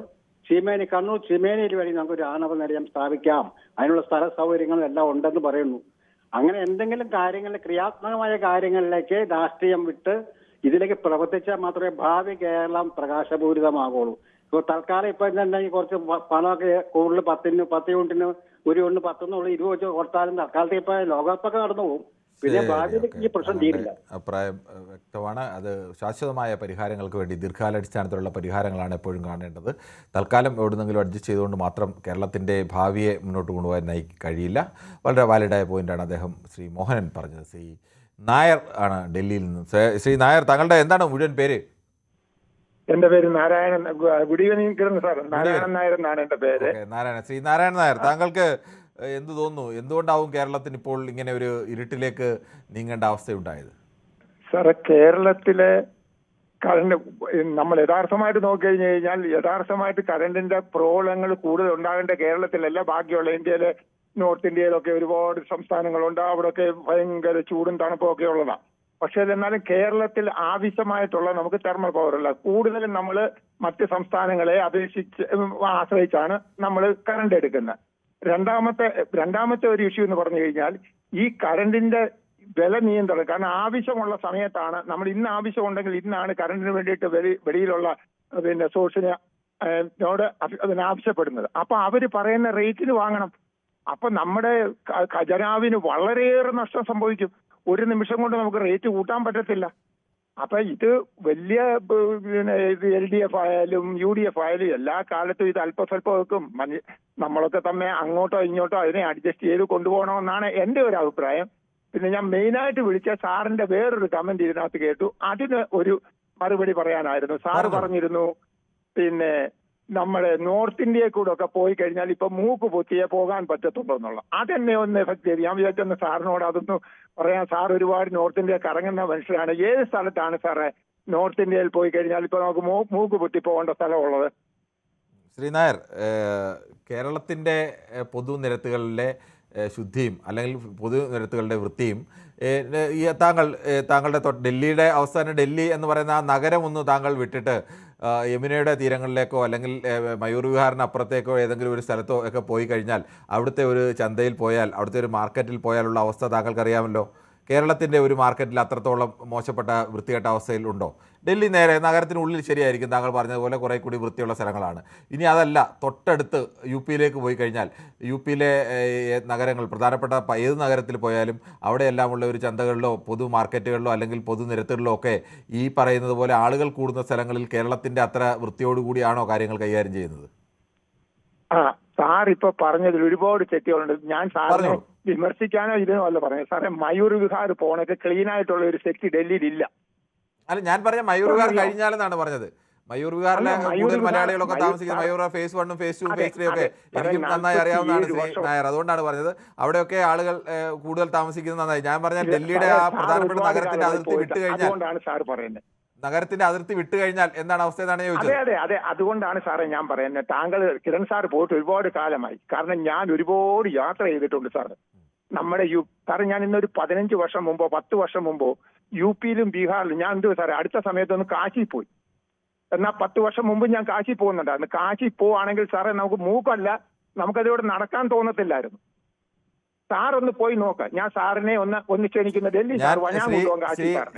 കണ്ണൂർ ചീമേനിയിൽ വഴി നമുക്കൊരു ആണവ നിലയം സ്ഥാപിക്കാം, അതിനുള്ള സ്ഥല സൗകര്യങ്ങളും എല്ലാം ഉണ്ടെന്ന് പറയുന്നു. അങ്ങനെ എന്തെങ്കിലും കാര്യങ്ങളിൽ ക്രിയാത്മകമായ കാര്യങ്ങളിലേക്ക് രാഷ്ട്രീയം വിട്ട് ഇതിലേക്ക് പ്രവർത്തിച്ചാൽ മാത്രമേ ഭാവി കേരളം പ്രകാശപൂരിതമാകുള്ളൂ. ഇപ്പോൾ തൽക്കാലം ഇപ്പൊ തന്നെ കുറച്ച് പണമൊക്കെ കൂടുതൽ 10 യൂണിറ്റിന് 1 യൂണിറ്റ് 10 20 വെച്ച് കൊടുത്താലും തൽക്കാലത്ത് ഇപ്പൊ ലോകകപ്പൊക്കെ നടന്നു പോകും. പിന്നെ ഭാവിയിലേക്ക് ഈ പ്രശ്നം തീരില്ല. അഭിപ്രായം വ്യക്തമാണ്. അത് ശാശ്വതമായ പരിഹാരങ്ങൾക്ക് വേണ്ടി ദീർഘകാലാടിസ്ഥാനത്തിലുള്ള പരിഹാരങ്ങളാണ് എപ്പോഴും കാണേണ്ടത്. തൽക്കാലം എവിടുന്നെങ്കിലും അഡ്ജസ്റ്റ് ചെയ്തുകൊണ്ട് മാത്രം കേരളത്തിൻ്റെ ഭാവിയെ മുന്നോട്ട് കൊണ്ടുപോകാനായി കഴിയില്ല. വളരെ വാലിഡായ പോയിന്റാണ് അദ്ദേഹം ശ്രീ മോഹനൻ പറഞ്ഞത്. ശ്രീ നായർ ആണ് ഡൽഹിയിൽ നിന്ന്. ശ്രീ നായർ, താങ്കളുടെ എന്താണ് മുഴുവൻ പേര്? എന്റെ പേര് Narayanan. Good evening sir. Narayanan Nair എന്നാണ് എന്റെ പേര്. ശ്രീ നാരായണൻ നായർ, താങ്കൾക്ക് എന്ത് തോന്നുന്നു? എന്തുകൊണ്ടാവും കേരളത്തിന് ഇപ്പോൾ ഇങ്ങനെ ഒരു ഇരുട്ടിലേക്ക് നീങ്ങേണ്ട അവസ്ഥയുണ്ടായത്? സാറേ, കേരളത്തിലെ കറണ്ട് നമ്മൾ യഥാർത്ഥമായിട്ട് നോക്കിക്കഴിഞ്ഞു കഴിഞ്ഞാൽ യഥാർത്ഥമായിട്ട് കറണ്ടിന്റെ പ്രോബ്ലങ്ങൾ കൂടുതൽ ഉണ്ടാകേണ്ട കേരളത്തിലല്ല, ബാക്കിയുള്ള ഇന്ത്യയിലെ നോർത്ത് ഇന്ത്യയിലൊക്കെ ഒരുപാട് സംസ്ഥാനങ്ങളുണ്ട്. അവിടെയൊക്കെ ഭയങ്കര ചൂടും തണുപ്പും ഒക്കെ ഉള്ളതാണ്. പക്ഷെ എന്നാലും കേരളത്തിൽ ആവശ്യമായിട്ടുള്ള നമുക്ക് തെർമൽ പവറുള്ള കൂടുതലും നമ്മൾ മറ്റ് സംസ്ഥാനങ്ങളെ ആശ്രയിച്ചാണ് നമ്മൾ കറണ്ട് എടുക്കുന്നത്. രണ്ടാമത്തെ ഒരു ഇഷ്യൂ എന്ന് പറഞ്ഞു കഴിഞ്ഞാൽ ഈ കറണ്ടിന്റെ വില നിയന്ത്രണം. കാരണം ആവശ്യമുള്ള സമയത്താണ് നമ്മൾ ഇന്ന് ആവശ്യമുണ്ടെങ്കിൽ ഇന്നാണ് കറണ്ടിന് വേണ്ടിയിട്ട് വെളിയിലുള്ള സോഴ്സിനോട് അതിനാവശ്യപ്പെടുന്നത്. അപ്പൊ അവര് പറയുന്ന റേറ്റിന് വാങ്ങണം. അപ്പൊ നമ്മുടെ ഖജനാവിന് വളരെയേറെ നഷ്ടം സംഭവിക്കും. ഒരു നിമിഷം കൊണ്ട് നമുക്ക് റേറ്റ് കൂട്ടാൻ പറ്റത്തില്ല. അപ്പൊ ഇത് വലിയ LDF ആയാലും UDF ആയാലും എല്ലാ കാലത്തും ഇത് അല്പസ്വല്പം നമ്മളൊക്കെ തന്നെ അങ്ങോട്ടോ ഇങ്ങോട്ടോ അതിനെ അഡ്ജസ്റ്റ് ചെയ്ത് കൊണ്ടുപോകണമെന്നാണ് എന്റെ ഒരു അഭിപ്രായം. പിന്നെ ഞാൻ മെയിനായിട്ട് വിളിച്ച സാറിന്റെ വേറൊരു കമന്റ് ഇതിനകത്ത് കേട്ടു. അതിന് ഒരു മറുപടി പറയാനായിരുന്നു. സാറ് പറഞ്ഞിരുന്നു പിന്നെ നമ്മുടെ നോർത്ത് ഇന്ത്യയിൽ കൂടെ ഒക്കെ പോയി കഴിഞ്ഞാൽ ഇപ്പൊ മൂക്ക് പൊത്തിയേ പോകാൻ പറ്റത്തുള്ളൂ എന്നുള്ള. അതെന്നെ ഒന്ന് എഫക്ട് ചെയ്ത് ഞാൻ വിചാരിച്ചൊന്ന് സാറിനോട് അതൊന്ന് പറയാം. സാർ ഒരുപാട് നോർത്ത് ഇന്ത്യ കറങ്ങുന്ന മനുഷ്യരാണ്. ഏത് സ്ഥലത്താണ് സാറേ നോർത്ത് ഇന്ത്യയിൽ പോയി കഴിഞ്ഞാൽ ഇപ്പൊ നമുക്ക് മൂക്ക് പൊത്തി പോകേണ്ട സ്ഥലമുള്ളത്? ശ്രീ നായർ, കേരളത്തിൻ്റെ പൊതുനിരത്തുകളിലെ ശുദ്ധിയും അല്ലെങ്കിൽ പൊതുനിരത്തുകളുടെ വൃത്തിയും ഈ താങ്കളുടെ ഡൽഹിയുടെ അവസ്ഥ തന്നെ, ഡൽഹി എന്ന് പറയുന്ന ആ നഗരം ഒന്ന് താങ്കൾ വിട്ടിട്ട് യമുനയുടെ തീരങ്ങളിലേക്കോ അല്ലെങ്കിൽ മയൂർ വിഹാറിന് അപ്പുറത്തേക്കോ ഏതെങ്കിലും ഒരു സ്ഥലത്തോ ഒക്കെ പോയി കഴിഞ്ഞാൽ, അവിടുത്തെ ഒരു ചന്തയിൽ പോയാൽ, അവിടുത്തെ ഒരു മാർക്കറ്റിൽ പോയാലുള്ള അവസ്ഥ താങ്കൾക്കറിയാമല്ലോ. കേരളത്തിൻ്റെ ഒരു മാർക്കറ്റിൽ അത്രത്തോളം മോശപ്പെട്ട വൃത്തികെട്ട അവസ്ഥയിൽ ഉണ്ടോ? ഡൽഹി നേരെ നഗരത്തിനുള്ളിൽ ശരിയായിരിക്കും, താങ്കൾ പറഞ്ഞതുപോലെ കുറേ കൂടി വൃത്തിയുള്ള സ്ഥലങ്ങളാണ്. ഇനി അതല്ല, തൊട്ടടുത്ത് യു പിയിലേക്ക് പോയി കഴിഞ്ഞാൽ, യു പിയിലെ നഗരങ്ങൾ, പ്രധാനപ്പെട്ട ഏത് നഗരത്തിൽ പോയാലും അവിടെയെല്ലാമുള്ള ഒരു ചന്തകളിലോ പൊതു മാർക്കറ്റുകളിലോ അല്ലെങ്കിൽ പൊതുനിരത്തുകളിലോ ഒക്കെ ഈ പറയുന്നത് പോലെ ആളുകൾ കൂടുന്ന സ്ഥലങ്ങളിൽ കേരളത്തിൻ്റെ അത്ര വൃത്തിയോടുകൂടിയാണോ കാര്യങ്ങൾ കൈകാര്യം ചെയ്യുന്നത്? സാർ ഇപ്പൊ പറഞ്ഞതിൽ ഒരുപാട് തെറ്റുകളുണ്ട്. ഞാൻ സാറിനെ വിമർശിക്കാനോ ഇതിനോ അല്ല പറഞ്ഞത്. സാറേ, മയൂർ വിഹാർ പോണൊക്കെ ക്ലീൻ ആയിട്ടുള്ള ഒരു സെക്ട് ഡൽഹിയിൽ ഇല്ല. അല്ല, ഞാൻ പറഞ്ഞ മയൂർ വിഹാർ കഴിഞ്ഞാലെന്നാണ് പറഞ്ഞത്. മയൂർ വിഹാറിലെ കൂടുതൽ മലയാളികളൊക്കെ താമസിക്കുന്നത് മയൂർ ഫേസ് 1, ഫേസ് 2, ഫേസ് 3 ഒക്കെ എനിക്കും നന്നായി അറിയാവുന്നതാണ് ശ്രീ നായർ. അതുകൊണ്ടാണ് പറഞ്ഞത് അവിടെയൊക്കെ ആളുകൾ കൂടുതൽ താമസിക്കുന്നത് നന്നായി. ഞാൻ പറഞ്ഞ ഡൽഹിയുടെ ആ പ്രധാനപ്പെട്ട നഗരത്തിന്റെ അതിർത്തി വിട്ട് കഴിഞ്ഞാൽ, സാർ പറയുന്നത് നഗരത്തിന്റെ അതിർത്തി വിട്ടു കഴിഞ്ഞാൽ എന്താണ് അവസ്ഥ എന്നാണ് ചോദിച്ചത്. അതെ, അതുകൊണ്ടാണ് സാറേ ഞാൻ പറയുന്നത്. താങ്കൾ കിരൺ സാർ പോയിട്ട് ഒരുപാട് കാലമായി. കാരണം ഞാൻ ഒരുപാട് യാത്ര ചെയ്തിട്ടുണ്ട് സാറ്. നമ്മുടെ സാറേ, ഞാൻ ഇന്നൊരു 15 വർഷം മുമ്പോ 10 വർഷം മുമ്പോ യു പിയിലും ബീഹാറിലും ഞാൻ സാറേ അടുത്ത സമയത്തൊന്ന് കാശി പോയി. എന്നാൽ 10 വർഷം മുമ്പ് ഞാൻ കാശി പോകുന്നുണ്ടായിരുന്നു. കാശി പോവാണെങ്കിൽ സാറേ നമുക്ക് മൂക്കല്ല, നമുക്കതിലൂടെ നടക്കാൻ തോന്നത്തില്ലായിരുന്നു. സാറൊന്ന് പോയി നോക്കാം. ഞാൻ സാറിനെ ഒന്ന് ക്ഷണിക്കുന്ന ഡൽഹി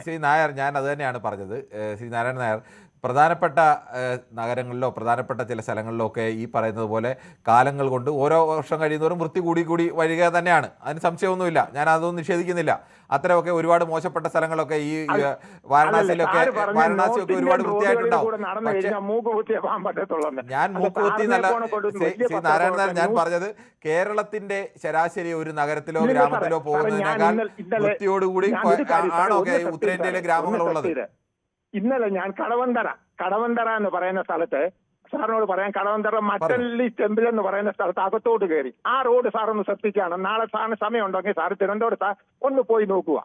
ശ്രീ നായർ, ഞാൻ അത് തന്നെയാണ് പറഞ്ഞത്. ശ്രീ നാരായണൻ നായർ, പ്രധാനപ്പെട്ട നഗരങ്ങളിലോ പ്രധാനപ്പെട്ട ചില സ്ഥലങ്ങളിലോ ഒക്കെ ഈ പറയുന്നത് പോലെ കാലങ്ങൾ കൊണ്ട് ഓരോ വർഷം കഴിയുന്നവരും വൃത്തി കൂടി വരിക തന്നെയാണ്. അതിന് സംശയമൊന്നുമില്ല, ഞാൻ അതൊന്നും നിഷേധിക്കുന്നില്ല. അത്തരമൊക്കെ ഒരുപാട് മോശപ്പെട്ട സ്ഥലങ്ങളൊക്കെ ഈ വാരണാസിയൊക്കെ ഒരുപാട് വൃത്തിയായിട്ടുണ്ടാവും. ഞാൻ മൂക്കുകുത്തി എന്നല്ല ശ്രീ നാരായണൻ നായർ, ഞാൻ പറഞ്ഞത് കേരളത്തിന്റെ ശരാശരി ഒരു നഗരത്തിലോ ഗ്രാമത്തിലോ പോകുന്നതിനേക്കാൾ വൃത്തിയോടുകൂടി ആണോ ഉത്തരേന്ത്യയിലെ ഗ്രാമങ്ങളുള്ളത്? ഇന്നലെ ഞാൻ കടവന്തറ എന്ന് പറയുന്ന സ്ഥലത്ത് സാറിനോട് പറയാൻ, കടവന്തറ മറ്റല്ലി ടെമ്പിൾ എന്ന് പറയുന്ന സ്ഥലത്ത് അകത്തോട്ട് കയറി ആ റോഡ് സാറൊന്ന് ശ്രദ്ധിക്കുകയാണ്. നാളെ സാറിന് സമയം ഉണ്ടെങ്കിൽ സാറ് തിരുവനന്തപുരത്ത് ഒന്ന് പോയി നോക്കുക.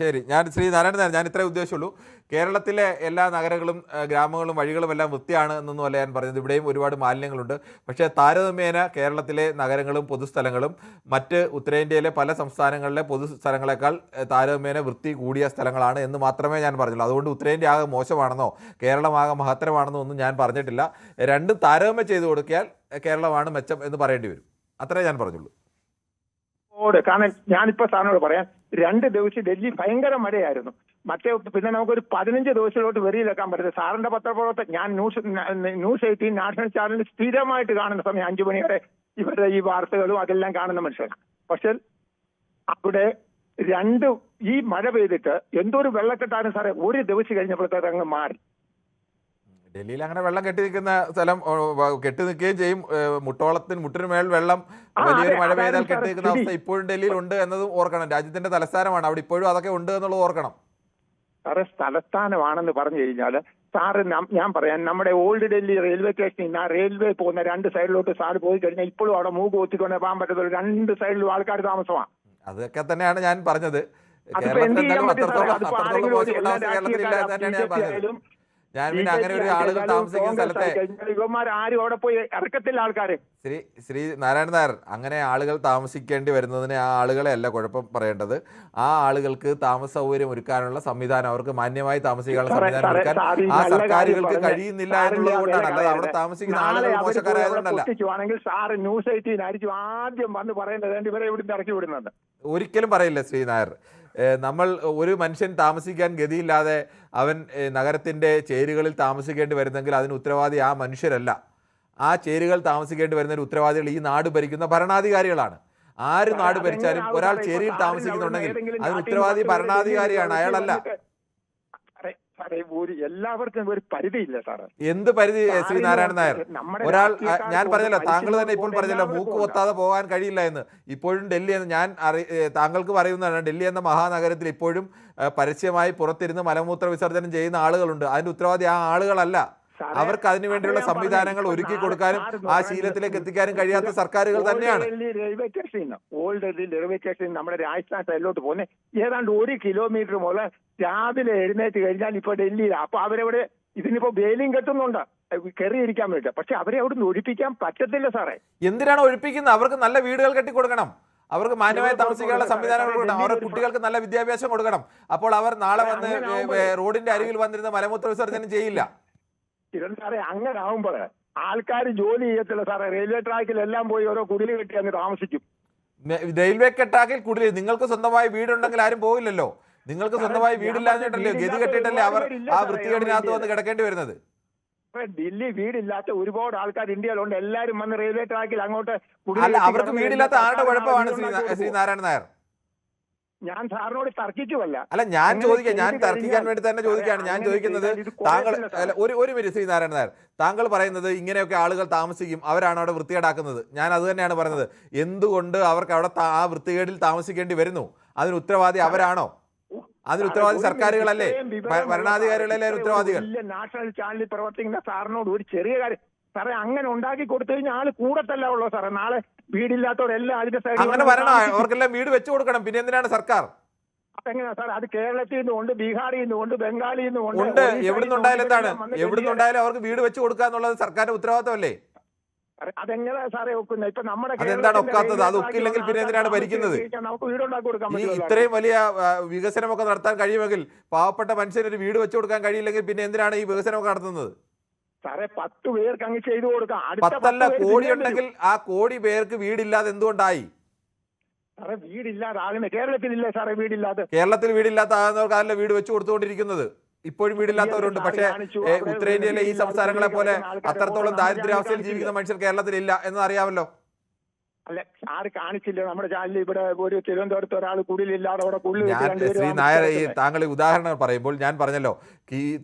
ശരി, ഞാൻ ശ്രീ നാരായണൻ, ഞാൻ ഇത്രേ ഉദ്ദേശിച്ചുള്ളൂ. കേരളത്തിലെ എല്ലാ നഗരങ്ങളും ഗ്രാമങ്ങളും വഴികളും എല്ലാം വൃത്തിയാണ് എന്നൊന്നുമല്ല ഞാൻ പറഞ്ഞത്. ഇവിടെയും ഒരുപാട് മാലിന്യങ്ങളുണ്ട്. പക്ഷേ താരതമ്യേന കേരളത്തിലെ നഗരങ്ങളും പൊതുസ്ഥലങ്ങളും മറ്റ് ഉത്തരേന്ത്യയിലെ പല സംസ്ഥാനങ്ങളിലെ പൊതുസ്ഥലങ്ങളെക്കാൾ താരതമ്യേന വൃത്തി കൂടിയ സ്ഥലങ്ങളാണ് എന്ന് മാത്രമേ ഞാൻ പറഞ്ഞുള്ളൂ. അതുകൊണ്ട് ഉത്തരേന്ത്യ ആകെ മോശമാണെന്നോ കേരളമാകെ മഹത്തരമാണെന്നോ ഒന്നും ഞാൻ പറഞ്ഞിട്ടില്ല. രണ്ടും താരതമ്യം ചെയ്ത് കൊടുക്കിയാൽ കേരളമാണ് മെച്ചം എന്ന് പറയേണ്ടി വരും. അത്രേ ഞാൻ പറഞ്ഞുള്ളൂ. കാരണം ഞാനിപ്പോ സാറിനോട് പറയാം, 2 ദിവസം ഡൽഹി ഭയങ്കര മഴയായിരുന്നു. പിന്നെ നമുക്കൊരു 15 ദിവസത്തിലോട്ട് വെറിയിലെക്കാൻ പറ്റില്ല. സാറിന്റെ പത്രപ്രവർത്തകർ, ഞാൻ ന്യൂസ് 18 നാഷണൽ ചാനലിൽ സ്ഥിരമായിട്ട് കാണുന്ന സമയം 5 മണി വരെ ഇവരുടെ ഈ വാർത്തകളും അതെല്ലാം കാണുന്ന മനുഷ്യൻ. പക്ഷെ അവിടെ ഈ മഴ പെയ്തിട്ട് എന്തൊരു വെള്ളക്കെട്ടാണ് സാറേ. ഒരു ദിവസം കഴിഞ്ഞപ്പോഴത്തേക്ക് അങ്ങ് മാറി. ഡൽഹിയിൽ അങ്ങനെ വെള്ളം കെട്ടി നിൽക്കുന്ന സ്ഥലം കെട്ടി നിൽക്കുകയും ചെയ്യും. മുട്ടിന് മേൽ വെള്ളം വലിയൊരു മഴ പെയ്താൽ കെട്ടി നിൽക്കുന്ന അവസ്ഥ ഇപ്പോഴും ഡൽഹിയിൽ ഉണ്ട് എന്നതും ഓർക്കണം. രാജ്യത്തിന്റെ തലസ്ഥാനമാണ്, അവിടെ ഇപ്പോഴും അതൊക്കെ ഉണ്ട് എന്നുള്ളത് ഓർക്കണം. സാറേ, തലസ്ഥാനമാണെന്ന് പറഞ്ഞു കഴിഞ്ഞാൽ സാറ് ഞാൻ പറയാം, നമ്മുടെ ഓൾഡ് ഡൽഹി റെയിൽവേ സ്റ്റേഷനിൽ ആ റെയിൽവേ പോകുന്ന 2 സൈഡിലോട്ട് സാറ് പോയി കഴിഞ്ഞാൽ ഇപ്പോഴും അവിടെ മൂക്ക് കൊത്തിക്കൊണ്ട് പോകാൻ പറ്റത്തുള്ളൂ. 2 സൈഡിലും ആൾക്കാർ താമസമാണ്. അതൊക്കെ തന്നെയാണ് ഞാൻ പറഞ്ഞത്. കേരളത്തിലില്ല തന്നെയാണ് ഞാൻ പറഞ്ഞത്. ഞാൻ പിന്നെ അങ്ങനെ ഒരു ആളുകൾ താമസിക്കുന്ന സ്ഥലത്തെ ശ്രീ നാരായണൻ നായർ, അങ്ങനെ ആളുകൾ താമസിക്കേണ്ടി വരുന്നതിന് ആ ആളുകളെ അല്ല കുഴപ്പം പറയേണ്ടത്. ആ ആളുകൾക്ക് താമസ സൗകര്യം ഒരുക്കാനുള്ള സംവിധാനം, അവർക്ക് മാന്യമായി താമസിക്കാനുള്ള സംവിധാനം ഒരുക്കാൻ ആ സർക്കാരുകൾക്ക് കഴിയുന്നില്ല എന്നുള്ളത് കൊണ്ടാണ്. അല്ലാതെ അവിടെ താമസിക്കുന്ന ആളുകൾ മോശക്കാരായതുകൊണ്ടല്ല. ഒരിക്കലും പറയില്ല ശ്രീ നായർ. നമ്മൾ ഒരു മനുഷ്യൻ താമസിക്കാൻ ഗതിയില്ലാതെ അവൻ നഗരത്തിൻ്റെ ചേരുകളിൽ താമസിക്കേണ്ടി വരുന്നെങ്കിൽ അതിന് ഉത്തരവാദി ആ മനുഷ്യരല്ല. ആ ചേരുകൾ താമസിക്കേണ്ടി വരുന്നതിന് ഉത്തരവാദികൾ ഈ നാട് ഭരിക്കുന്ന ഭരണാധികാരികളാണ്. ആര് നാട് ഭരിച്ചാലും ഒരാൾ ചേരിയിൽ താമസിക്കുന്നുണ്ടെങ്കിൽ അതിന് ഉത്തരവാദി ഭരണാധികാരിയാണ്, അയാളല്ല. എല്ലാവർക്കും ഒരു പരിധിയില്ല സാറേ. എന്ത് പരിധി ശ്രീ നാരായണൻ നായർ? ഒരാൾ, ഞാൻ പറഞ്ഞല്ലോ, താങ്കൾ തന്നെ ഇപ്പോൾ പറഞ്ഞല്ലോ മൂക്ക് കൊത്താതെ പോകാൻ കഴിയില്ല എന്ന്. ഇപ്പോഴും ഡൽഹി എന്ന് ഞാൻ താങ്കൾക്ക് പറയുന്നതാണ്, ഡൽഹി എന്ന മഹാനഗരത്തിൽ ഇപ്പോഴും പരസ്യമായി പുറത്തിരുന്ന് മലമൂത്ര വിസർജനം ചെയ്യുന്ന ആളുകളുണ്ട്. അതിന്റെ ഉത്തരവാദി ആ ആളുകളല്ല. അവർക്ക് അതിനുവേണ്ടിയുള്ള സംവിധാനങ്ങൾ ഒരുക്കി കൊടുക്കാനും ആ ശീലത്തിലേക്ക് എത്തിക്കാനും കഴിയാത്ത സർക്കാരുകൾ തന്നെയാണ്. Railway station, old Delhi railway station നമ്മുടെ രാജസ്ഥാൻ സൈഡിലോട്ട് പോകുന്നത് ഏതാണ്ട് 1 കിലോമീറ്റർ മുതൽ രാവിലെ എഴുന്നേറ്റ് കഴിഞ്ഞാൽ ഇപ്പൊ ഡൽഹിയിലാണ്. അപ്പൊ അവരവിടെ ഇതിനിപ്പോ ബെയിലിംഗ് കെട്ടുന്നുണ്ട് കയറിയിരിക്കാൻ വേണ്ടി. പക്ഷെ അവരെ അവിടെ നിന്ന് ഒഴിപ്പിക്കാൻ പറ്റത്തില്ല സാറേ. എന്തിനാണ് ഒഴിപ്പിക്കുന്നത്? അവർക്ക് നല്ല വീടുകൾ കെട്ടിക്കൊടുക്കണം. അവർക്ക് മാന്യമായി താമസിക്കാനുള്ള സംവിധാനങ്ങൾ കൊടുക്കണം. അവരുടെ കുട്ടികൾക്ക് നല്ല വിദ്യാഭ്യാസം കൊടുക്കണം. അപ്പോൾ അവർ നാളെ വന്ന് റോഡിന്റെ അരികിൽ വന്നിരുന്ന മലമൂത്ര വിസർജനം ചെയ്യില്ല. കിരൺ സാറേ, അങ്ങനെ ആവുമ്പോൾ ആൾക്കാർ ജോലി ചെയ്യത്തില്ല സാറേ. റെയിൽവേ ട്രാക്കിൽ എല്ലാം പോയി ഓരോ കുടിൽ കെട്ടി അങ്ങ് താമസിക്കും. റെയിൽവേ ട്രാക്കിൽ കുടിൽ, നിങ്ങൾക്ക് സ്വന്തമായി വീടുണ്ടെങ്കിൽ ആരും പോകില്ലല്ലോ. നിങ്ങൾക്ക് സ്വന്തമായി വീടില്ലാഞ്ഞിട്ടല്ലേ, ഗതി കെട്ടിയിട്ടല്ലേ അവർ ആ വൃത്തികേടിനകത്ത് വന്ന് കിടക്കേണ്ടി വരുന്നത്. ദില്ലി വീടില്ലാത്ത ഒരുപാട് ആൾക്കാർ ഇന്ത്യയിലുണ്ട്. എല്ലാരും വന്ന് റെയിൽവേ ട്രാക്കിൽ അങ്ങോട്ട് അല്ല, അവർക്ക് വീടില്ലാത്ത ആരുടെ കുഴപ്പമാണ് ശ്രീ നാരായണൻ നായർ? ഞാൻ സാറിനോട് തർക്കിച്ചുമല്ല. അല്ല, ഞാൻ ചോദിക്കാം, ഞാൻ തർക്കിക്കാൻ വേണ്ടി തന്നെ ചോദിക്കുകയാണ്. ഞാൻ ചോദിക്കുന്നത് താങ്കൾ ഒരു മിനിറ്റ് ശ്രീ നാരായണൻ നായർ, താങ്കൾ പറയുന്നത് ഇങ്ങനെയൊക്കെ ആളുകൾ താമസിക്കും, അവരാണ് അവിടെ വൃത്തികേടാക്കുന്നത്. ഞാൻ അത് തന്നെയാണ് പറയുന്നത്. എന്തുകൊണ്ട് അവർക്ക് അവിടെ ആ വൃത്തികേടിൽ താമസിക്കേണ്ടി വരുന്നു? അതിന് ഉത്തരവാദി അവരാണോ? അതിന് ഉത്തരവാദി സർക്കാരുകളല്ലേ, ഭരണാധികാരികളല്ലേ ഉത്തരവാദികൾ? നാഷണൽ ചാനലിൽ പ്രവർത്തിക്കുന്ന സാറിനോട് ഒരു ചെറിയ കാര്യം സാറേ, അങ്ങനെ ഉണ്ടാക്കി കൊടുത്തു കഴിഞ്ഞാൽ ആള് കൂടത്തല്ല ഉള്ളൂ സാറേ. നാളെ വീടില്ലാത്തവരെല്ലാം അതിന്റെ സൈഡിൽ അങ്ങനെ വരണം, അവർക്കെല്ലാം വീട് വെച്ചു കൊടുക്കണം. പിന്നെ എന്തിനാണ് സർക്കാർ? അതെങ്ങനെയാ സാർ? അത് കേരളത്തിൽ നിന്നുകൊണ്ട്, ബീഹാറിൽ നിന്നുകൊണ്ട്, ബംഗാളിൽ നിന്നുകൊണ്ട്, ഉണ്ട്. എവിടുന്നുണ്ടായാലും എന്താണ്, എവിടുന്നുണ്ടായാലും അവർക്ക് വീട് വെച്ചു കൊടുക്കുക എന്നുള്ളത് സർക്കാരിന്റെ ഉത്തരവാദിത്തമല്ലേ? അതെങ്ങനെയാ സാറേ ഒക്കുന്നത്? ഇപ്പൊ നമ്മുടെ അതെന്താണ് ഒക്കാത്തത്? അത് ഒക്കില്ലെങ്കിൽ പിന്നെ എന്തിനാണ് ഭരിക്കുന്നത്? നമുക്ക് വീടുണ്ടാക്കി കൊടുക്കാൻ പറ്റും. ഇത്രയും വലിയ വികസനമൊക്കെ നടത്താൻ കഴിയുമെങ്കിൽ പാവപ്പെട്ട മനുഷ്യന് ഒരു വീട് വെച്ചു കൊടുക്കാൻ കഴിയില്ലെങ്കിൽ പിന്നെ എന്തിനാണ് ഈ വികസനമൊക്കെ നടത്തുന്നത്? സാറേ 10 പേർക്ക് അങ്ങ് ചെയ്തു കൊടുക്കാം. 10 കോടി ഉണ്ടെങ്കിൽ ആ കോടി പേർക്ക് വീടില്ലാതെ എന്തുകൊണ്ടായി? സാറേ വീടില്ലാതാകുന്നത് കേരളത്തിലില്ലേ സാറേ? വീടില്ലാതെ കേരളത്തിൽ വീടില്ലാത്ത ആകുന്നവർക്കല്ല വീട് വെച്ചു കൊടുത്തുകൊണ്ടിരിക്കുന്നത്. ഇപ്പോഴും വീടില്ലാത്തവരുണ്ട്. പക്ഷേ ഉത്തരേന്ത്യയിലെ ഈ സംസ്ഥാനങ്ങളെ പോലെ അത്രത്തോളം ദാരിദ്ര്യാവസ്ഥയിൽ ജീവിക്കുന്ന മനുഷ്യർ കേരളത്തിലില്ല എന്ന് അറിയാമല്ലോ. അല്ല, ആര് കാണിച്ചില്ല നമ്മുടെ ചാനലിൽ? ഇവിടെ ഒരു തിരുവനന്തപുരത്ത് ഒരാൾ കുടിലില്ലാതെ അവിടെ ശ്രീ നായർ, ഈ താങ്കൾ ഈ ഉദാഹരണം പറയുമ്പോൾ ഞാൻ പറഞ്ഞല്ലോ,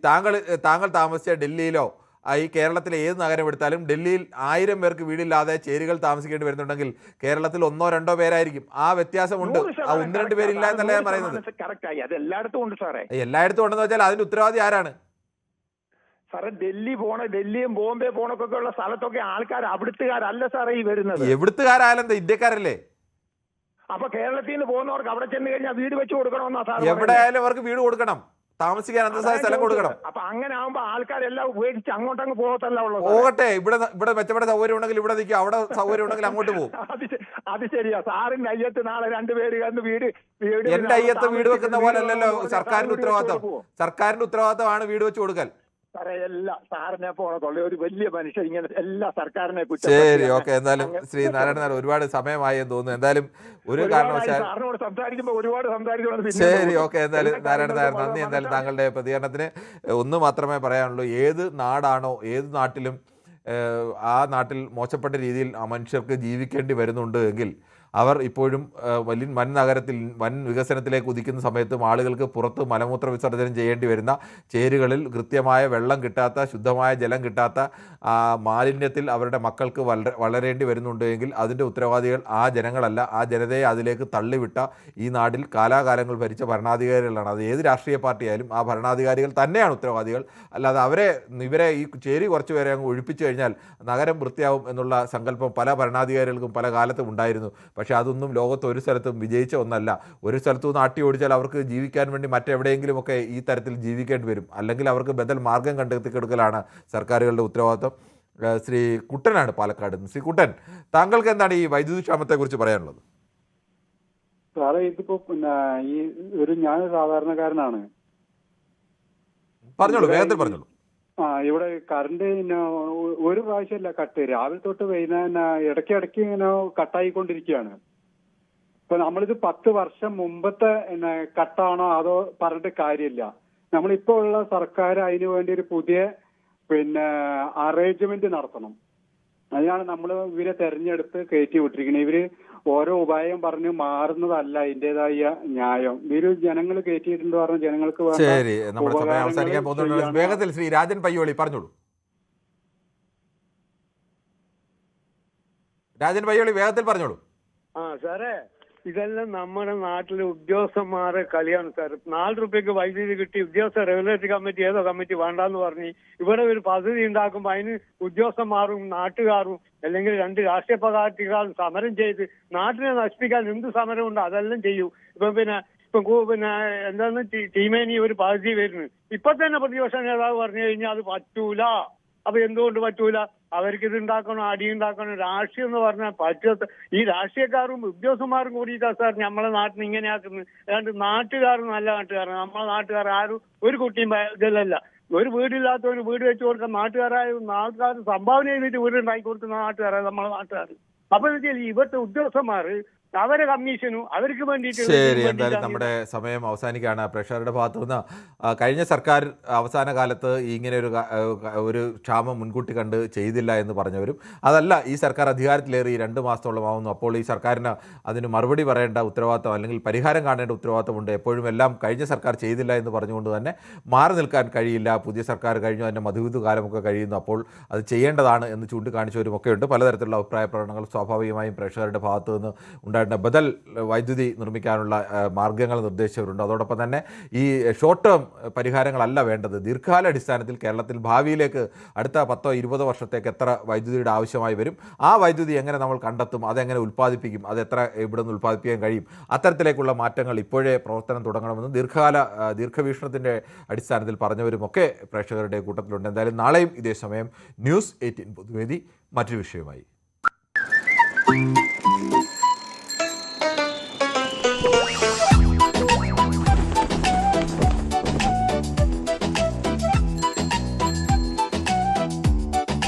താങ്കൾ താമസിച്ച ഡൽഹിയിലോ ഈ കേരളത്തിലെ ഏത് നഗരം എടുത്താലും ഡൽഹിയിൽ 1000 പേർക്ക് വീടില്ലാതെ ചേരികൾ താമസിക്കേണ്ടി വരുന്നുണ്ടെങ്കിൽ കേരളത്തിൽ 1-2 പേരായിരിക്കും. ആ വ്യത്യാസമുണ്ട്. ആ 1-2 പേരില്ല എന്നല്ല ഞാൻ പറയുന്നത്. എല്ലായിടത്തും ഉണ്ട് സാറേ. എല്ലായിടത്തും ഉണ്ടെന്ന് വെച്ചാൽ അതിന്റെ ഉത്തരവാദി ആരാണ്? സാറേ ഡൽഹിയും ബോംബെ പോണൊക്കെ ഉള്ള സ്ഥലത്തൊക്കെ ആൾക്കാർ അവിടുത്തുകാരല്ല സാറേ ഈ വരുന്നത്. എവിടുത്തുകാരായാലെന്താ, ഇന്ത്യക്കാരല്ലേ? അപ്പൊ കേരളത്തിൽ നിന്ന് പോകുന്നവർക്ക് അവിടെ ചെന്ന് കഴിഞ്ഞാൽ വീട് വെച്ച് കൊടുക്കണമെന്നാ സാർ? എവിടെയായാലും അവർക്ക് വീട് കൊടുക്കണം, താമസിക്കാൻ അന്തസ്സായ സ്ഥലം കൊടുക്കണം. അപ്പൊ അങ്ങനെ ആവുമ്പോ ആൾക്കാരെല്ലാം ഉപയോഗിച്ച് അങ്ങോട്ടങ്ങ് പോകത്തല്ല ഉള്ളത്. പോകട്ടെ, ഇവിടെ മെച്ചപ്പെട്ട സൗകര്യം ഉണ്ടെങ്കിൽ ഇവിടെ നിൽക്കും, അവിടെ സൗകര്യം ഉണ്ടെങ്കിൽ അങ്ങോട്ട് പോകും. അത് ശരിയാ. സാറിന്റെ അയ്യത്ത് നാളെ 2 പേര് വീട് എന്റെ അയ്യത്ത് വീട് വെക്കുന്ന പോലെ അല്ലല്ലോ സർക്കാരിന്റെ ഉത്തരവാദിത്തം. സർക്കാരിന്റെ ഉത്തരവാദിത്തമാണ് വീട് വെച്ച് കൊടുക്കൽ. സാറേ എല്ലാം സാറിനെ പോണത്തുള്ള ഒരു വലിയ മനുഷ്യൻ ഇങ്ങനെ എല്ലാ സർക്കാരിനെ കുറിച്ച്. ശരി, ഓക്കെ. എന്തായാലും ശ്രീ നാരായണൻ നായർ, ഒരുപാട് സമയമായി എന്ന് തോന്നുന്നു. എന്തായാലും ഒരു കാരണവശാൽ സാറിനോട് സംസാരിക്കുമ്പോൾ ഒരുപാട് സംസാരിക്കണം. ശരി, ഓക്കെ. എന്തായാലും നാരായണൻ നായർ, നന്ദി. എന്തായാലും താങ്കളുടെ പ്രതികരണത്തിന് ഒന്ന് മാത്രമേ പറയാനുള്ളൂ. ഏത് നാടാണോ, ഏത് നാട്ടിലും ആ നാട്ടിൽ മോശപ്പെട്ട രീതിയിൽ ആ മനുഷ്യർക്ക് ജീവിക്കേണ്ടി വരുന്നുണ്ട് എങ്കിൽ അവർ ഇപ്പോഴും വൻ നഗരത്തിൽ വൻ വികസനത്തിലേക്ക് ഉദിക്കുന്ന സമയത്തും ആളുകൾക്ക് പുറത്ത് മലമൂത്ര വിസർജനം ചെയ്യേണ്ടി വരുന്ന ചേരുകളിൽ കൃത്യമായ വെള്ളം കിട്ടാത്ത, ശുദ്ധമായ ജലം കിട്ടാത്ത മാലിന്യത്തിൽ അവരുടെ മക്കൾക്ക് വളരേണ്ടി വരുന്നുണ്ട് എങ്കിൽ അതിൻ്റെ ഉത്തരവാദികൾ ആ ജനങ്ങളല്ല, ആ ജനതയെ അതിലേക്ക് തള്ളിവിട്ട ഈ നാട്ടിൽ കാലാകാലങ്ങൾ ഭരിച്ച ഭരണാധികാരികളാണ്. അത് ഏത് രാഷ്ട്രീയ പാർട്ടിയായാലും ആ ഭരണാധികാരികൾ തന്നെയാണ് ഉത്തരവാദികൾ. അല്ലാതെ ഇവരെ ഈ ചേരി കുറച്ച് പേരെ അങ്ങ് ഒഴിപ്പിച്ചു കഴിഞ്ഞാൽ നഗരം വൃത്തിയാവും എന്നുള്ള സങ്കല്പം പല ഭരണാധികാരികൾക്കും പല കാലത്തും ഉണ്ടായിരുന്നു. പക്ഷേ അതൊന്നും ലോകത്ത് ഒരു സ്ഥലത്തും വിജയിച്ച ഒന്നല്ല. ഒരു സ്ഥലത്തു നിന്ന് ആട്ടി ഓടിച്ചാൽ അവർക്ക് ജീവിക്കാൻ വേണ്ടി മറ്റെവിടെയെങ്കിലുമൊക്കെ ഈ തരത്തിൽ ജീവിക്കേണ്ടി വരും. അല്ലെങ്കിൽ അവർക്ക് ബദൽ മാർഗം കണ്ടെത്തിക്കെടുക്കലാണ് സർക്കാരുകളുടെ ഉത്തരവാദിത്വം. ശ്രീ കുട്ടനാണ് പാലക്കാട്. ശ്രീ കുട്ടൻ, താങ്കൾക്ക് എന്താണ് ഈ വൈദ്യുതി ക്ഷാമത്തെക്കുറിച്ച് പറയാനുള്ളത്? സാറേ, ഇതിപ്പോ ഈ ഞാൻ സാധാരണക്കാരനാണ്. പറഞ്ഞോളൂ, വേഗത്തിൽ പറഞ്ഞോളൂ. ഇവിടെ കറണ്ട് ഒരു പ്രാവശ്യമല്ല കട്ട്, രാവിലെ തൊട്ട് വൈകുന്നേരം ഇടയ്ക്കിടയ്ക്ക് ഇങ്ങനെ കട്ടായിക്കൊണ്ടിരിക്കുകയാണ്. ഇപ്പൊ നമ്മളിത് 10 വർഷം മുമ്പത്തെ കട്ടാണോ അതോ പറഞ്ഞിട്ട് കാര്യമില്ല. നമ്മളിപ്പോ ഉള്ള സർക്കാർ അതിനു വേണ്ടി ഒരു പുതിയ അറേഞ്ച്മെന്റ് നടത്തണം. അതിനാണ് നമ്മൾ ഇവരെ തെരഞ്ഞെടുത്ത് കയറ്റി വിട്ടിരിക്കുന്നത്. ഇവര് ഓരോ ഉപായം പറഞ്ഞ് മാറുന്നതല്ല ഇതിന്റേതായ ന്യായം. ഇവര് ജനങ്ങൾ കയറ്റിയിട്ടുണ്ട് പറഞ്ഞ ജനങ്ങൾക്ക് ശരി, നമ്മുടെ സമയം അവസാനിക്കാൻ പോകുന്നുണ്ട്. വേഗത്തിൽ ശ്രീ രാജൻ പയ്യോളി പറഞ്ഞോളൂ. രാജൻ പയ്യോളി, വേഗത്തിൽ പറഞ്ഞോളൂ. സാറേ, ഇതെല്ലാം നമ്മുടെ നാട്ടിലെ ഉദ്യോഗസ്ഥന്മാരെ കളിയാണ് സാർ. 4 രൂപയ്ക്ക് വൈദ്യുതി കിട്ടി, ഉദ്യോഗസ്ഥ റെഗുലേറ്ററി കമ്മിറ്റി ഏതോ കമ്മിറ്റി വേണ്ടാന്ന് പറഞ്ഞ് ഇവിടെ ഒരു പദ്ധതി ഉണ്ടാക്കുമ്പോൾ അതിന് ഉദ്യോഗസ്ഥന്മാരും നാട്ടുകാരും അല്ലെങ്കിൽ 2 രാഷ്ട്രീയ പാർട്ടിക്കാരും സമരം ചെയ്ത് നാട്ടിനെ നശിപ്പിക്കാൻ എന്ത് സമരമുണ്ടോ അതെല്ലാം ചെയ്യൂ. പിന്നെ എന്താണ് ടീമേനി ഒരു പദ്ധതി വരുന്നത്. ഇപ്പൊ തന്നെ പ്രതിപക്ഷ നേതാവ് പറഞ്ഞു കഴിഞ്ഞാൽ അത് പറ്റൂല, അപ്പൊ എന്തുകൊണ്ട് പറ്റൂല? അവർക്ക് ഇത് ഉണ്ടാക്കണം, അടിയുണ്ടാക്കണം. രാഷ്ട്രീയം എന്ന് പറഞ്ഞാൽ പറ്റാത്ത ഈ രാഷ്ട്രീയക്കാരും ഉദ്യോഗസ്ഥന്മാരും കൂടിയിട്ടാണ് സാർ നമ്മളെ നാട്ടിൽ ഇങ്ങനെയാക്കുന്നത്. ഏതാണ്ട് നാട്ടുകാർ നല്ല നാട്ടുകാരാണ്. നമ്മളെ നാട്ടുകാർ ആരും ഒരു കുട്ടിയും ഇതിലല്ല. ഒരു വീടില്ലാത്തവന് വീട് വെച്ച് കൊടുക്കാൻ നാട്ടുകാരായ നാട്ടുകാർ സംഭാവന ചെയ്തിട്ട് വീട് ഉണ്ടാക്കി കൊടുക്കുന്ന നാട്ടുകാരാണ് നമ്മളെ നാട്ടുകാർ. അപ്പൊ ഇവിടുത്തെ ഉദ്യോഗസ്ഥന്മാർ അവരെ കമ്മീഷനും അവർക്ക് വേണ്ടിയിട്ട്. ശരി, എന്തായാലും നമ്മുടെ സമയം അവസാനിക്കുകയാണ്. പ്രേക്ഷകരുടെ ഭാഗത്തു നിന്ന് കഴിഞ്ഞ സർക്കാർ അവസാന കാലത്ത് ഇങ്ങനെ ഒരു ക്ഷാമം മുൻകൂട്ടി കണ്ട് ചെയ്തില്ല എന്ന് പറഞ്ഞവരും, അതല്ല ഈ സർക്കാർ അധികാരത്തിലേറി 2 മാസത്തോളമാവുന്നു, അപ്പോൾ ഈ സർക്കാരിന് അതിന് മറുപടി പറയേണ്ട ഉത്തരവാദിത്തം അല്ലെങ്കിൽ പരിഹാരം കാണേണ്ട ഉത്തരവാദിത്തമുണ്ട്, എപ്പോഴും എല്ലാം കഴിഞ്ഞ സർക്കാർ ചെയ്തില്ല എന്ന് പറഞ്ഞുകൊണ്ട് തന്നെ മാറി നിൽക്കാൻ കഴിയില്ല, പുതിയ സർക്കാർ കഴിഞ്ഞു, അതിൻ്റെ മധുവിധു കാലമൊക്കെ കഴിയുന്നു, അപ്പോൾ അത് ചെയ്യേണ്ടതാണ് എന്ന് ചൂണ്ടിക്കാണിച്ചവരുമൊക്കെ ഉണ്ട്. പലതരത്തിലുള്ള അഭിപ്രായ പ്രകടനങ്ങൾ സ്വാഭാവികമായും പ്രേക്ഷകരുടെ ഭാഗത്തു നിന്ന് ഉണ്ടായിട്ട് ബദൽ വൈദ്യുതി നിർമ്മിക്കാനുള്ള മാർഗ്ഗങ്ങൾ നിർദ്ദേശിച്ചവരുണ്ട്. അതോടൊപ്പം തന്നെ ഈ ഷോർട്ട് ടേം പരിഹാരങ്ങളല്ല വേണ്ടത്, ദീർഘകാലാടിസ്ഥാനത്തിൽ കേരളത്തിൽ ഭാവിയിലേക്ക് അടുത്ത 10-20 വർഷത്തേക്ക് എത്ര വൈദ്യുതിയുടെ ആവശ്യമായി വരും, ആ വൈദ്യുതി എങ്ങനെ നമ്മൾ കണ്ടെത്തും, അതെങ്ങനെ ഉൽപ്പാദിപ്പിക്കും, അത് എത്ര ഇവിടെ നിന്ന് ഉൽപ്പാദിപ്പിക്കാൻ കഴിയും, അത്തരത്തിലേക്കുള്ള മാറ്റങ്ങൾ ഇപ്പോഴേ പ്രവർത്തനം തുടങ്ങണമെന്ന് ദീർഘവീക്ഷണത്തിൻ്റെ അടിസ്ഥാനത്തിൽ പറഞ്ഞവരുമൊക്കെ പ്രേക്ഷകരുടെ കൂട്ടത്തിലുണ്ട്. എന്തായാലും നാളെയും ഇതേ സമയം ന്യൂസ് 18 പൊതുവേദി മറ്റൊരു വിഷയമായി.